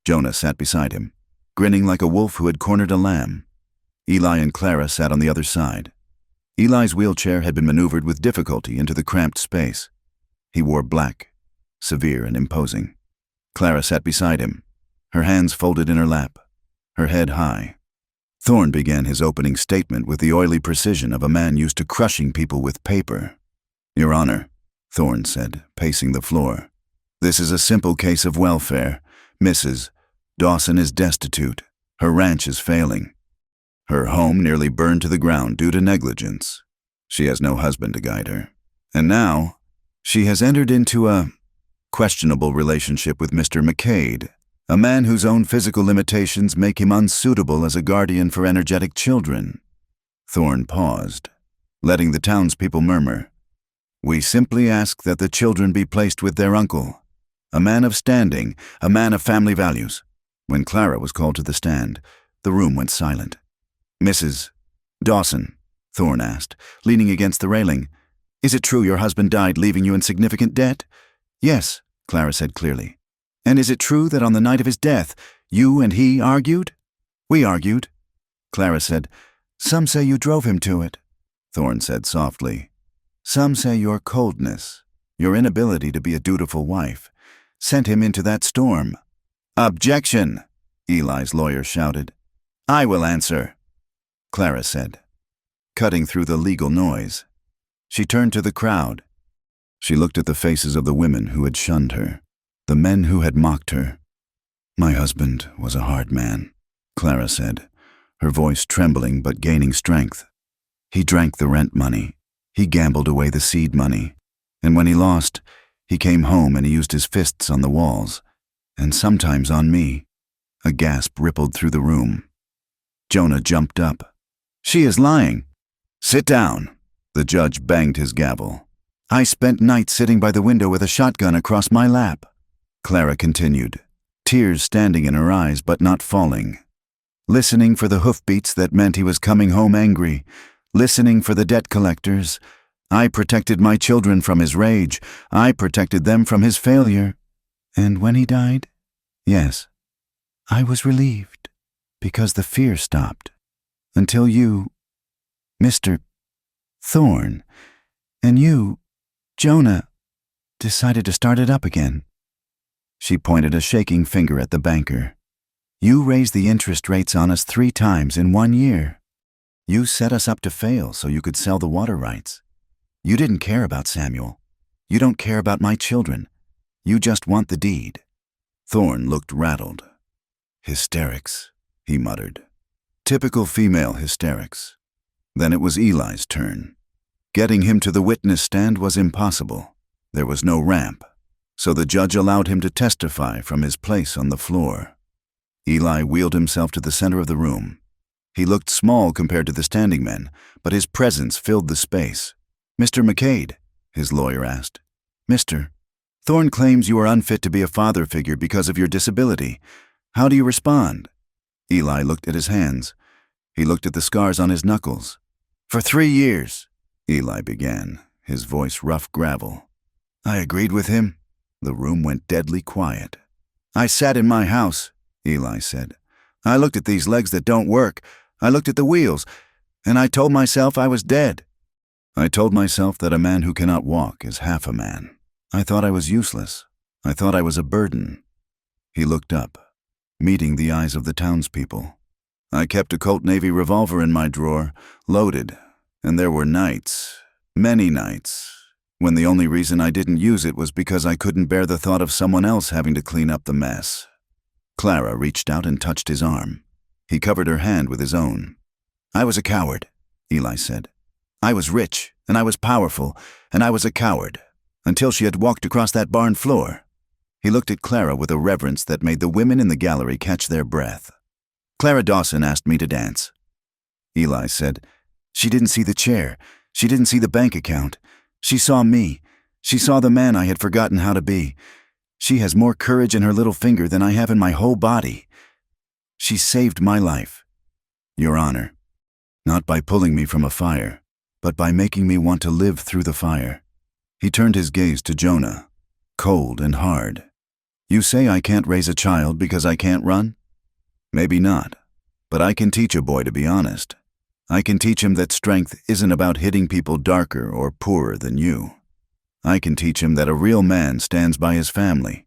Jonah sat beside him, grinning like a wolf who had cornered a lamb. Eli and Clara sat on the other side. Eli's wheelchair had been maneuvered with difficulty into the cramped space. He wore black, severe and imposing. Clara sat beside him, her hands folded in her lap, her head high. Thorne began his opening statement with the oily precision of a man used to crushing people with paper. "Your Honor," Thorne said, pacing the floor, "this is a simple case of welfare. Mrs. Dawson is destitute. Her ranch is failing. Her home nearly burned to the ground due to negligence. She has no husband to guide her. And now, she has entered into a questionable relationship with Mr. McCade, a man whose own physical limitations make him unsuitable as a guardian for energetic children." Thorne paused, letting the townspeople murmur. "We simply ask that the children be placed with their uncle, a man of standing, a man of family values." When Clara was called to the stand, the room went silent. "Mrs. Dawson," Thorne asked, leaning against the railing, "is it true your husband died leaving you in significant debt?" "Yes," Clara said clearly. "And is it true that on the night of his death, you and he argued?" "We argued." Clara said, "Some say you drove him to it." Thorne said softly, "Some say your coldness, your inability to be a dutiful wife, sent him into that storm." "Objection!" Eli's lawyer shouted. "I will answer," Clara said, cutting through the legal noise. She turned to the crowd. She looked at the faces of the women who had shunned her, the men who had mocked her. "My husband was a hard man," Clara said, her voice trembling but gaining strength. "He drank the rent money. He gambled away the seed money. And when he lost, he came home and he used his fists on the walls, and sometimes on me. A gasp rippled through the room. Jonah jumped up. "She is lying." "Sit down." The judge banged his gavel. "I spent nights sitting by the window with a shotgun across my lap." Clara continued, tears standing in her eyes but not falling. "Listening for the hoofbeats that meant he was coming home angry. Listening for the debt collectors. I protected my children from his rage. I protected them from his failure. And when he died, yes, I was relieved, because the fear stopped. Until you, Mr. Thorne, and you, Jonah, decided to start it up again." She pointed a shaking finger at the banker. "You raised the interest rates on us 3 times in 1 year. You set us up to fail so you could sell the water rights. You didn't care about Samuel. You don't care about my children. You just want the deed." Thorne looked rattled. "Hysterics," he muttered. "Typical female hysterics." Then it was Eli's turn. Getting him to the witness stand was impossible. There was no ramp, so the judge allowed him to testify from his place on the floor. Eli wheeled himself to the center of the room. He looked small compared to the standing men, but his presence filled the space. "Mr. McCade," his lawyer asked. "Mr. Thorne claims you are unfit to be a father figure because of your disability. How do you respond?" Eli looked at his hands. He looked at the scars on his knuckles. "For 3 years, Eli began, his voice rough gravel. "I agreed with him." The room went deadly quiet. "I sat in my house," Eli said. "I looked at these legs that don't work. I looked at the wheels, and I told myself I was dead. I told myself that a man who cannot walk is half a man. I thought I was useless. I thought I was a burden." He looked up, meeting the eyes of the townspeople. "I kept a Colt Navy revolver in my drawer, loaded, and there were nights, many nights, when the only reason I didn't use it was because I couldn't bear the thought of someone else having to clean up the mess." Clara reached out and touched his arm. He covered her hand with his own. "I was a coward," Eli said. "I was rich, and I was powerful, and I was a coward, until she had walked across that barn floor." He looked at Clara with a reverence that made the women in the gallery catch their breath. "Clara Dawson asked me to dance." Eli said, "She didn't see the chair. She didn't see the bank account. She saw me. She saw the man I had forgotten how to be. She has more courage in her little finger than I have in my whole body. She saved my life, Your Honor, not by pulling me from a fire, but by making me want to live through the fire." He turned his gaze to Jonah, cold and hard. "You say I can't raise a child because I can't run? Maybe not, but I can teach a boy to be honest. I can teach him that strength isn't about hitting people darker or poorer than you. I can teach him that a real man stands by his family,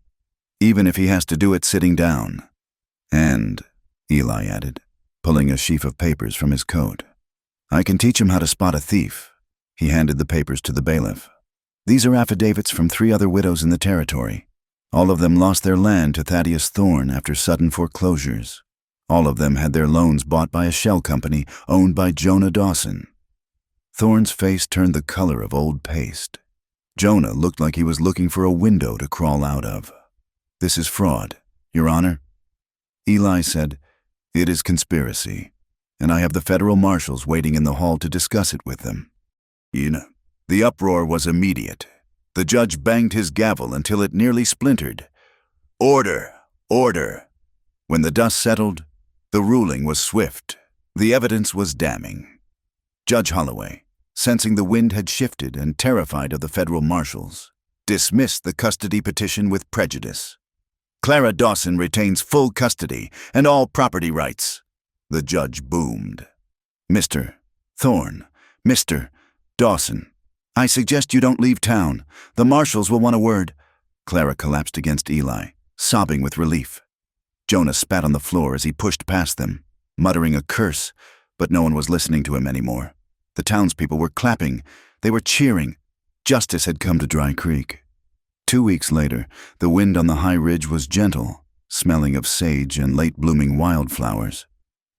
even if he has to do it sitting down. And," Eli added, pulling a sheaf of papers from his coat, "I can teach him how to spot a thief." He handed the papers to the bailiff. "These are affidavits from 3 other widows in the territory. All of them lost their land to Thaddeus Thorne after sudden foreclosures. All of them had their loans bought by a shell company owned by Jonah Dawson." Thorne's face turned the color of old paste. Jonah looked like he was looking for a window to crawl out of. "This is fraud, Your Honor." Eli said, "It is conspiracy, and I have the federal marshals waiting in the hall to discuss it with them." The uproar was immediate. The judge banged his gavel until it nearly splintered. "Order! Order!" When the dust settled, the ruling was swift. The evidence was damning. Judge Holloway, sensing the wind had shifted and terrified of the federal marshals, dismissed the custody petition with prejudice. "Clara Dawson retains full custody and all property rights," the judge boomed. "Mr. Thorne, Mr. Dawson, I suggest you don't leave town. The marshals will want a word." Clara collapsed against Eli, sobbing with relief. Jonah spat on the floor as he pushed past them, muttering a curse, but no one was listening to him anymore. The townspeople were clapping. They were cheering. Justice had come to Dry Creek. 2 weeks later, the wind on the high ridge was gentle, smelling of sage and late-blooming wildflowers.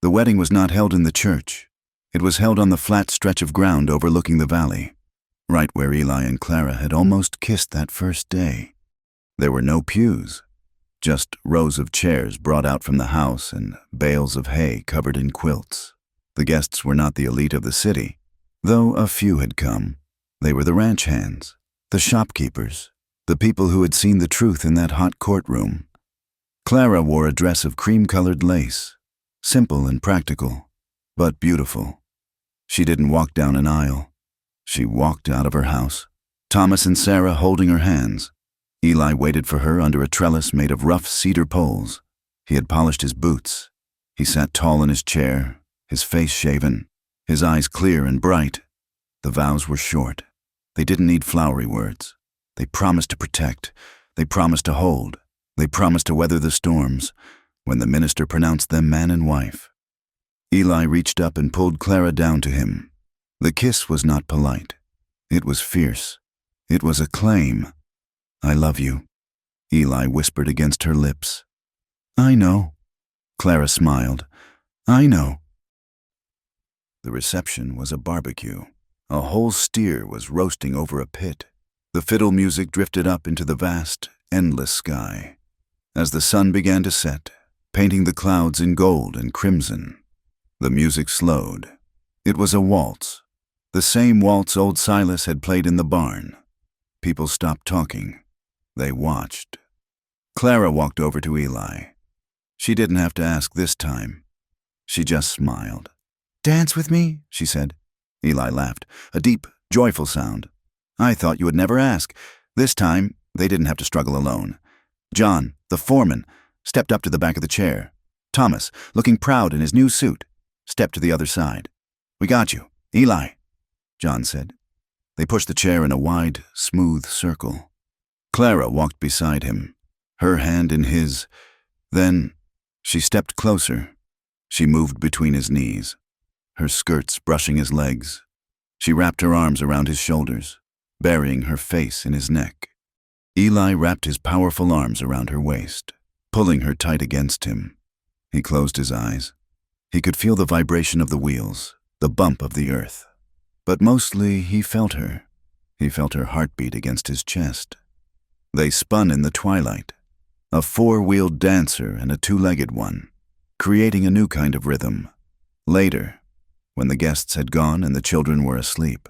The wedding was not held in the church. It was held on the flat stretch of ground overlooking the valley. right where Eli and Clara had almost kissed that first day. There were no pews, just rows of chairs brought out from the house and bales of hay covered in quilts. The guests were not the elite of the city, though a few had come. They were the ranch hands, the shopkeepers, the people who had seen the truth in that hot courtroom. Clara wore a dress of cream-colored lace, simple and practical, but beautiful. She didn't walk down an aisle. She walked out of her house, Thomas and Sarah holding her hands. Eli waited for her under a trellis made of rough cedar poles. He had polished his boots. He sat tall in his chair, his face shaven, his eyes clear and bright. The vows were short. They didn't need flowery words. They promised to protect. They promised to hold. They promised to weather the storms. When the minister pronounced them man and wife, Eli reached up and pulled Clara down to him. The kiss was not polite. It was fierce. It was a claim. "I love you," Eli whispered against her lips. "I know." Clara smiled. "I know." The reception was a barbecue. A whole steer was roasting over a pit. The fiddle music drifted up into the vast, endless sky. As the sun began to set, painting the clouds in gold and crimson, the music slowed. It was a waltz, the same waltz old Silas had played in the barn. People stopped talking. They watched. Clara walked over to Eli. She didn't have to ask this time. She just smiled. "Dance with me?" she said. Eli laughed, a deep, joyful sound. "I thought you would never ask." This time, they didn't have to struggle alone. John, the foreman, stepped up to the back of the chair. Thomas, looking proud in his new suit, stepped to the other side. "We got you, Eli," John said. They pushed the chair in a wide, smooth circle. Clara walked beside him, her hand in his. Then she stepped closer. She moved between his knees, her skirts brushing his legs. She wrapped her arms around his shoulders, burying her face in his neck. Eli wrapped his powerful arms around her waist, pulling her tight against him. He closed his eyes. He could feel the vibration of the wheels, the bump of the earth. But mostly he felt her. He felt her heartbeat against his chest. They spun in the twilight, a four-wheeled dancer and a two-legged one, creating a new kind of rhythm. Later, when the guests had gone and the children were asleep,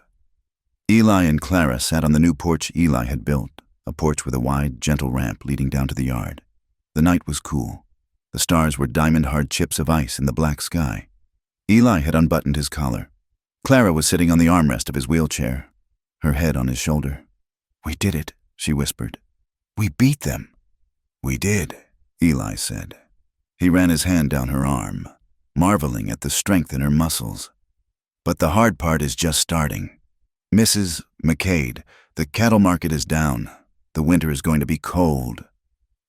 Eli and Clara sat on the new porch Eli had built, a porch with a wide, gentle ramp leading down to the yard. The night was cool. The stars were diamond-hard chips of ice in the black sky. Eli had unbuttoned his collar. Clara was sitting on the armrest of his wheelchair, her head on his shoulder. "We did it," she whispered. "We beat them." "We did," Eli said. He ran his hand down her arm, marveling at the strength in her muscles. "But the hard part is just starting. Mrs. McCade, the cattle market is down. The winter is going to be cold."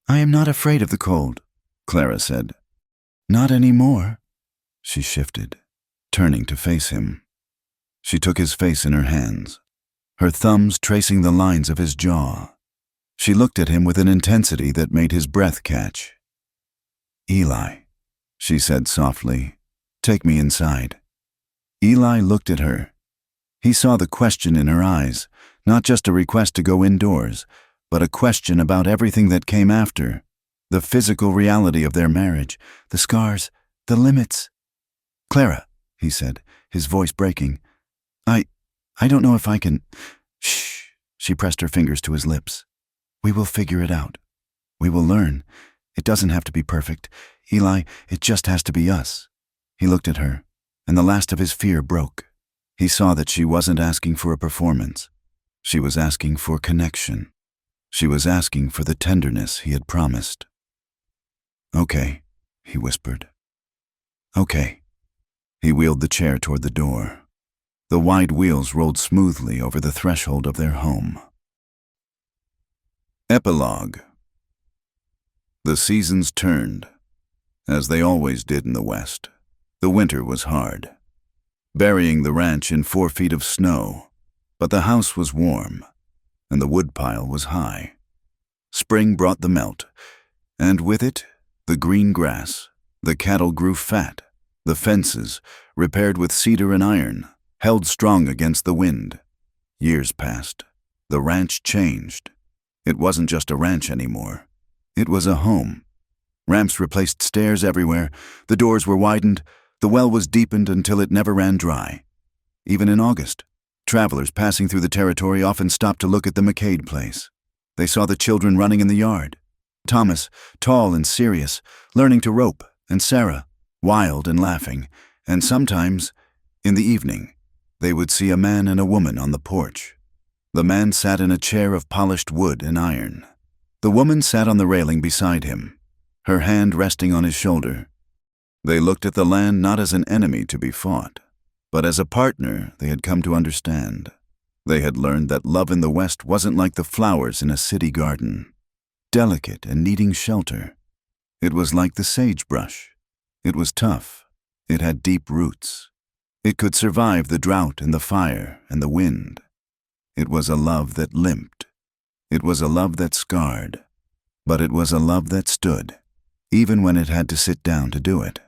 "I am not afraid of the cold," Clara said. "Not anymore." She shifted, turning to face him. She took his face in her hands, her thumbs tracing the lines of his jaw. She looked at him with an intensity that made his breath catch. "Eli," she said softly, "take me inside." Eli looked at her. He saw the question in her eyes, not just a request to go indoors, but a question about everything that came after, the physical reality of their marriage, the scars, the limits. "Clara," he said, his voice breaking, I don't know if I can." "Shh," she pressed her fingers to his lips. "We will figure it out. We will learn. It doesn't have to be perfect. Eli, it just has to be us." He looked at her, and the last of his fear broke. He saw that she wasn't asking for a performance. She was asking for connection. She was asking for the tenderness he had promised. "Okay," he whispered. "Okay." He wheeled the chair toward the door. The wide wheels rolled smoothly over the threshold of their home. Epilogue. The seasons turned, as they always did in the West. The winter was hard, burying the ranch in 4 feet of snow, but the house was warm, and the woodpile was high. Spring brought the melt, and with it, the green grass. The cattle grew fat. The fences, repaired with cedar and iron, held strong against the wind. Years passed. The ranch changed. It wasn't just a ranch anymore. It was a home. Ramps replaced stairs everywhere. The doors were widened. The well was deepened until it never ran dry. Even in August, travelers passing through the territory often stopped to look at the McCade place. They saw the children running in the yard. Thomas, tall and serious, learning to rope, and Sarah, wild and laughing. And sometimes, in the evening, they would see a man and a woman on the porch. The man sat in a chair of polished wood and iron. The woman sat on the railing beside him, her hand resting on his shoulder. They looked at the land not as an enemy to be fought, but as a partner they had come to understand. They had learned that love in the West wasn't like the flowers in a city garden, delicate and needing shelter. It was like the sagebrush. It was tough. It had deep roots. It could survive the drought and the fire and the wind. It was a love that limped. It was a love that scarred. But it was a love that stood, even when it had to sit down to do it.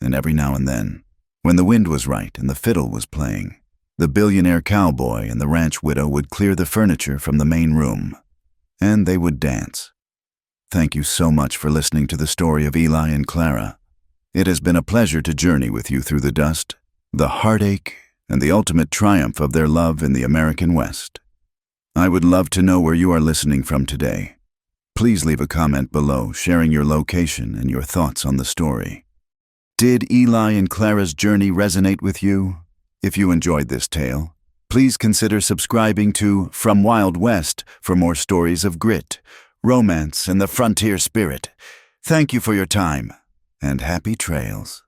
And every now and then, when the wind was right and the fiddle was playing, the billionaire cowboy and the ranch widow would clear the furniture from the main room, and they would dance. Thank you so much for listening to the story of Eli and Clara. It has been a pleasure to journey with you through the dust, the heartache, and the ultimate triumph of their love in the American West. I would love to know where you are listening from today. Please leave a comment below sharing your location and your thoughts on the story. Did Eli and Clara's journey resonate with you? If you enjoyed this tale, please consider subscribing to From Wild West for more stories of grit, romance, and the frontier spirit. Thank you for your time, and happy trails.